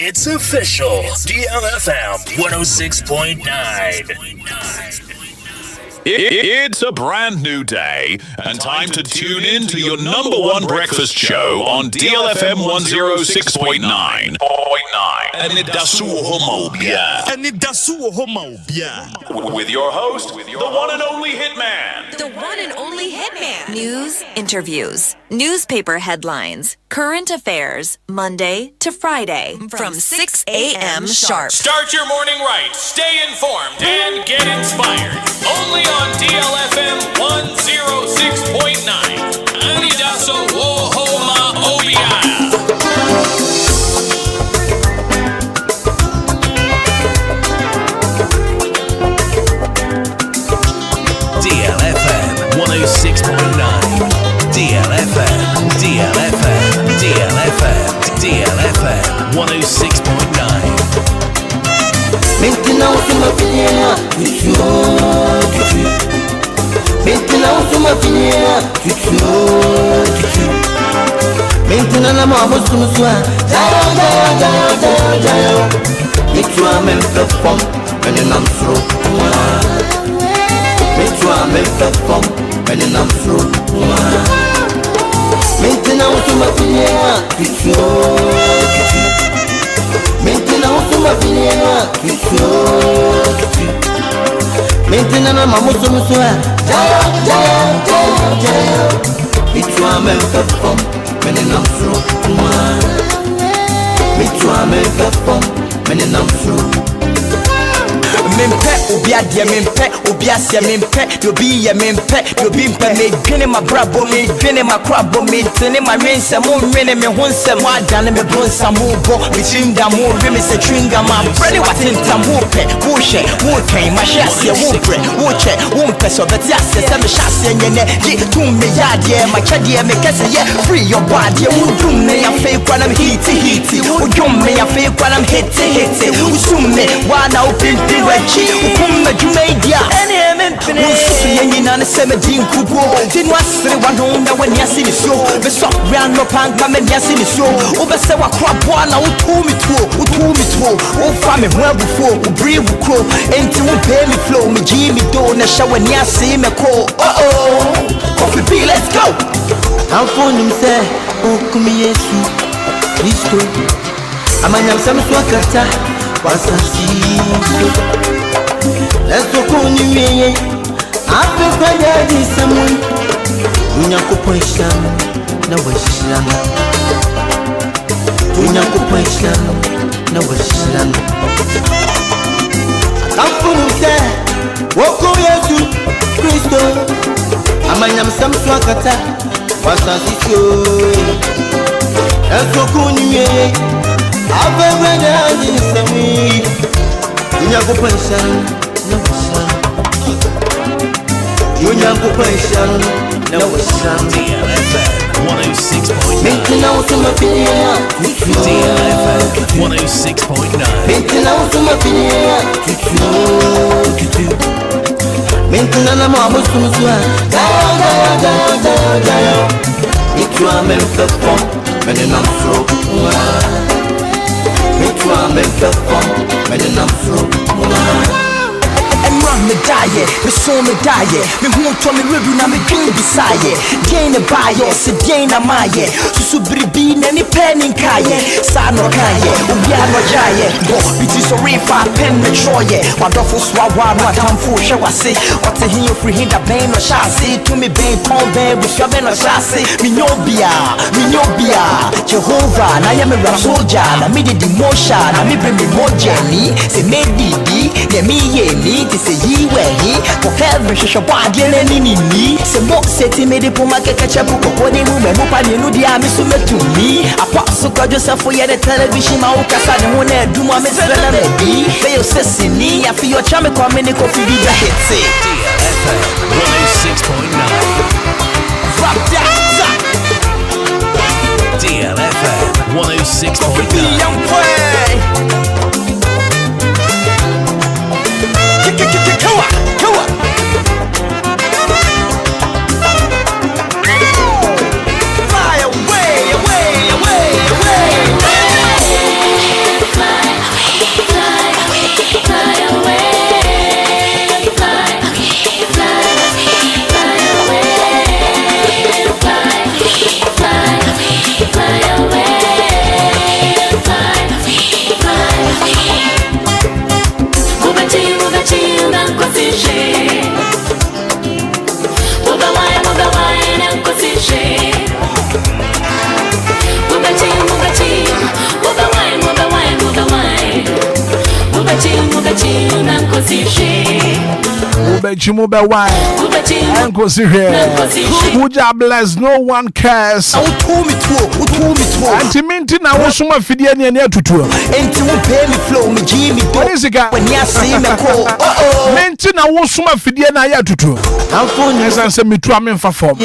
It's official. DLFM 106.9. It's a brand new day and time to tune in to your number one breakfast show on DLFM 106.9. Anidaso Wɔhɔ with your host, the one and only Hitman. The one and only Hitman. News, interviews, newspaper headlines, current affairs, Monday to Friday from 6 a.m. sharp. Start your morning right, stay informed, and get inspired. Only on DLFM 106.9. Anidaso Wɔhɔ Obia. DLFM 106.9. DLFM 106.9. Maintenant c'est ma filière, maintenant c'est ma filière, maintenant la maman sur le soir, et tu as même fait femme, mais non trop. Mais tu as même fait femme, mais non trop. Maintenant c'est ma filière, maintenant c'est ma filière, maintenant la maman sur le soir, et tu as même fait femme, mais non trop. Mais tu as même fait femme, mais non trop. Mempe Obia Obia dear mempe, Obia se mempe, you be a mempe, you be me grinning my brabo, me grinning my crabo, me turning my rain, some more rain, me once some more down, me bone some more go, between them more rims, a tringa, my friend, what in time, whooping, bullshit, whooping, my chassis, whooping, whooping, whooping, so that yes, I'm a chassis, and get to me, yeah, my chadia, make us free your body, who do me a fake when I'm heaty, who do me a fake when I'm hitty, who soon me, one out in the wedgie, who come at you made ya, any in on the 17 kubo, didn't want to say one home that when you see the show, the soft round no pan come and you see the show, over say what crap one out to me to, oh, family well before, who breathe with crow, and to pay me flow, me Jimmy don't show when you see me call, coffee B, let's go. I'm phoning say, oh, come here, Cristo, I'm a some swakata, what's a see. Let's go on you, after Friday, someone, Unyakupoishan, no Wishlan, Unyakupoishan, no Wishlan. I'm from there, walk over to Cristo, Amayam Sam Swakata, what's a secret? Let's go on you, after Friday, someone. Unyakupoishan. DLFM 106.9. DLFM 106.9. Me die, me saw me die, me who told me ribu na me dream beside, gain a buyer, se gain a maye, susu bribi na ni pen in kaye, sa no kaye, Obia no jaye, go biti so refa pen me troye, wadofo swawa no atamfo hwe wase, what he you free him da ben no chassis, to me ben pon ben with your ben no chassis, me nyobia, Jehovah, na ya me rap soldier, na me the demotion, na me bring me more journey, se me di, ne me ye me, to say ye where he, for heaven shall body and me, se mo seti me de puma catch up, when you move, and you know the army so to me, apostle called yourself for the television, my own casa, and when I do my miss Melody, fail Sessini, I feel your charm coming in coffee, you hit it. DLFM 106.9. Drop that. DLFM 106.9. Young boy. Come on. Fly away. Mube wine, Uncle Uja bless, no one cares. Anti minti na wosuma fidia ni ene tutu. Enti wo pay me flow me Jimmy do. When you see me call. Minti na wosuma fidia na ya tutu. Esa se mitu amemfa form.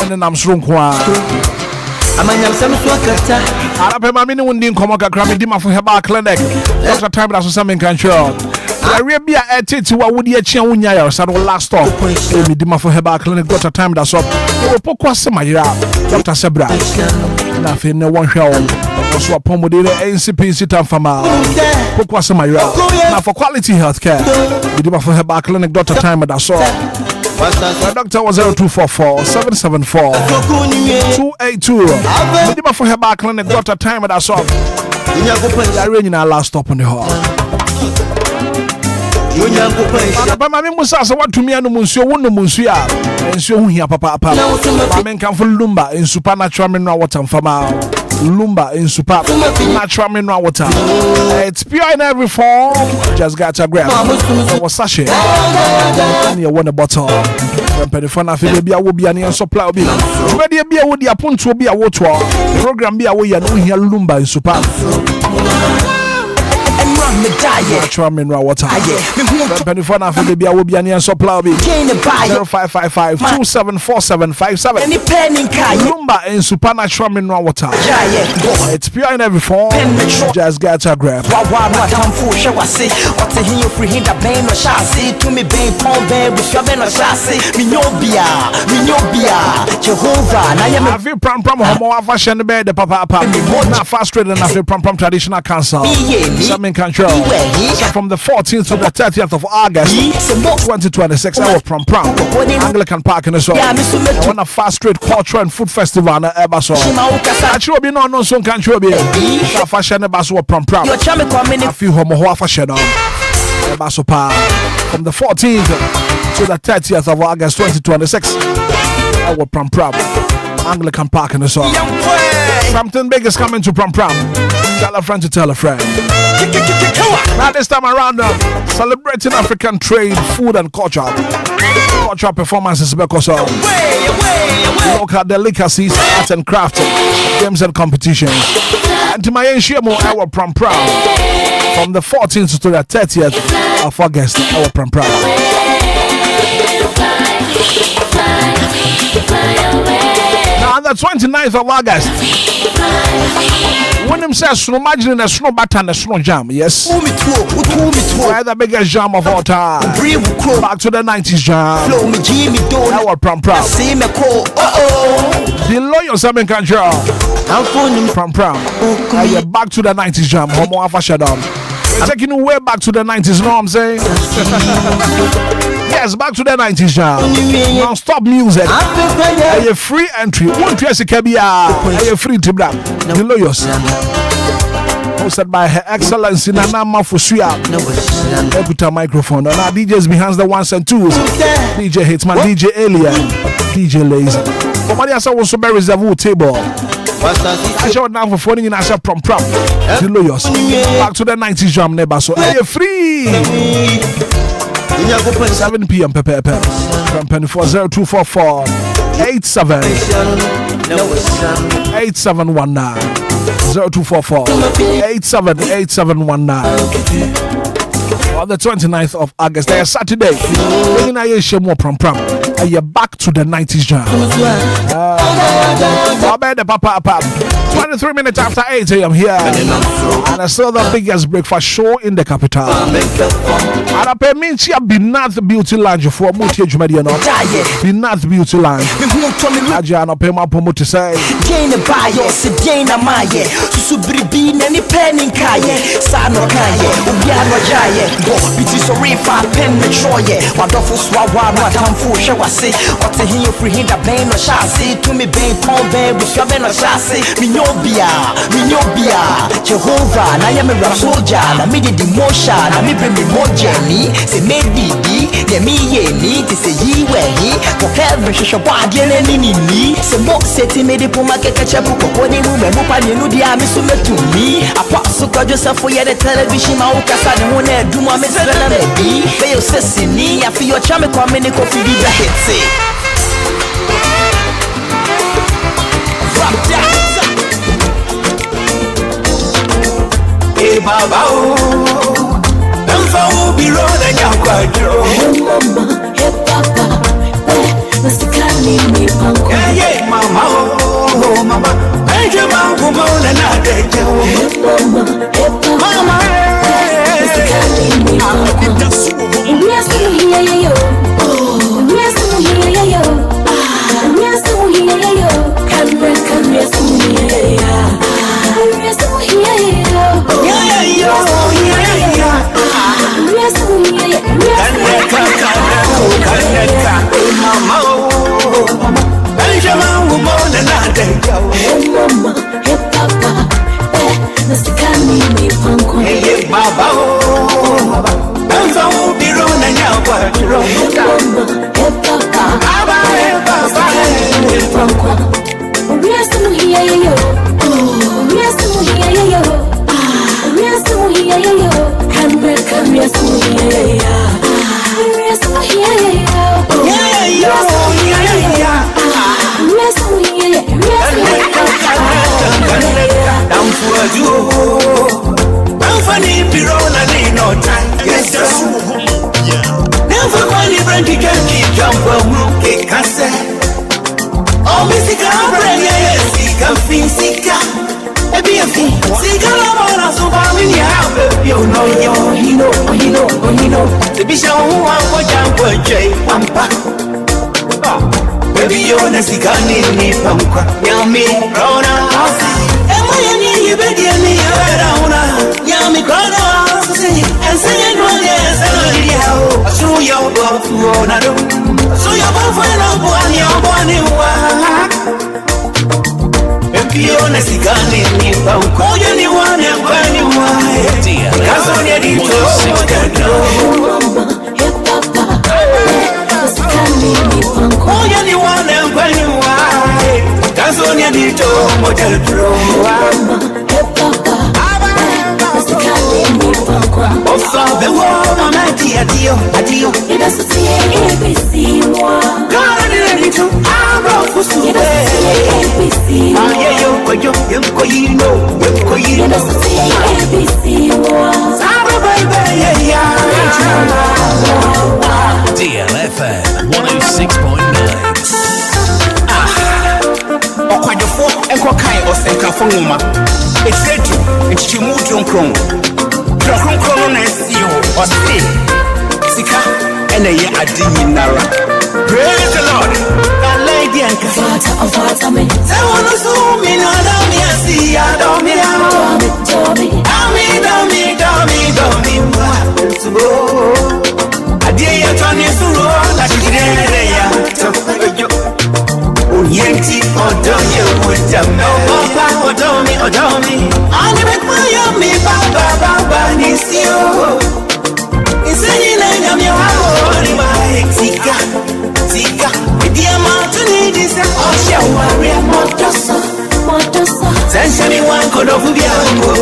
Ene nam soro nko Amanyam sam swakata. Arape ma mini wundi nkomo kakra me di mafo heba clinic. Dr. Time da so some kan sure. Arabia etiti wa wudi achia wunya ya so last stop. Me di mafo heba clinic Dr. Time da so. Opoko asema yira. Dr. Sebra. Na fe ne won hwe on. So apomode ne NCP tamfama. Opoko asema yira. Na for quality healthcare. Me di mafo heba clinic Dr. Time da so. My doctor was 0244 774 282. Medima for her back clinic, Dr. Time at us up. I ran in our last stop on the hall. But my Musa, so what to me and Monsieur, one Monsieur, and so here, Papa. I mean, come for Lumba in supernatural mineral water from our. Lumba in super natural mineral water. It's pure in every form. Just got to grab. What's sachet? And you want a bottle. When Penifona Philibia will be an supply. Ready be a woody upon to be a water. Program be away and we hear Lumba in super. Natural mineral water. Penifona Philibia will be an supply. 0555-274757. Lumba in supernatural mineral water. It's pure in every form. Just get a grab. Have you pram homo fashion bed the papa now fast trade and have you pram traditional council. Some control. From the 14th to the 30th of August 2026, I will pram Anglican Park in the show. I want a fast trade culture and food festival in Ebaso. Actually, be no so country be fashion Ebaso pram. I feel homo fashion Ebaso pa from the 14th to the 30th of August 2026. I will pram Anglican Park in the show. Something big is coming to pram. Tell a friend to tell a friend. Now this time around, celebrating African trade, food and culture. Cultural performances because of local delicacies, art and craft, games and competitions. And to my Shemo, our pram from the 14th to the 30th of August, our pram. Now on the 29th of August, when him says snow, imagine a snow bat and a snow jam, yes. Where the biggest jam of all time. Back to the 90s jam. Our pram. The lawyers have been control. Pram. Back to the 90s jam. Homo Afashadam. We're taking you way back to the 90s, you know what I'm saying? Yes, back to the 90s jam. Non-stop music. A free entry. One dress can be a free to black. The lawyers. Hosted by Her Excellency Nana Mafusuya. Ebuta microphone. And our DJs behind the ones and twos. DJ Hitman, DJ Alien, DJ Lazy. Somebody else also be reserved table. I showed now for phoning in as a prom. The lawyers. Back to the 90s jam neighbor. So free. 7 p.m. From Penny 40244 8719 0244 8719. On the 29th of August, there is Saturday. Pram. You're back to the 90s jam. 23 minutes after 8 a.m. here. And I saw the biggest breakfast show in the capital. And I pay me to Binath Beauty Lounge for Mutia Jumadiano. Binath Beauty Lounge. Ajana pay my promo to say. Jane Bayo, Sidana Maye, Susubribi, Nani Penning Kaye, Sano Kaye, Obia Jaye, Biti Sorifa, Pen Metroye, Wadofu Swawa, Tamfu, Shawasi, what the hill free hit a bane or chassis, to me Bain Pong Bay, with your Ben or chassis, Minobia, Jehovah, Nayam Rasoja, Namidi Demotion, Nami bring me more Jenny, say maybe, Yemi, to say ye where he, for Calvary, Shabadian and Nini, some box setting made it for my ketchup, when you move, and you know the army so to me. Apostle got yourself for the television, Maukasa, and one head, do my Miss Melody, Fail Sessini, I feel your charm, coming in coffee, the hits. Hey, Baba, I'm so below the Yankwa. Hey, Papa, Mr. Candy, yeah, Mama, oh, Mama, and your mom, and I take you. Mama, Mr. Candy, DLFM 106.9. Okwajofo enko kai osenkafo nwoma. Etretu enchichimu dronkron. Dronkron na esio ose. Sika ene ye adi nara. Praise the Lord. The lady and Fata of Fatame. Say wanna so me no me see ya do me Adie ya tani suro na shirere ya toyo. Yenti odoye wujame. Odomi. Ani mekwa mi baba nisio. Iseni na nyami wao ni maexika. Dia matuni disa osha waria motosa. Senshani wanko dofu biango.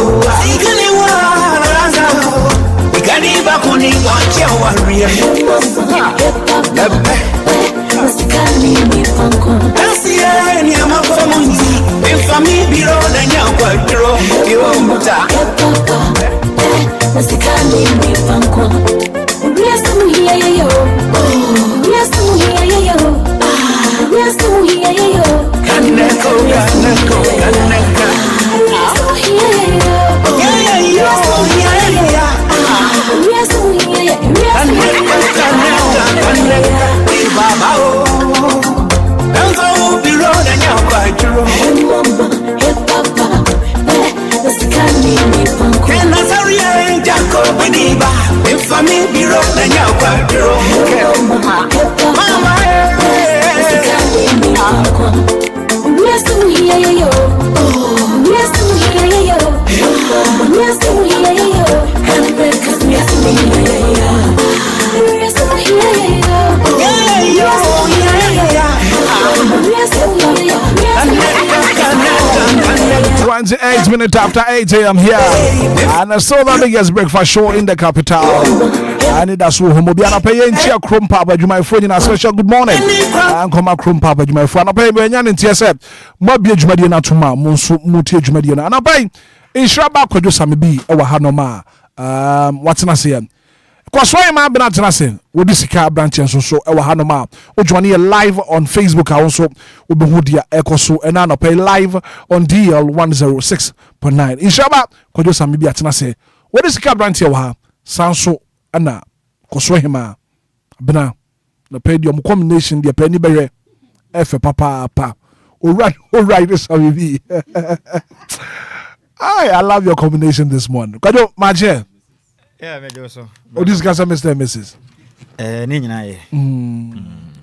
Sikani waraza. Ikani bakuni wacha waria. Sikani mipango. Asiye ni amafa munzi. Infami biro na nyakwa dro. Yomta. Sikani mipango. Yes, I'm here, yo. Yes, I'm here, yo. Yes, I'm here, yo. Kaneko. Yes, I'm here, yo. Yeah, yes, I'm here, yo. Yes, I'm here, yo. Baba, oh, be road and you're quite true. Hey, Papa, can I sorry, Jacob, if I may be wrong, and you're quite true. Mama, yes, I'm here, yo. Yes, I'm here, yo. Yes, I'm here, yo. And because yes, I'm here, yo. Yes, I'm here, yo. Yes, I'm here, yo. Yes, I'm here, yo. 28 minutes after 8 a.m. here, and I saw the biggest breakfast show in the capital. Anidaso Wɔhɔ Obia pay ntia krompa ba dwuma fo nyina special good morning. And come krompa ba dwuma fo na pay be nya ntia se mo bia dwumade na toma mo nso mo tie dwumade na na pay insura ba kwadwo same bi e wa ha no ma watena se yan kwasoi ma bena tena se wodi sika branch enso so e wa ha no ma o join live on Facebook also obehu dia ekoso e na no pay live on DL 106.9 insura ba kwadwo same bi atena se wodi sika branch e wa ha sanso ana kwasoi ma bena na pay di combination dia pay ni bere efe papa all right this how we be. I love your combination this morning. Kado Maje. Yeah, me do so. Oh, this guys are Mr. and Mrs. Ni nyina ye.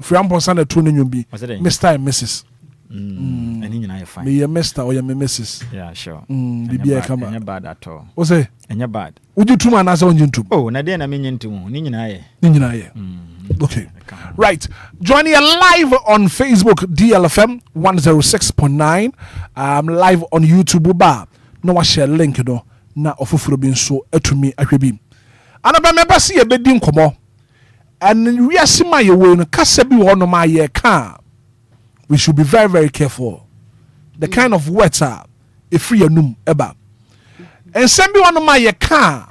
Friampo sana tu nyum bi. Mr. and Mrs. Any you fine. Me a Mr. or your Mrs. Yeah, sure. Bibia come on. Bad at all. What's it? And you're bad. Would you two man as on YouTube? Oh, na then I mean into Nina. Okay. Right. Joining you live on Facebook, DLFM 106.9. Live on YouTube. No, I share link, na ofufuro bin so atumi ahwebi. Anaba meba se ye bedi nkomo. And we are sima ye we no kasa bi wo no ma ye ka. We should be very, very careful. The kind of words are a free anum eba. And send me one of my car,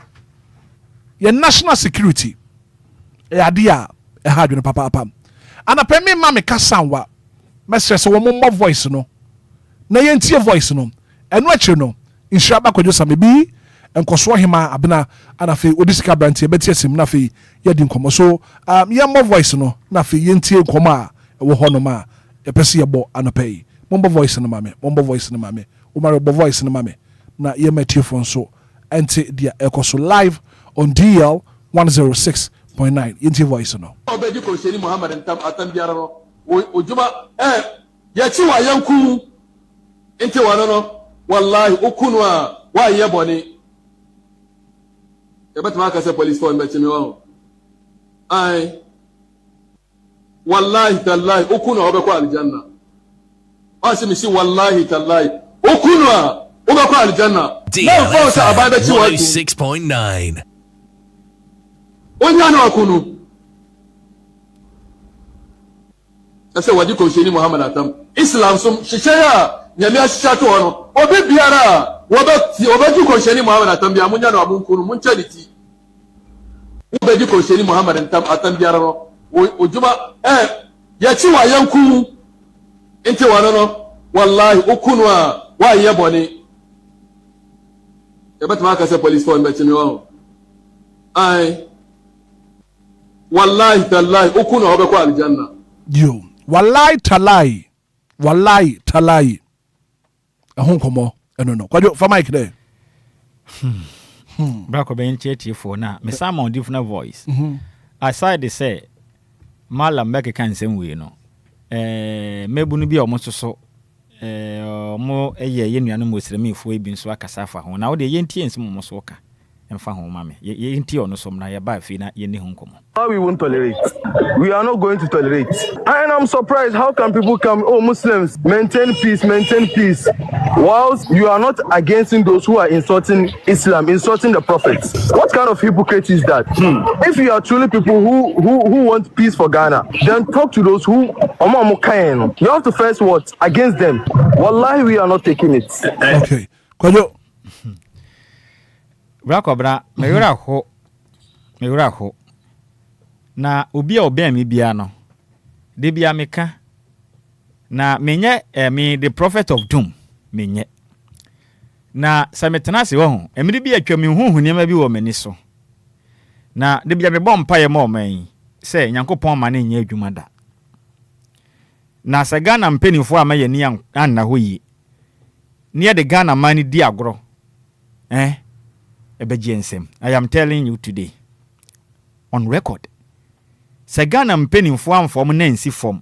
your national security. A idea, a hard in papa. And a penny mammy casanwa. Messrs. One more voice no. Nayantia voice no. And what you know, in Shabak with you be and Koswahima Abna and a fee Udisca Branty, Betis him Nafi Yadin Como. So, ya more voice no, Nafi Yentia Coma, a Wohonoma, a Pessiabo and a pay. Mumbo voice in the mammy, Mumbo voice in the mammy, Umaro voice in the mammy. Na ye met your phone so ante dia ekoso live on DL 106.9 into voice no. Obeji ko sheni Muhammad atam biara no ojuma ya chi wa yanku inte wano no wallahi okunu a wa ye boni e betma ka se police phone be chimi wa ai wallahi tallahi okunu obe ko aljanna asimi si wallahi tallahi okunu a DLFM 106.9. Onyano akunu. Ase wadi ko sheni Muhammad atam. Islam sum shishaya nyame ashisha to ono. Obi biara obeji ko sheni Muhammad atam bia munyano abunkunu munchaliti. Obeji ko sheni Muhammad atam biara no. Ojuma ya chi wa yanku inte wano no. Wallahi okunu a wa ye boni. Betma ka se police phone betimi wa ai wallahi tallahi okunu obe ko aljanna yo wallahi talai ahun komo eno no kwajo fa mic there Brako be ncheti fo na me sama different voice aside they say malam make kan sem we no mebunu bi o mo soso mo ye nuanu mo sremifo ebi nso akasa fa ho na wo de ye ntie nsem mo so ka emfa ho ma me ye ntie ono som na ye ba fi na ye ne ho nkomo. We won't tolerate. We are not going to tolerate. And I'm surprised how can people come, oh Muslims, maintain peace, whilst you are not against those who are insulting Islam, insulting the prophets. What kind of hypocrite is that? If you are truly people who want peace for Ghana, then talk to those who you have to first what? Against them. Wallahi, we are not taking it. Okay. Kwajo. Brakobra, mewura ho. Na Obia mi bia no. De bia meka. Na menye me the prophet of doom menye. Na sametena se wo ho. Emiri bia atwa me huhu niam bi wo mani so. Na de bia me bom paye mo man. Se Nyankopon ma na nya adwuma da. Na se Ghana mpenifo a maye ni anna ho yi. Near the Ghana man di agro. Ebeji ensem. I am telling you today on record. Se Ghana mpenifo amfom na nsi fom.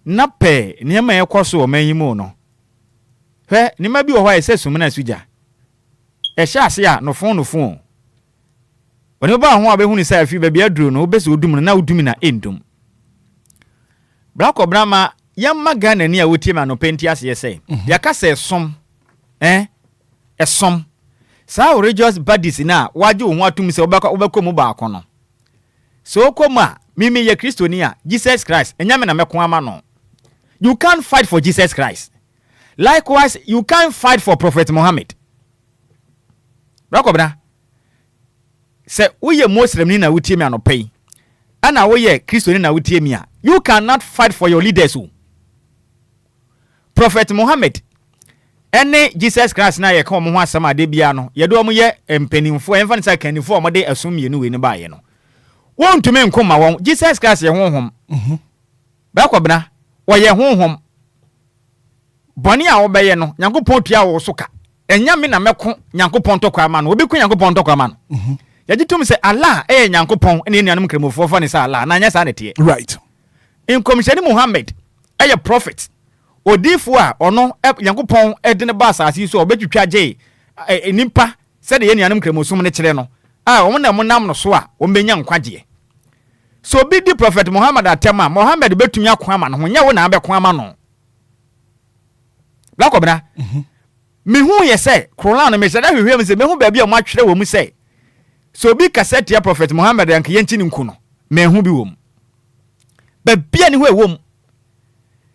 Na pe niema yekoso o manyimu no. Hwe nima bi wo hwa ese sumna suja. Ehya ase a no fon. Oni ba ho abehu ni sai afi ba bia duro no obese odum na odumi na endum. Black Obrama yamma Ghana ni a wotie ma no penti ase yese. Yaka se som. Esom. Sa religious bodies na waje wo ho atum se obekọ mu ba akono. So koma mimi ye Kristonia Jesus Christ enyame na meko ama no. You can't fight for Jesus Christ. Likewise, you can't fight for Prophet Muhammad. Rakobra. Se uye Muslim ni na wutie me anopai. Ana uye Kristo ni na wutie me a. You cannot fight for your leaders. Prophet Muhammad ene Jesus Christ na ye ka omo ho asama de bia no. Ye do omo ye empanimfo emfa ne sa kanifo omo de asum ye no we ni ba ye no. Won to me nkoma won Jesus Christ ye honhom. Rakobra. Woye honhom. Boni a obeye no Nyankopon tua wo so ka enyame na meko Nyankopon tokwa ma no obeku Nyankopon tokwa ma no yagitum se Allah Nyankopon ene nuanum kremofo fa ne se Allah na anya sa ne tie right in commission Muhammad prophet odifo a ono Nyankopɔn de ne ba asase so obetwitwa gye nimpa sɛ de ye nuanom kremosom ne kyerɛ no a wɔn na mo nam no so a wɔn benya nkwagye so obi di prophet Muhammad atema Muhammad betumi akwa ama no ho nya wo na abɛko ama no la kobra me hu ye sɛ krolan no me sɛ da hwehwɛ me sɛ me hu ba bi a mo atwerɛ wɔ mu sɛ so obi cassette ya prophet Muhammad anka yɛnti ne nku no me hu bi wɔ mu ba bia ne ho ɛwɔ mu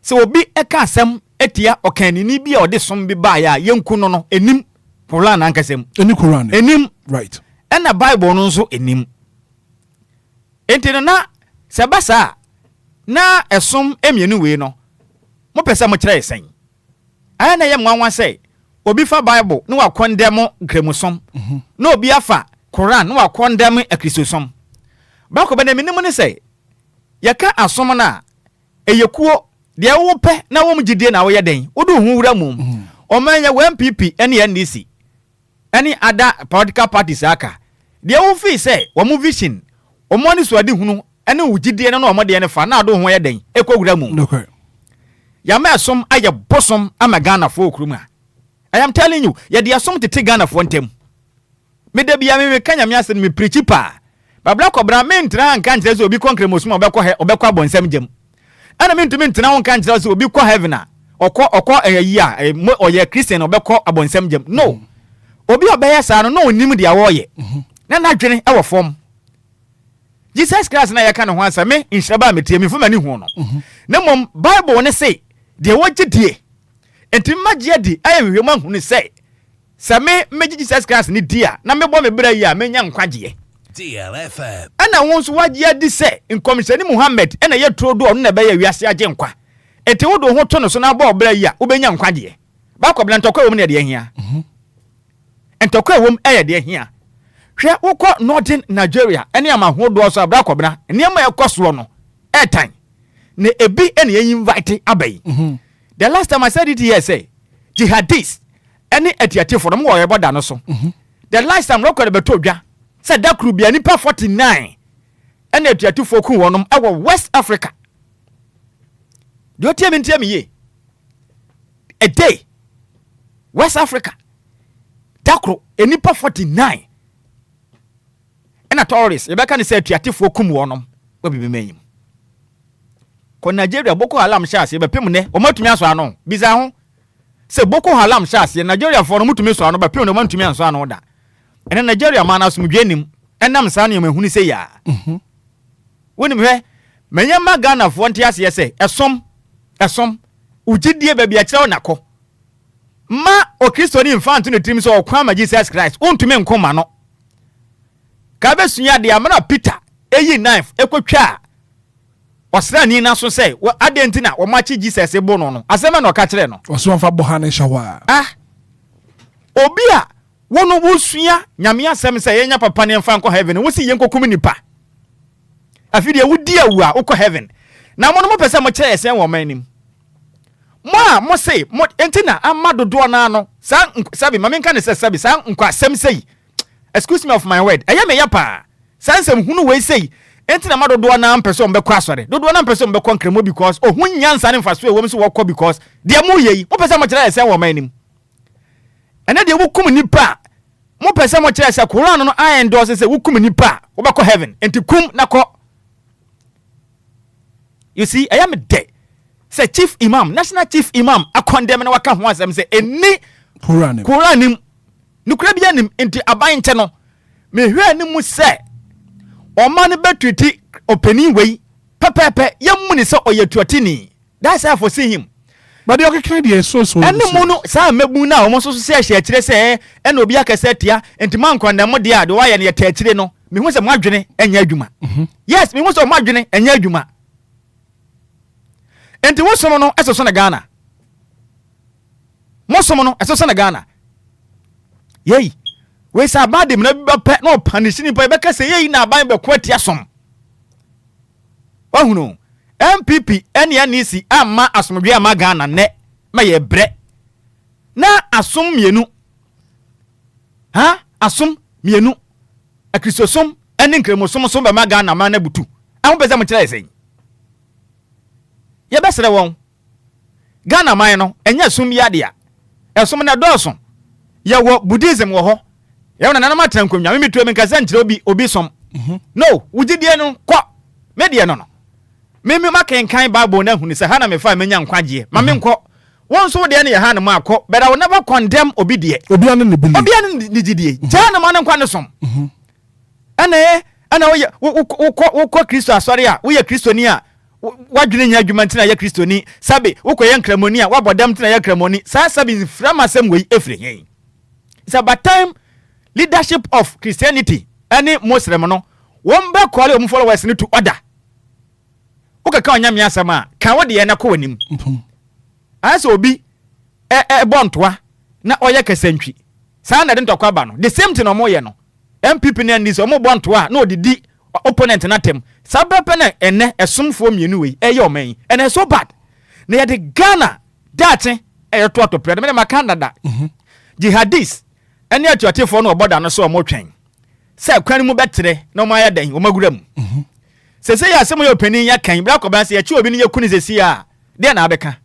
sɛ obi ɛka asɛm etia ɔkanini bi a ɔde som bi ba ya yɛnku no enim krolan anka sɛm eni Quran enim right ɛna Bible no nso enim enti no na sɛ basa na ɛsom emienu wei no mo pɛ sɛ mo kyerɛ yɛsɛn aya na yɛ mwanwa sɛ obi fa Bible na wa condemn kremusom na obi afa Quran na wa condemn akristosom ba ko bana minim ne sɛ yɛka asom na eyekuo de wo pɛ na wo mgidie na wo yɛ den wo do hu wura mum ɔmanya MPP ɛne NDC ɛne ada political parties aka de wo fi sɛ wo mu vision ɔmo ne so ade hunu ɛne wo gidie na ɔmo de ne fa na do ho yɛ den ekowura mum okay ya ma asom ayɛ bosom ama Ghana fo okruma I am telling you ya de asom tete Ghana fo ntem me da bia me kanya me asem me preach pa babla kobra me ntra anka nkyerɛ sɛ obi konkre mosum obɛkɔ abonsam gyem ana me ntumi ntra won kan kyerɛ sɛ obi kɔ heaven a ɔkɔ ayi a ɔyɛ Christian obɛkɔ abonsam gyem no obi ɔbɛyɛ saa no onim de awɔyɛ na nadwene ɛwɔ fam Jesus Christ na yɛka ne ho ansa me nhyiraba metie me fuma ne hu no na mom Bible ne say de wɔgyedie enti magye di ayɛ hwehwɛm ahu ne sɛ sɛ me Jesus Christ ne dia na mebɔ me bra yi a menya nkwagye DLFM ana won so wagye di sɛ nkomhyɛni Muhammad ɛna yɛ turo do ɔno na bɛyɛ wiase agye nkwa enti wo do ho to no so na bɔ bra yi a wobenya nkwagye ba kɔbla ntɔkɔ wom ne de hia ntɔkɔ wom ɛyɛ de hia hwɛ wokɔ Northern Nigeria ɛne amahodo so abra kɔbra nneɛma ɛkɔ so no ɛtan ne ebi ɛne yɛ invite abai the last time I said it here say jihadists any etiate for them wo yeboda no so the last time record beto dwa say da kru bia nipa 49 any etiate for ku wonom ewo West Africa do tie me ye a day West Africa dakro enipa 49 and a tourist you can say etiate for kum wonom we be menyim ko Nigeria Boko Haram shase be pem ne o matumi aso ano biza ho se Boko Haram shase Nigeria for no mutumi so ano be pem no matumi aso ano da ene Nigeria ma na asomdwe nim enam sa ne mahuni se ya woni me menya ma Ghana fo nte ase se esom ugidie ba bia kire onako ma o Kristo ni infant no trim so okwa ma Jesus Christ untumi nkoma no ka be sunya de amana Peter eyi knife ekotwa osra ni na so say adentina o machi Jesus ebo no asema na o ka kire no oso fa bohane shawa obi a wono wosua nyame asem say yenya papa ne mfa nko heaven wo si yenkokum nipa afide wudi awu a ukọ heaven na mo no mo pese mo kire esen wo manim mo say mo entina amadodo na no sabi mame nka ne sabi sa nko asem say excuse me of my word eya me ya pa sansem hunu we say entina madodo na mpese o mbekọ asore dodo na mpese o mbekọ nkremo because o hu nyansa ne mfaso e wo so wokọ because de mo yeyi mo pese mo kire esen wo manim ene de wukum nipa mo pese mo kire esen Quran no I endorse say wukum nipa wo bekọ heaven enti kum na ko. You see, I am dead. Say chief imam, national chief imam, a condemn and waka once and say, any Quran, Nukrabianim into a buying channel. Me hear him say, or money between opening way, papa, young money so or your tuatini. That's how for see him. But the okay so and the mono, Sam Mebuna almost say she say, and Obia Cassetia, and to Manco and the Modia, the wire near Tetrino, me was a margin and Yajuma. Yes, me was a margin and Yajuma. Enti wo somo no eso na Ghana mo somo no eso na Ghana yei we sa bade me na bi pe no punish ni pa be ka se yei na ban be ko atia som wahunu MPP NNC amma asomdwe ama Ghana ne ma ye bre na asom mienu asom mienu akristosom ene nkremosom so be ma Ghana ma na butu ahun be se mo kire esen ye besere won Ghana man no enya sum yadea esum na dɔɔso yɛwɔ Buddhism wɔ hɔ yɛwɔ na nanama trankomnya me metuo me nkasa nkyerɛ obi som no wugidie no kɔ medie no me makenkan Bible na hunu sɛ ha na me fa menya nkwagye ma me nkɔ won so de ne yɛ ha na ma akɔ but I will never condemn obi die obi ane ne believe obi ane ne gidie ja na ma ne nkwa ne som ana wo Kristo asɔre a wo yɛ Kristoni a wadwene nya adwuma ntina yɛ Kristoni sabe wo kɔ yɛ nkramoni a wabɔdam ntina yɛ nkramoni saa sabe frama asɛm wei efre hen it's about time leadership of Christianity any Muslim no won be call your followers to order okay ka onyame asɛm a ka wo de yɛ na kɔ wanim asa obi bontoa na oyɛ kasantwi saa na de ntɔkwa ba no the same thing no mo yɛ no MPP na ndi so mo bontoa na odidi opponent na tem sabepe na ene esomfo mienu wei ɛyɛ ɔman and so bad na yɛ de Ghana daate ɛyɛ to atopre me ma Canada jihadis ɛne atuatefo no oboda no so ɔmo twɛn sɛ kwan mu bɛtere na ɔmo ayɛ dan ɔmagura mu sese yɛ asɛm yɛ opani ya kan bra kɔban sɛ yɛkyi obi ne yɛ kunu sesi a de na abɛka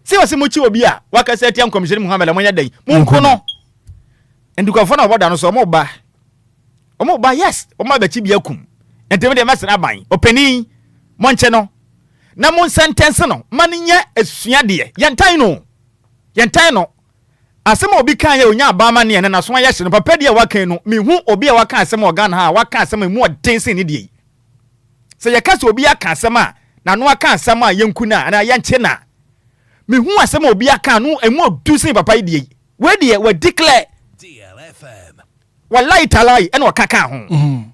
sɛ wɔsɛ mo kyi obi a wakasa tiam commission Muhammad mo yɛ dan mo nko no ndukɔfo na oboda no so ɔmo ba yes ɔmo abɛkyi bi akum ntɛm de mesra ban opani mo nkyɛ no na mo sentence no man nyɛ asua de yɛntan no asɛm obi kan yɛ onya abama ne na so ayɛ hye no papa de a wakan no mehu obi a wakan asɛm Ghana ha wakan asɛm mu ɔdense ne de sɛ yɛka sɛ obi aka asɛm a na no aka asɛm a yɛnku na na yɛnche na mehu asɛm obi aka no emu odusin papa yi de we de we declare DLFM wallahi talai ɛna ɔkaka ho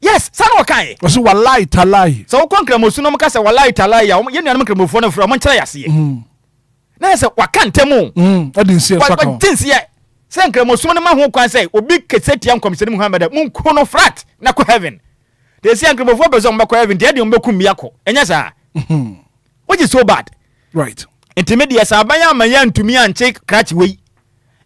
yes sana wakai wɔse wallahi talai sɛ wokɔ nkramosu no mka sɛ wallahi talai a yɛnuanom nkramofo no fra mo nkyerɛ yaseɛ na sɛ waka ntɛmu adinsie saka wadinsie sɛ nkramosu no ma ho kwan sɛ obi kesetia nkomsɛni Muhammad munko no frat na kɔ heaven de sɛ nkramofo bezo mbakɔ heaven de de mbekum biako ɛnya saa which is so bad right intermediate sa abanya amanya ntumi anche krachi wei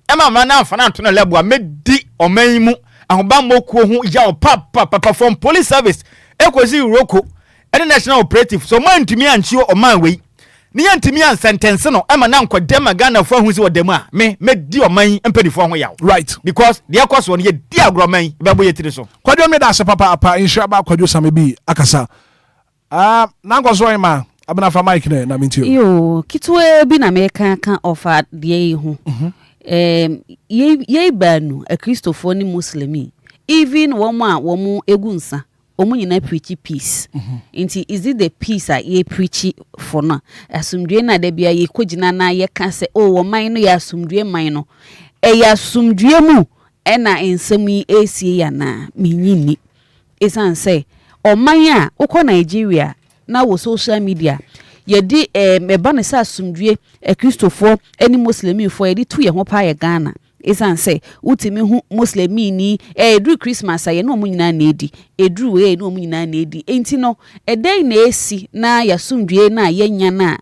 ɛma ma na amfa na nto no lebo a medi ɔman mu ahobammo kuo hu ya papa from police service ekozi roko any national operative so man ntumi anchi ɔman wei ni ya ntumi an sentence no ɛma na nkodem Ghana fo hu si odem a me di ɔman mpanifo ho yaw right because the course one ye di agroman bebo ye tiri so kwadwo me da se papa apa insha ba kwadwo same bi akasa na ngozo ma abna fa mic ne na mentio yo kitwe bi na me kan offer de hu ye banu a Christopher ni Muslimi even womu egunsa omu nyina preach peace nti is it the peace a ye preach for no asumdwe na da bia ye kogina na ye ka se o man no ya asumdwe man no ya asumdwe mu na ensam yi esie ya na menyini esan se o man a ukọ Nigeria na wo social media yedi eba ne sa asumdwe Christopher any Muslimi for yedi tu ye ho pa ye Ghana esan say utimi hu Muslimi ni edru Christmas aye no mu nyina na edi edru we no mu nyina na edi enti no eden na esi na yasumdwe na yenya na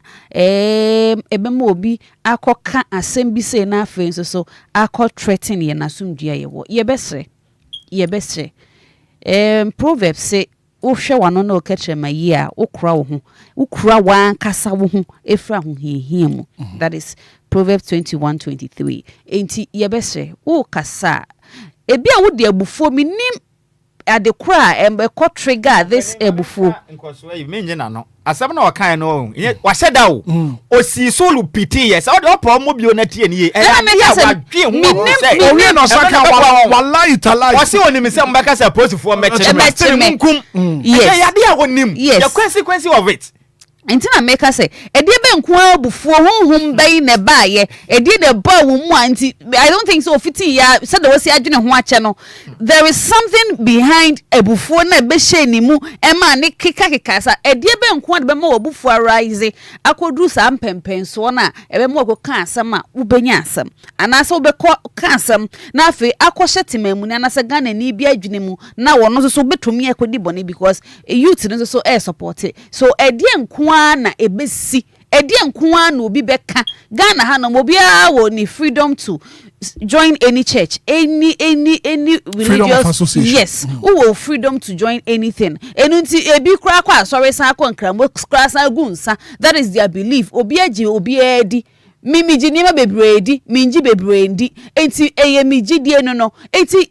ebema obi akoka asem bi se na afen so akọ threaten ye na asumdwe ye wo ye besre Proverbs say wohwe wano na okatre mayi a wokura wo ho wokura wan kasa wo ho efra ho hiehie mu that is Proverbs 21:23 enti yebese wo kasa ebi a wo de abufo minim adekura embekọ trigger this ebufo nkoso yi menye na no asem na wakan no wa sheda o osi solu piti yes o de opo mo bio na tie ni ya wadwe hu say owie no saka wallahi talai wasi onim se mbaka say posifo mekere munkum yes ya de a wonim the consequence of it Entina make us say ediebe nko abufuo honhom bai ne baaye edi de ba wo mu anti I don't think so fiti ya said the was adwene ho ache no there is something behind abufuo na be hye ni mu ema ne keka sa ediebe nko de be ma abufuo arise akodu sa mpempenso na ebe ma akoka asam a ubenya asam anase obekọ ka asam na afi akohye temamu na anase Ghana ni bi adwene mu na wono so betumi akodi bone because a youth no so support it so edie nko na ebesi edie nko na obi beka Ghana ha no obi a wo ni freedom to join any church, any religious. Yes, who will freedom to join anything. Enunti ebi kura kwa sorry sa kwa nkramo krasa gunsa. That is their belief. Obia ji obia edi. Mimi ji nima bebredi, minji bebrendi. Enti eye miji die no. Enti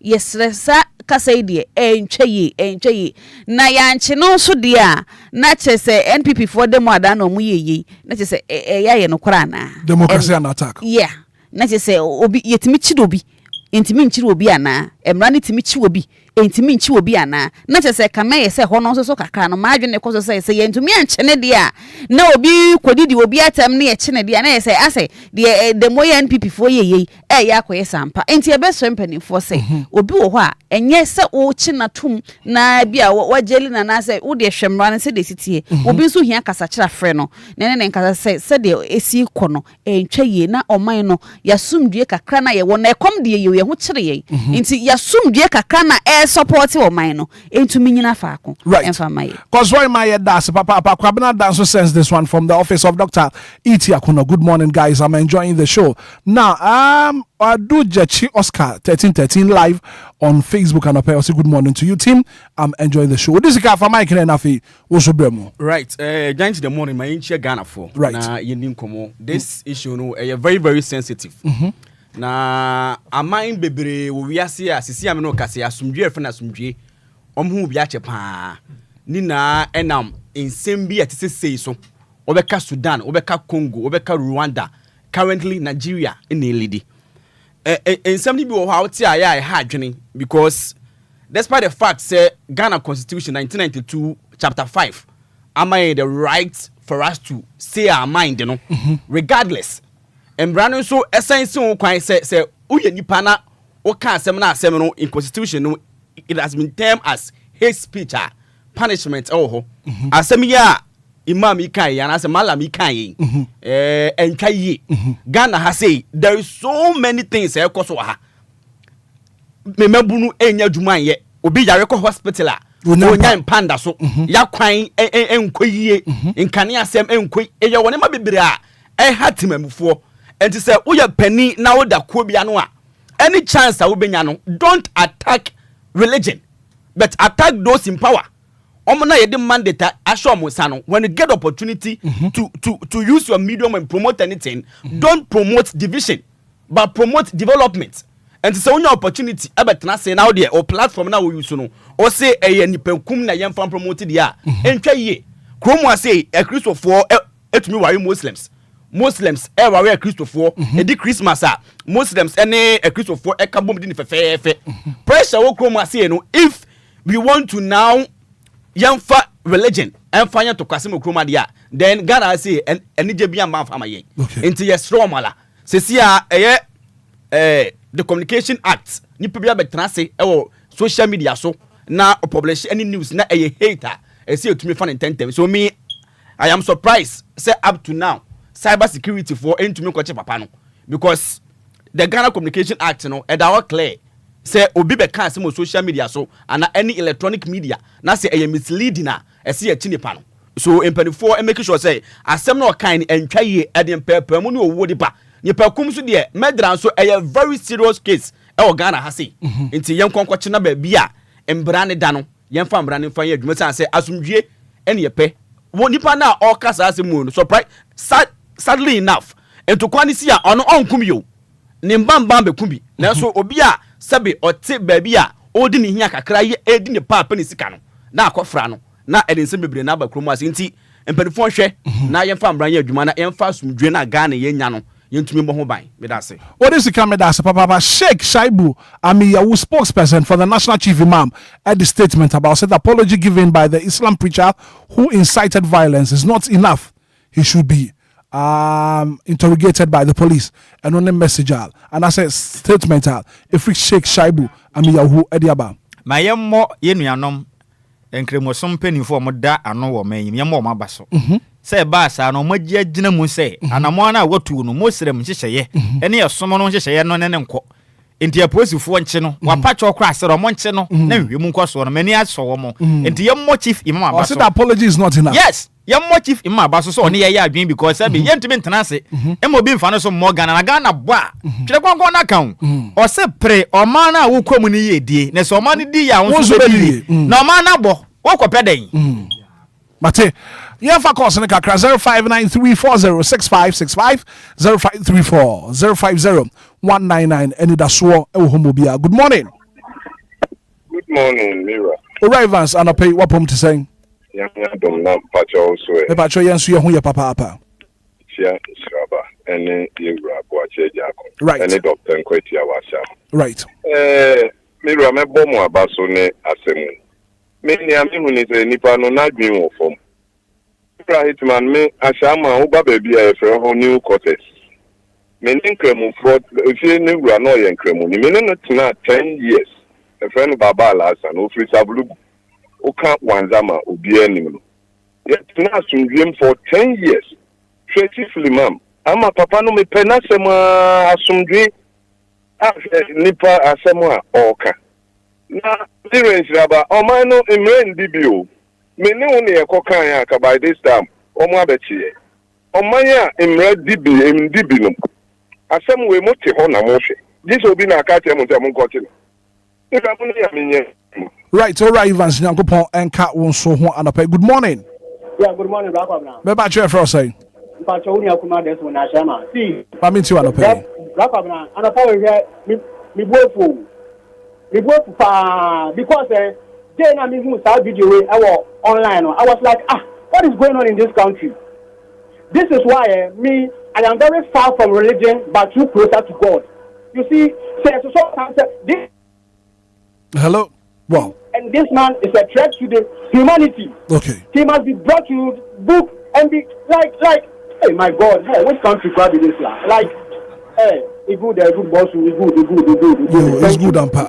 yesre sa kasa die encheye na yanche no so dia na chese NPP for them ada no mu yeye na chese ya no kora na democracy and attack. Yeah, na chese obi yetimi chido obi entimi nchiri obi ana emra ne timi chi obi entimi nchi obi ana na chese kama ye se ho no so kakra no ma adwene ko so se yentumi anche ne dia na obi kodidi obi atam ne ye che ne dia na ye se ase de moye NPP for yeye ya koye sampa enti e be so mpani for se obi wo ho a enye se wo chi na tum na bia wajeli na se wo de hwemra ne se de sitie obi so hia kasa kira frɛ no ne kasa se de esi kɔ no entwa ye na oman no yasumdue kakra na ye wo na ekom de ye ho kire ye enti yasumdue kakra na support oman no entumi nyina faako emfa maye cause why my das papa kwabena dance sends this one from the office of Dr. E.T. Akuno. Good morning guys, I'm enjoying the show now. Adu Jechi Oscar 1313 live on Facebook and I say good morning to you team. I'm enjoying the show. This is for Mike and Nafi. Right. Going to the morning, my inch Ghana for. Right. Na yendin komo. This issue no, very very sensitive. Na amain bebre we ase asisi ameno kase asumdwe efe na asumdwe. Omhu bi ache pa. Ni na enam ensem bi atise sei so. Obeka Sudan, obeka Congo, obeka Rwanda. Currently Nigeria in the lady. And somebody be out here, I had journey because despite the fact say Ghana Constitution 1992 chapter 5, am I the right for us to say our mind, you know, regardless. And Brandon so essential quite say uye nipana o can seminar in Constitution it has been termed as hate speech punishment asemia Imam Ikai and as a Malam Ikai, Enquiries. Ghana has said there is so many things. Kosoa. Memebunu enya juma ye. Obi Yareko Hospital. Onya Panda so. Ya kwine Enquiries. Nkania sem Enquiries. Eya wonema bibira. Hatimem for. And to say uya penny now da kwobia no a. Any chance I will be no. Don't attack religion, but attack those in power. Omona ye mandate asho sano. When you get opportunity to use your medium and promote anything, don't promote division, but promote development. And so when your opportunity ebetna say now there or platform now we use no or say e nipenkum na yemfa promote dia entwa ye kromo say a Christopher etumi wari Muslims wari a Christopher e di Christmas Muslims ene a Christopher e ka bom di ne fefefe pressure wo kromo say no if we want to now yamfa religion and fanya to kwasem okroma dia then Ghana say enije bia man fama ye into yes strong mala se sia the Communication Act ni bia betra se social media so na publish any news na hater say otumi fan intentem so me I am surprised say up to now cyber security for entumi kwache papa no because the Ghana Communication Act no all clear say obi be kan some social media so and any electronic media na say misleading na say a chinipa no so empanifo make sure say asem no kind entwa ye edem pepe mu no owo dipa nipa kum so de medran so a very serious case e Ghana ha say enti yen konkwache na ba bia embra ne da no yen fa mbra ne fa ye adwuma say asumdwie ene ye pe wo nipa na all kasa asem mu no surprise sadly enough ento kwani si a ono onkum yo ne mbamba be kumbi na so obi a sabe ote baby a odi ne hia kakra ye edi ne papa ne sika no na akofra no na edinse bebre na bakromu ase nti empanifo hwe na yemfa mbran ye adwuma na yemfa sumdwe na Ghana ye nya no yentumi mo ho ban me da se what is the camera da se papa Sheikh Shaibu Amiyawu spokesperson for the National Chief Imam at the statement about said the apology given by the Islam preacher who incited violence is not enough. He should be interrogated by the police and on a message and as a statement if we Sheikh Shaibu Amiyawu Ediaba mayemmo yenuanom enkremosom penifo moda ano wo mayim yemmo mabaso say ba sa no magia gina mu say anamo na watu no mosrem hyehyeye ene yesomo no hyehyeye no ne nko enti aposifo nche no wapacho okra asero mo nche no na hwemu nkoso no mani aso wo mo enti yemmo chief imam abaso the apology is not enough. Yes, Yammo chief imma ba so ne ye adwen because say be yentimi ntenase emo bi mfa no so mo Ghana boa twere konkon na kan o se pre o man na wo kwamu ni ye die ne so man di ya wo so be na o man na bo wo kopɛ den Mate, yeah, for course, in the Kakra 0593406565 0534050199 Anidaso Wɔhɔ. Good morning. Good morning, Mira. Arrivals and I pay what to say. Yeah, don't know Pacho also. The Pacho Yansu Yahuya Papa. Chia Shraba, and you Boache Jaco. Right. And the doctor and Quetia Washa. Right. Mira, my bomo abasone asemu. Many are me is a Nipano not being form. Hitman me Ashama Uba baby a whole new quarters. Meaning Cremo fraud, if you knew Ranoy and Cremo, meaning not 10 years. A friend of Baba last and Ofri Sablu, Oka Wanzama, Obia Nimno. Yet not to dream for 10 years. Chiefly, ma'am, I'm a papa no me penasema asumdri. Nipa asemwa oka. Na parents raba omano imren dibio mene woni ekokan ya ka by this time omo abechie omanya imre dibi no asem we moti ho na mo hwe this obi na aka tell mo nkote no ira mo ya menye. Right, all right, Evans Nyankopon enka won so ho anapa. Good morning. Yeah, good morning, Rakabna. Me ba chwe for say Pacho uni akuma des wona shama see pa mi ti anapa Rakabna anapa we mi bofu because then I mean start video online. I was like, what is going on in this country? This is why I am very far from religion but too closer to God. You see, this hello. Wow. And this man is a threat to the humanity. Okay. He must be brought to book and be like hey my God, hey, which country could be this like hey. It's good, boss. It's good.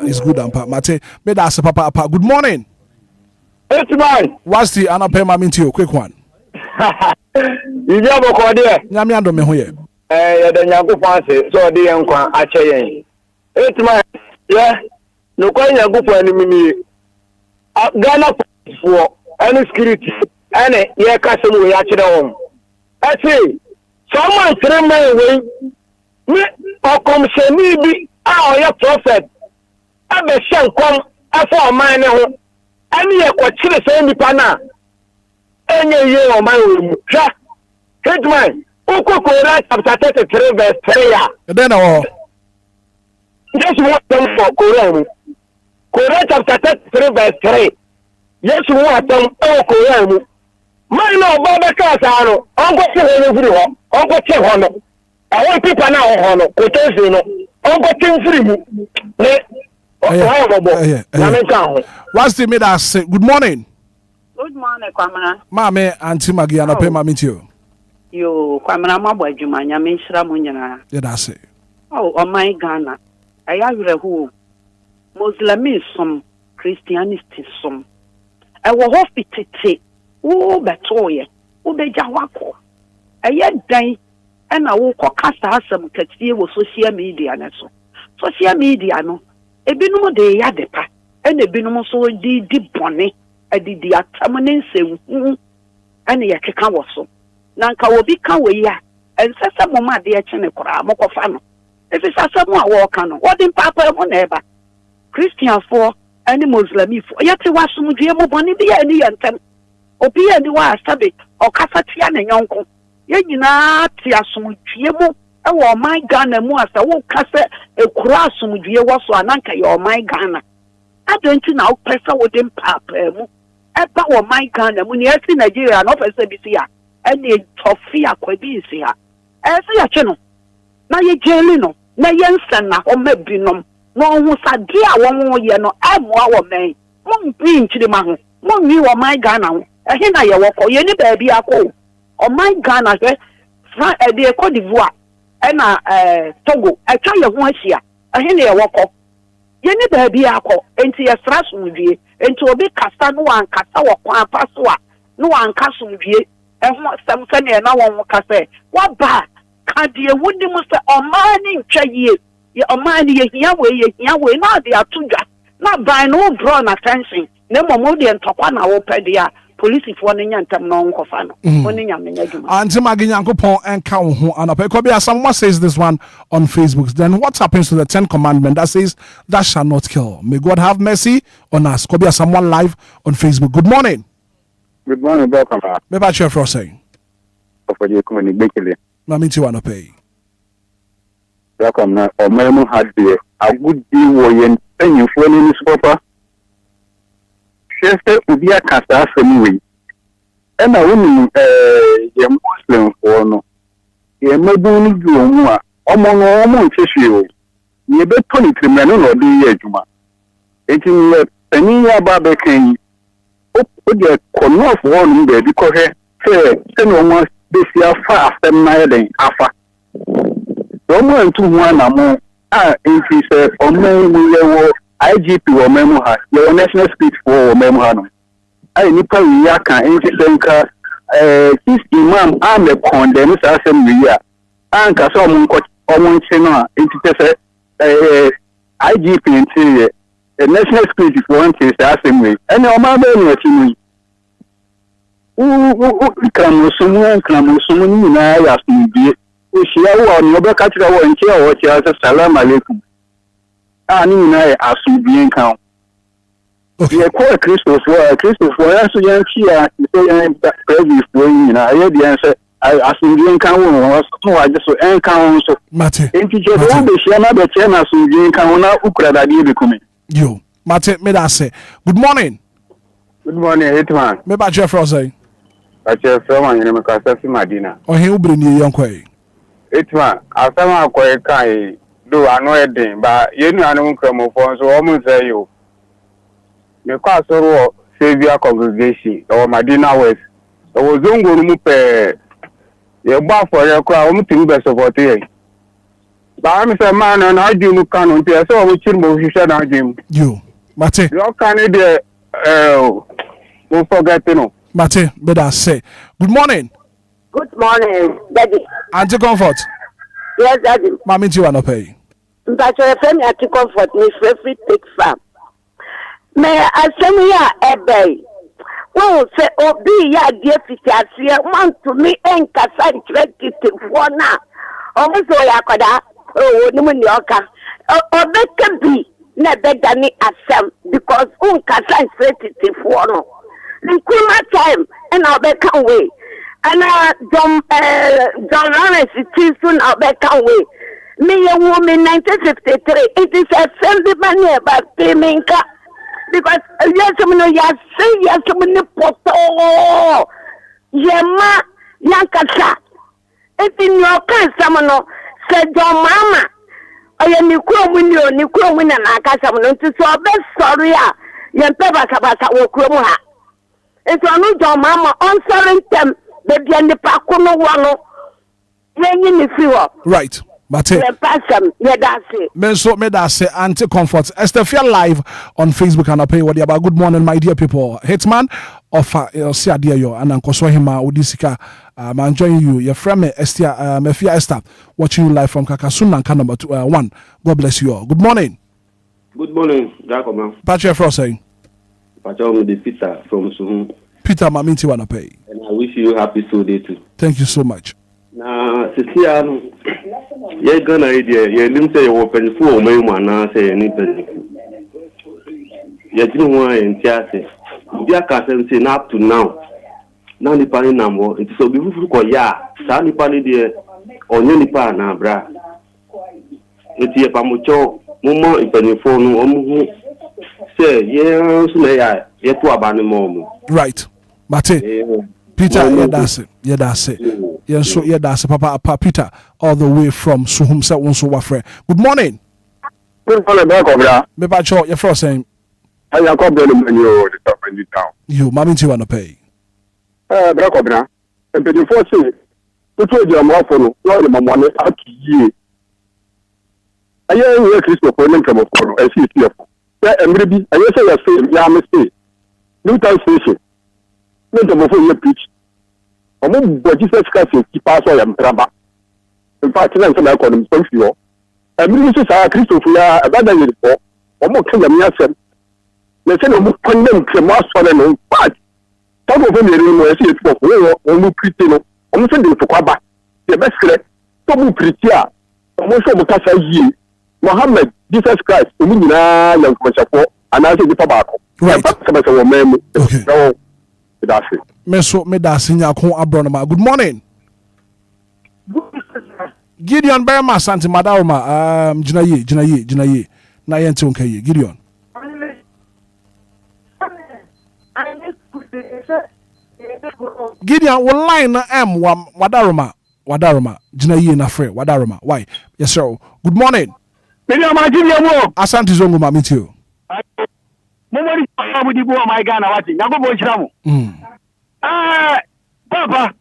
It's good and pa. Mate, me da se papa. Good morning. Hitman. What's the anapa mama into you? Quick one. You never called there. Nyami ando me ho ye. The Nyankopon say so dey enkwan ache yen. Hitman. Yeah. No kwa Nyankopon ni mimi. Ghana for any security. Any ye kasem we akire won. I say someone 3 months away. Me okomsheni bi a prophet abe shankom afọ oman ne ho ani ye kwachire se nipa na enye ye oman we hwa Hitman ukokora chapter 33 verse 3 ya then no yes what them for Quran chapter 33 verse 3 yes what them Quran man no baba ka sa no onko se ho firi ho onko che ho no I want people now no quotation no onko free mu ne what's the mid say good morning. Good morning, Kwamana. Mame Auntie Maggie anapa mama to you. Yo Kwamana mabwa adwuma nyame nhira mu nyina. Yeah, that's it. Oh my Ghana. Ayawre hu Muslimism, Christianity som. Ewo hospitete wo betoye, wo beja wako. Eye dan na wo kokasa asem katie wo social media na so. Social media no ebinom de ya depa ena ebinom so di bone adidi atamne nsem ena ye keka wo so. Na nka obi ka we ya ensese moma de ye chene kora mokofa no. Efi sasem a wo ka no wodi papa mo na eba. Christian for any Muslim for yete wasumdue mo bone bi ya ni yentem. Obi ya ni wa asabe o kasa tia na nyonko. Ye nyina ti asumdue mo ewo my Ghana mu asa wo kasa ekura asumdue wo so ananka ye my Ghana. Adonti na wo pesa wo dem papa mu. Eba wo my Ghana mu ni esi Nigeria no pesa bi sia. Ene tofi akwabi isi ha. Esi ya che no. Na ye jeli no. Na ye nsan na ho mabinom. No hu sade a wo ye no amoa wo men. Mo mpi nchiri ma ho. Mo nwi wo my Ghana ho. Ehe na ye wo ko ye ni ba bi akọ. O my Ghana se fra de Cote d'Ivoire na Togo atwa ye ho ahia. Ehe na ye wo ko. Ye ni ba bi akọ. Enti ye sra sumdue. Enti obi kasa no an kasa wo kwa paso a no an kasumdue. Ehun samse na na won kasa. Wa ba ka de wudi mu se o ma ni ntwa yie. Ye o ma ni ye hia we na de atudwa. Na ban no draw na attention. Na momo de ntokwa na wo pede a police for no nyantam no nkofa no oni nyam nya dwuma Auntie Maggie Nyankopon enka wo ho anapa Kobia someone says this one on Facebook. Then what happens to the 10 commandment that says that shall not kill? May God have mercy on us. Kobia someone live on Facebook. Good morning. Good morning, welcome. Me ba chef for saying. For you come in bekele. Mami ti wana pay. Welcome na o memu had a good deal wo yen penyu fo ni ni papa. Chef Obia kasa asem we. E na woni ye Muslim for no. Ye medu ni ju omu a omo no omo nchehwe o. Ye be to ni trimre no no de ye adwuma. Enti le pani ya ba be kan o de kono for no be bi ko he se no mo be si afa asem na ye den afa. Omo ntu ho na mo a enti se omo we ye IGP wo memu ha ye national speech for wo memu ha no ai nipa wi aka enti senka this imam am the condemn sa asem wi a anka so omo nche no a enti se IGP enti ye national speech for enti sa asem wi ene o ma be ni ati mi kramosumu ni na ya sumbi o shia wo ni obeka tira wo nche o che asa salam alaikum ani na asubien kan ye ko Christopher so yan chia so yan previous way na ye dia se asubien kan wo no wa je so en kan so mate enti je wo be shia na be che na asubien kan na ukura da die be kumi yo mate me da say good morning Hitman me ba chef for say chef from yin me ka safi Madina o he ubri ni yankoi Hitman asama akoy kai do anoyedin ba yenu anu nkramofo so o mu say yo me kwa soro Savior congregation o Madina West o zongo mu pe ye gba for ye kwa o mu tin be support ye ba mi say man na adwum kanu nti so o mu chirmo hwehwe na adwum yo mate yo kan de mo forget no mate be da say good morning Daddy. Auntie Comfort. Yes, Daddy. Mami ti wana pay. But your family at Comfort me free take farm. May I send ya ebe. Oh, say obi ya die fitiasie want to me enkasa ntwetiti fona. Omo so ya koda. Oh, ni mu ni oka. Obeka bi na bega ni asem because unkasa ntwetiti fona. Nkuma time and obeka way. And John Lawrence is soon out back away. Me a woman 1953. It is a family money about payment because yes, yes, yes, poto. Yema Yankasa. It's in your case, someone said your mama. I am Nikro winner, Nakasaman to so best sorry. Yempeva Sabasa will Kromoha. It's only your mama answering them. Right. Mate. Me da say Auntie Comfort. Estefia live on Facebook and I pay what about good morning, my dear people. Hitman of Siadia yo and Uncle Swahima Udisika. I'm enjoying you. Your friend Estia Mefia Esther watching you live from Kakasuna and number 1. God bless you all. Good morning. Good morning, Jacob. Patrick Frost saying. Patrick Peter from Suhun. Peter Maminti wanna pay. And I wish you happy Sunday too. Thank you so much. Now, Cecilia, you're gonna idea. You didn't say you open for me, man. Say anything. You didn't want in theater. You can't say up to now. Now the party number. It's so beautiful. Yeah, Sally party there. On any part now, bra. It's a pamucho. Mama, if any phone, say, yeah, so yeah, yeah, to abandon mom. Right. Mate, Peter, yeah, that's it. Yeah, that's it. Yeah, so yeah, that's it. Papa Peter, all the way from Suhum se wonso wafre. Good morning. Good morning, Obia. Me ba cho your first saying. I am come to you the top in the town. You, mami ti wanna pay. Obia. And before say, to trade your more for no, the money out to ye. I am here Christopher and come for I see here. Maybe I say I say, yeah, mistake. New town station. Not before you preach. But Jesus Christ keep us all and Traba. In fact, I'm going to call him some few. And ministers are Christopher, a better than before, or more kill them yourself. They say, no, condemn Cremas for them, but some of them are see it for one pretty no almost the Fukaba the best correct some pretty almost some Kasa ye Muhammad Jesus Christ umina young for and I say the tobacco right okay no that's it meso me da sinya ko abronoma good morning Gideon Berma Santi Madaroma Jinaye na yente onka ye Gideon Gideon will line na M Wadaroma Jinaye na free Wadaroma why yes sir good morning Asante zongo ma meet you Momori abu di bo my Ghana wati yagobo chiramu papa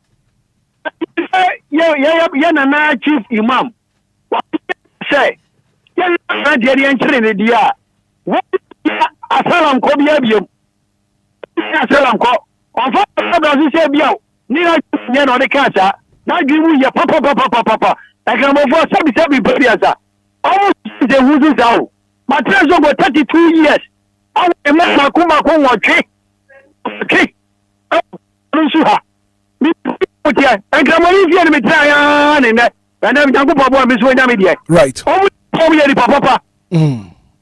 yeah na chief imam say yeah na dey enchire ne dia asalam ko bia biem asalam ko on fa brazil say bia ni na nye no de kacha na gimu ye papa like mo for sabi periasa almost the who's out my treasure go 32 years I ma kuma ko watwe okay nsuha mi otia engramoni vie me try ne ne and am go bobo mi so nya me die right o ye di papa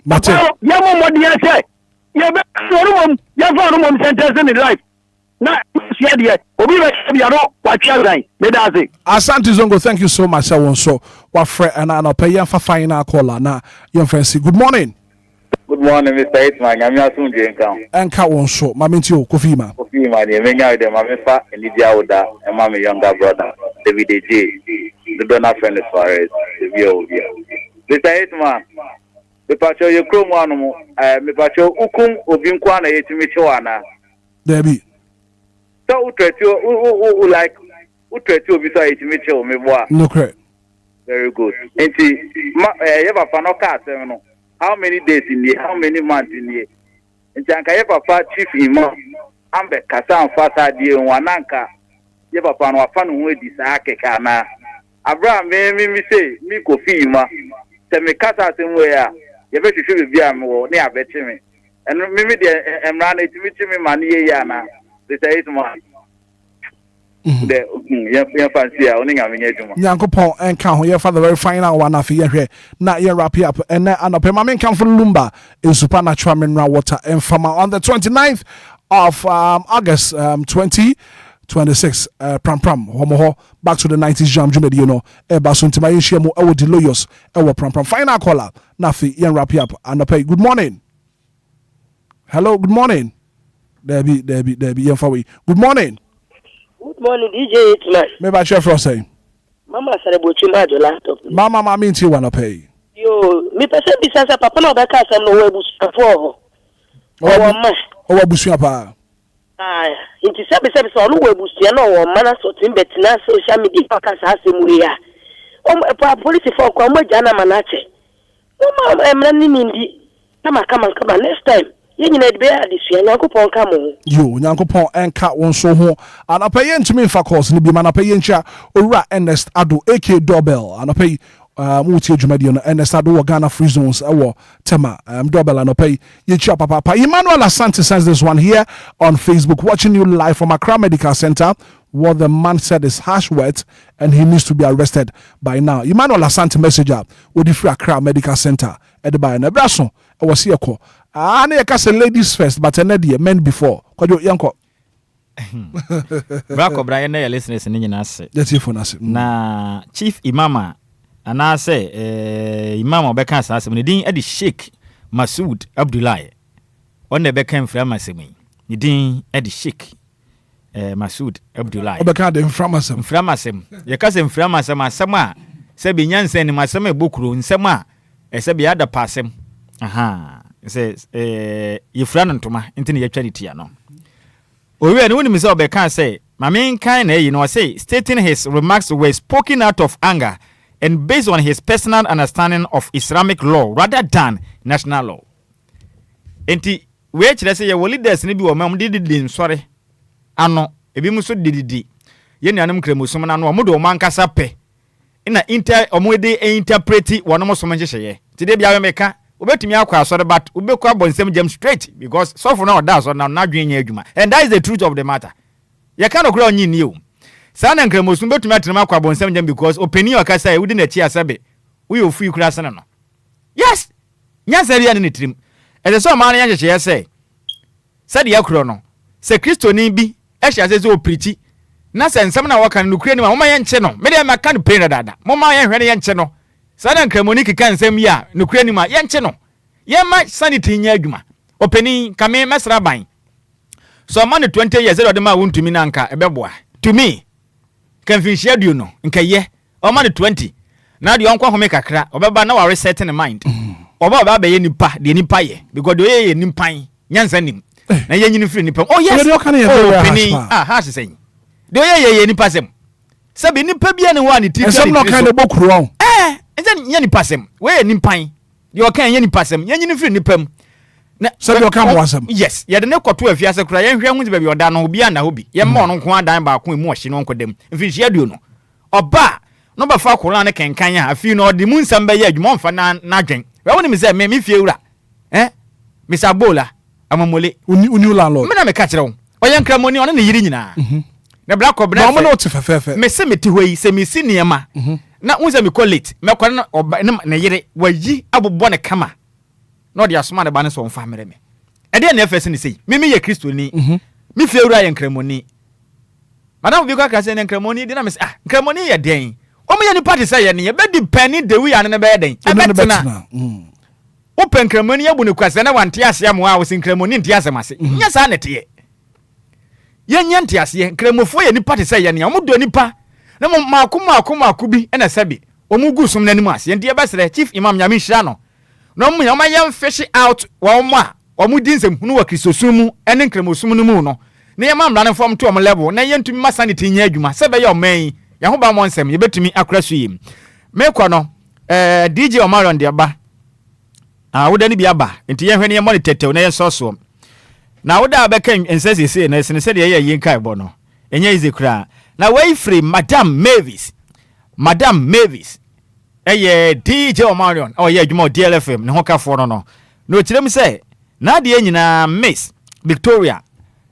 but ya mo mo dia say ya be ya fa no mo sentence in life na sia die obi be bia no watwa ran me da say Asante Zongo thank you so much so wa frɛ and na pay fa final caller na your friend good morning. Good morning, Mr. Hitman. I'm your son, Jane. And count on so, Mamintio, Kofima. Kofima, the Menya, the Mamifa, and Lydia Oda, and my younger brother, David J. The donor friend as far as the view. Mr. Hitman, the patcho, your chrome one, me patcho, Ukum, Obinkwana, Yetimichuana. Debbie. So, who like, who treat you beside Yetimichu, me boy. No correct. Very good. And see, you have a fanoka, how many days in the how many months in the in Janka Papa Chief Imam Ambe Kasan Fasa di Wananka ye papa no afa no edi sa akeka na Abraham me say me kofi ma se me kasa sem we a ye be hwehwe bia me wo ne abeche me eno me de emra na etimi chi me ma ne ye ya na they say it ma de ye fancy a oni ngame nyeduma Nyankopon enka ho ye for the very final one afi ye hwe na ye wrap up and anope ma menka for Lumba in supernatural mineral water and farmer on the 29th of August 2026 pram homo back to the 90s jam jumedi you know e ba so ntima ye hia mu e wo deloyos e wo pram final caller na afi ye wrap up anope good morning hello good morning Debbie ye fawi good morning. Good morning, DJ Hitman. Maybe I share for say. Mama Sarebochi Majo laptop. Mama, I mean to you wanna pay. Yo, me person bisa sa papa no beka sam no webu for. Oh ma. Oh busu apa. Ah, inti sabe so no webu sia no wo mana so tin betina social media ka sa asemu ya. Pa police for ko mo jana manache. Mama emra ni ndi. Kama next time. Yo Nyankopon enka won so ho anapay ntumi fa course ni bi manapay ncha owura Ernest Ado AK Doorbell anapay muti adwumadi no Ernest Ado wo Ghana Free Zones ewo tema Doorbell anapay yechi papa Emmanuel Asante says this one here on Facebook watching you live from Accra Medical Center. What the man said is harsh words and he needs to be arrested by now. Emmanuel Asante messenger with the Free Accra Medical Center at the by na braso e was here ko na you can say ladies first but another men before kwajo yanko Brako Brian na listeners ni nyina ase that's it for us na chief imama ana say imama obeka asase ne din edi Sheikh Masoud Abdullahi on the beka mfra masemi ne din edi Sheikh Masoud Abdullahi obeka de mfra masem ye ka se mfra masem asem a se bi nyanse ni masem ebokuro nsem a se bi ada pasem aha say yefra no ntoma ntine yatwa ne tia no owe ne woni mi say obeka say mame kan na yi no say stating his remarks were spoken out of anger and based on his personal understanding of Islamic law rather than national law enti we kire say ye leaders ne bi wo mam didi nsore ano ebi mu so didi ye nuanom kremosom na no mo do man kasa pe na omode interpreti wonom so manhyehyeye ti de bia we meka obetumi akwa asore but ubekwa bonsem jam straight because so for now that's on now adwen nya adwuma and that is the truth of the matter ye ka no kura onyi ni o sa na nkramosu betumi atrema kwa bonsam jam because openi okasa e wudi na chi asabe we ofu kura sana no yes nyansa bia ne trim e so ma na yanhye ye say said yakro no se Kristo ni bi e hia se o preach na se nsam na waka no kura ni ma ye nche no me de ma kan pray dada mo ma ye hwere ye nche no sa na nkramoni kika nsam ya no kura ni ma ye nche no ye ma sanity nya adwuma openi kame mesra ban so man 20 years old ma won to me nanka ebeboa to me kan fin share you no nka ye o man 20 na de onkwa home kakra obeba na wa reset in mind oba ba be ye nipa de nipa ye because de ye nipan nyansa nim na ye nyini free nipa oh yes openi ha se sen de ye nipa sem sabi nipa bia ne wa ne ti sem no kan de bokuru enze ye nipa sem we nipan de o kan ye nipa sem ye nyini free nipam na sabi o kan wasem yes ye de ne koto afiase kura ye hwe hu ti ba bi oda no obi ana hobi ye mo no nko adan ba ko emu ohye no nkodem mfinhia duo no oba no ba fa kola ne kenkan a afi no de mu nsam ba ye adwuma mfa na dwen we woni me say me fie wura Mr. Bola amamole uni landlord me na me ka kire wo oye nkramoni ono ne yiri nyina na bra ko bra no te fefefe me se meti hoyi se me si niema na unza me collect me kwa na ne yiri wayi abobbo ne kama no de asoma ne ba ne so mfa mere me e de na efese ne sei me ye Kristo ni me fie wura ye nkramoni madam bi kwa ka se ne nkramoni de na me nkramoni ye den o me ye ni party say ye ne ye be depend the way ane ne be den e betina open nkramoni abu ne kwase na wante ase am wa wo sin nkramoni nti ase mase nya sa ne te ye nya nti ase nkramofo ye ni party say ye ne o do nipa na maako bi ena sabi o mu gu sum nanim ase nti e besere chief imam nyame hira no no mu nyama yam fish out wo mu a o mu dinsem hunu wa kristosumu ene nkramosum no mu no na ye mam ran form to o level na ye ntumi masanity nya adwuma se be ye o man ye ho ba mo nsem ye betumi akra so yim me kwa no DJ Omarion de ba woda ni bia ba nti ye hwene ye mo tetew na ye soso na woda abeka ensese na senese de ye yin kai bo no enye izekura na way free Madam Mavis eye DJ Omarion ye adwuma DLFM ne hokafo no no kirem se na de nyina Miss Victoria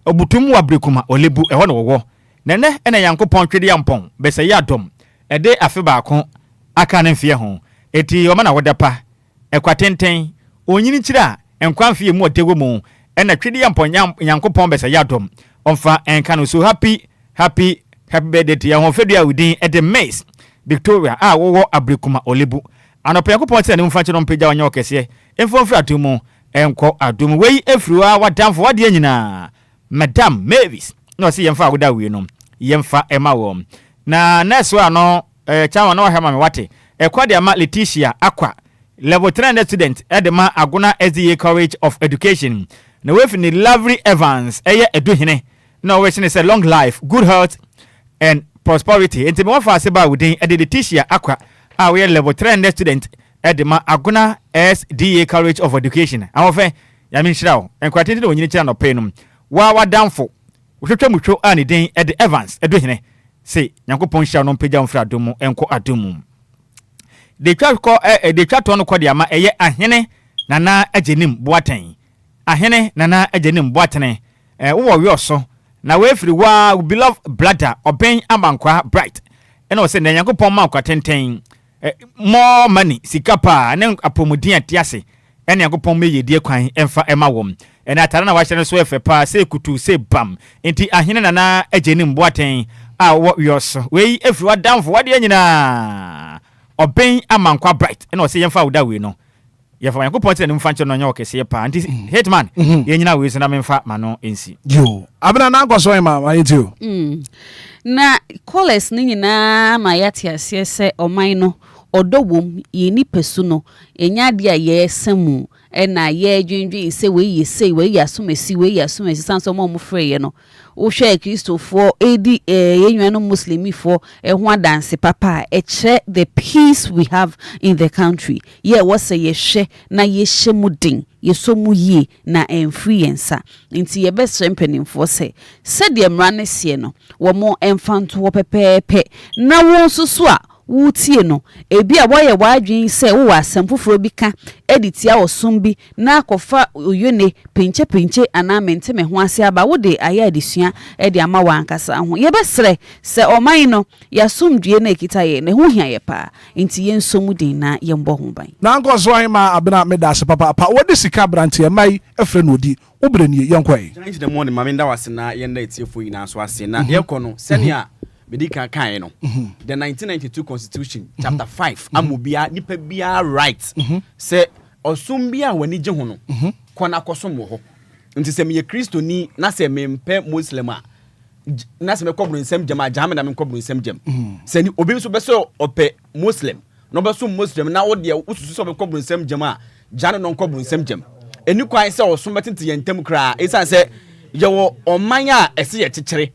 obutum wa brekuma olebu ho no wo nene ene yankopon twede yampon bese ya dom ede afe baako aka ne mfie ho eti oma na woda pa ekwatenten onyini kira enkwanfie mu otewo mu ena twede yampon yankopon bese ya dom onfa enka no so happy birthday to ya ho fedua udin ede Miss Victoria wo abrekuma olebu anopa yankopon se ne mfa kye no mpagya wanya okese enfomfra atumu enko adum wei efruwa wadamfo wade nyina Madam Mavis no si yemfa woda wi no yemfa ema wo na next ano chawa no hema me wate kwade ama Leticia Akwa level 300 student edema Aguna SDA College of Education na we fini Lovely Evans eduhene no we say long life good health and prosperity enti me wafa se ba wudin Leticia Akwa we level 300 student edema Aguna SDA College of Education awofe ya min shirawo enkwatete de onyini kira no penum wa damfo wohwetwa mutwo ani den Evans eduhene se Nyankopon hia no mpagya mfra domu enko adomu de twa to no kode ama eye ahene nana agenim boaten ahene nana agenim boaten wo we oso na we free wa beloved brother oben amankwa bright ena o se Nyankopon ma kwa tenten more money sikapa ne apomudin atiase ena Nyankopon meye die kwan emfa ema wom ena atara na wahye no so efe pa se kutu se bam enti ahene nana agenim boaten wo yoso we efri wa damfo wade nyina oben amankwa bright ena o se yemfa woda we no yefa Nyankopon tene mfa nche no nya okese pa enti Hitman ye nyina we se na memfa mano ensi yo abena na akwaso ma ayetio na callers ni nyina ma yati ase se oman no odowom ye ni pesu no enya de aye semu ena ye dwendwen se we yasomesi sanso mo freye no wo hwe Kristofo edi yenwanu muslimifo ho adanse papa eche the peace we have in the country ye wose ye hwe na ye hyemudin ye somu ye na influencer nti ye best mpanimfo se de mra ne sie no wo mo emfanto wo pepepe na wo nsusu a wutie no ebi a boye wadwin se wo asem foforo bi ka editia osum bi na akofa oyone pinche ana mente me ho ase aba wo de aya adesua e de ama wankasa ho ye besre se oman no yasomdue na ekita ye ne ho hia ye pa enti ye nsomu din na ye mbo ho ban na nko so an ma abena meda se papa wo de sika brante e mai efre no di obrani ye nkwai change the morning mama nda wase na ye nda etiefo ina so ase na ye kono senia medika kan no the 1992 constitution chapter 5 amobia nipa bia right se osum bia wani je ho no kona kosom ho nti se me Kristo ni na se me mpe muslim a na se me kobru nsem jama jama na me kobru nsem jam se ni obi so be so ope muslim no be so muslim na wo de ususu so me kobru nsem jama jana no kobru nsem jam eni kwan se osum betente yentem kra esan se yewo oman a ese ye kekere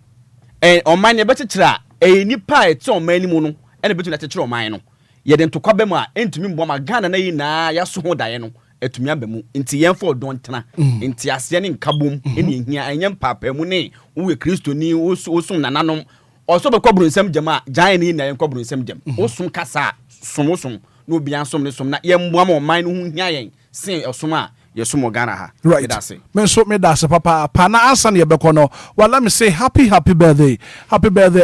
oman ye bekekere nipa eto oman ni mu no ene betu na kekere oman no ye de ntokwa bem a entumi mbo ma Ghana na yi na ya so ho daye no etumi abamu nti yenfo don tena nti ase ne nkabom ene hia enyem papa mu ne wo Kristo ni osum nananom oso be kobru nsem jama jan ni na yen kobru nsem jam osum kasa sumosum no obi ansom ne som na yemboa ma oman no hu hia yen sen osum a yesumo Ghana ha right me so me da se papa pana ansa ne yebekono well let me say happy birthday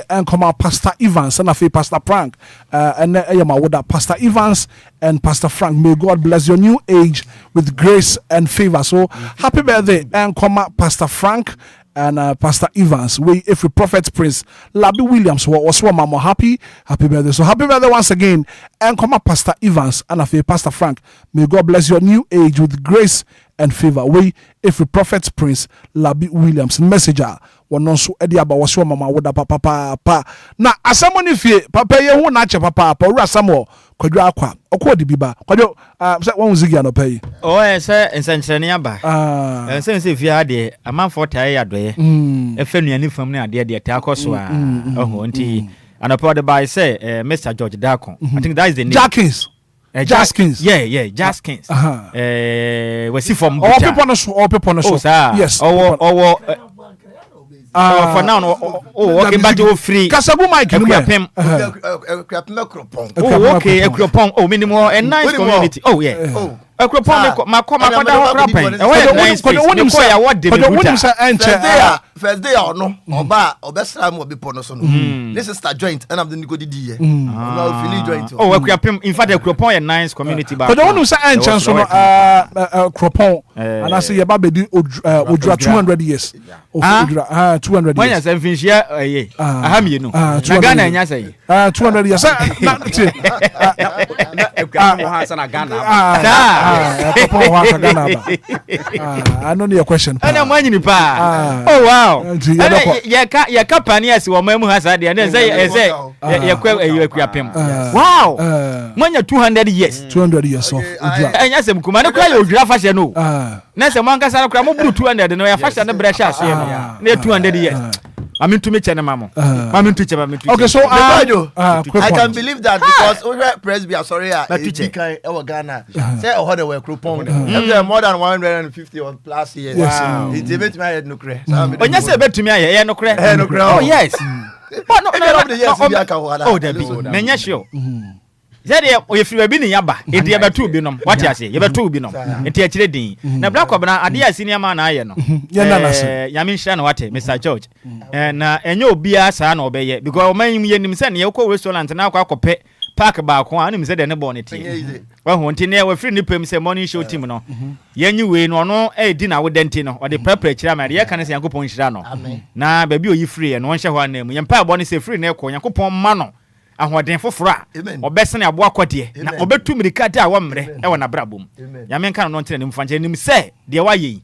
and come out Pastor Evans and afi Pastor Frank and eyama woda Pastor Evans and Pastor Frank, may God bless your new age with grace and favor. So happy birthday and come out Pastor Frank and Pastor Evans, we if we Prophet Prince Labi Williams was one mama happy birthday. So happy birthday once again and come up Pastor Evans and after Pastor Frank, may God bless your new age with grace and favor. We if we Prophet Prince Labi Williams messenger one so edi aba was one mama woda papa na asamoni fie papa ye hu na che papa owura samo kwadwo akwa okodi biba kwadwo se won zigi anopai se ensenchene aba ensense fie ade amanfo tae adoye efe nuani fam ne ade ade ta akoso a oho nti anopai de by say Mr. George Dakon I think that is the name Jackins Jaskins. Yeah, Jaskins. We see from all people no so. Yes. For now, okay, but you free. Kasabu Mike, okay, Ekropon, minimum and nice community. Oh, yeah. Ekropon, my first day or no, or best time will be ponoson. This is a joint, and I'm the Nicodidi. Joint. Oh, in fact, Ekropon and nice community. But the one who said, Kropon, and I say, your baby, 200 years. 200 when years. When you finish here, I have you know. Ghana, and say 200 years. I know your question. And I'm wondering, oh wow. Your company as your memo has idea. And say, wow. When you're 200 years. 200 years off. And yes, I'm coming to cry your draft fashion. No. Next, a man can say, I'm 200 and I have fashion the brush. Near 200 years. I'm into me, Mama. I'm into okay, so I can believe that because over Presby, sorry, Ghana say a hundred were coupon. More than 150 or plus years. Wow. It's even my head no crack. When you say bet to me, I no crack. Oh, yes. But no, oh, there be. Menya sure. If you have been in Yaba, it be about 2 binom. What you say? You have 2 binom. And teach reading. Now, Black Obana, a dear senior man, I know. Yamin Shan, what, Mr. George. And you be a son obey because man, you send your co restaurant and now pay park about one said and a bonnet. Well, one thing never free nipim say morning show team. No, yen you win or no, a dinner with Dentino or the preparation. My can say, Uncle Ponchano. Now, baby, you free and one shall one name. Yampa bonnie say free neck, Uncle Pon Mano. And what then for fra or best in a walk what ye now over 2 minutes cut out 1 minute. I want a brabum. Yaman can not tell him from him say, dear why ye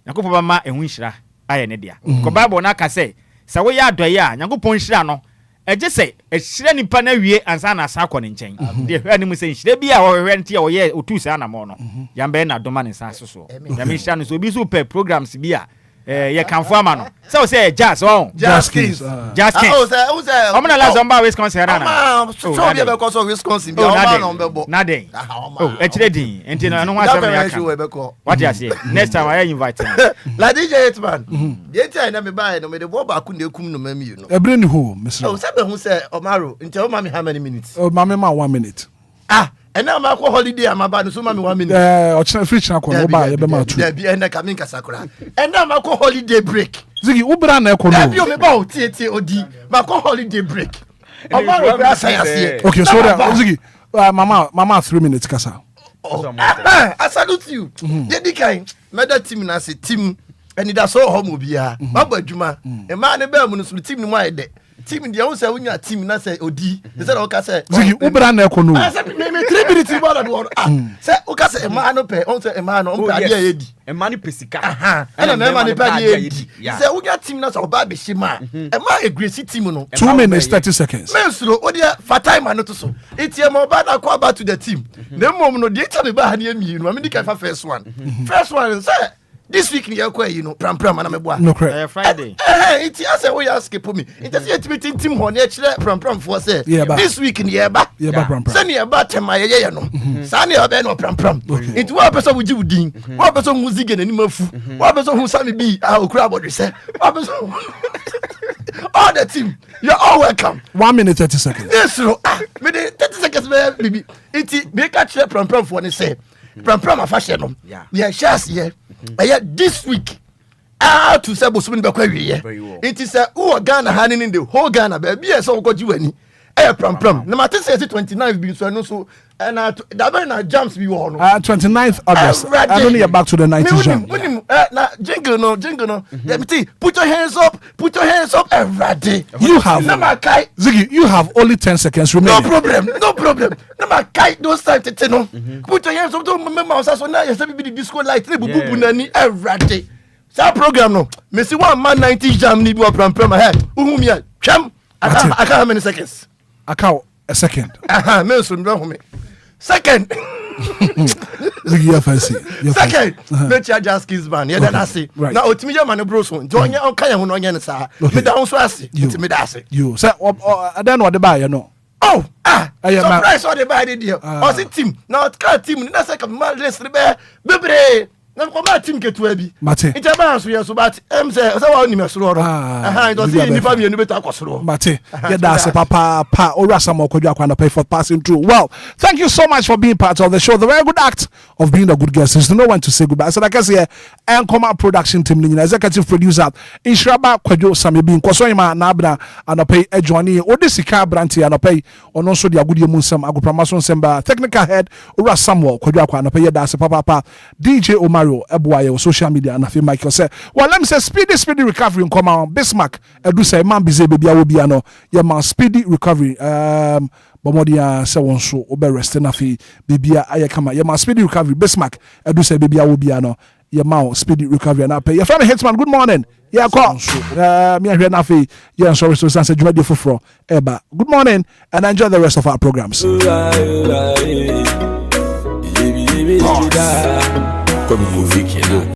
Nakopama and Winshra, I an idea. Cobabo Naka say, so we are doya, Yango Ponchano. I just say, a shrenny panel and Sana Sakon in chain. The enemy saying, they be our rent or ye or 2 sana mono. Yambena Doman and Sasso. Yamishan will be super programs beer. ye kanfo ama no so say jazz on Jazz Kings oh say omna la zomba Wisconsin na so be because of Wisconsin be oma no be bo na den oh e kire din enti no ho asem ya ka what you say next time I invite la DJ Hitman the time na me buy no me the ball back na kum no mami no ebre ni ho Mr. oh say be hu say Omaro enti o mami how many minutes oh mami ma 1 minute and now my holiday am about so mami 1 minute o china free china ko no ba ye be ma 2 there be and kamin kasakura and now my holiday break Ziggy ubra na ko no be o me ba o tie odi ma holiday break Omaro be asaya okay so that Ziggy mama 3 minutes kasa I salute you the kind meda team na say team Anidaso Wɔhɔ Obia baba adwuma e ma ne ba mu no so team ni mu ayede team dia wo say wonya team na say odi say o ka say Ziggy ubra na ko no me 3 minutes ball do say o ka say e ma no pe on say e ma no on pa dia yedi e ma ni pesika and me ma ni pa dia yedi say wonya team na say o ba be shima e ma agree team no 2 minutes 30 seconds me suro o dia for time no to so etie mo ba na ko about to the team dem mom no dia ta me ba ha ne mi no me di ka first one say this week you know pram na me boa no Friday it I say we ask me it say team ho na kire pram for say this week ni eba pram say ni eba tema ye no sa na eba no pram it wa person wo jibudin wa person hu zige na ni mafu wa person hu sami bi okura bodwe say wa person all the team you're all welcome 1 minute 30 seconds yes me 30 seconds baby it make a kire pram for ni say pram afashe no yeah chance here this week to say bosumin be kwa wiye it is who Ghana handing in the whole Ghana baby so go jiwani pram na mate say 29 bi so no so na da be na jams bi wo no 29th August I don't need back to the 90s jam na jingle no let me see put your hands up everybody you have Ziggy you have only 10 seconds remaining no problem na ma kai those time tete no put your hands up to remember so na you say be the disco light bubu nani everybody that program no me see one man 90 jam ni bi pram ahead uhumi a twam aka how many seconds aka a second me so ndo home second Ziggy ya fancy second me cha Jazz Kings band ye da say na otimi je man bro so nti onye onka ye ho no onye ne sa me da ho so ase nti me da ase you say adan no de ba ye no surprise all the body there o si team na team na say ka ma list bebre na ko ma team ketu abi ite ba so yeso but say wa ni mesoro ro it was in the family ni beto akosoro mate ye da se papa ora sam okodwa kwa na pay for passing through. Well, thank you so much for being part of the show. The very good act of being a good guest is to know when to say goodbye. So like I say Enquires production team ni executive producer Inshraba Kwadwo Samebi nkoso ima na abna anopay ejwani odisika branti anopay ono so dia gudie munsam agopramaso nsemba technical head ora Samuel Kwadwo kwa anopay ye da se papa DJ Omaro Ebuaye social media and afi Michael say well let me say speedy recovery in come on Bismarck edu say man bize baby awobia no ye man speedy recovery bomodia say won so obe rest na afi bibia ayekama ye man speedy recovery Bismarck edu say baby awobia no ye man speedy recovery na pay your friend Hitman good morning yeah call me ahwe na afi yeah sorry so say jumadi foforo eba good morning and enjoy the rest of our programs. Comme vous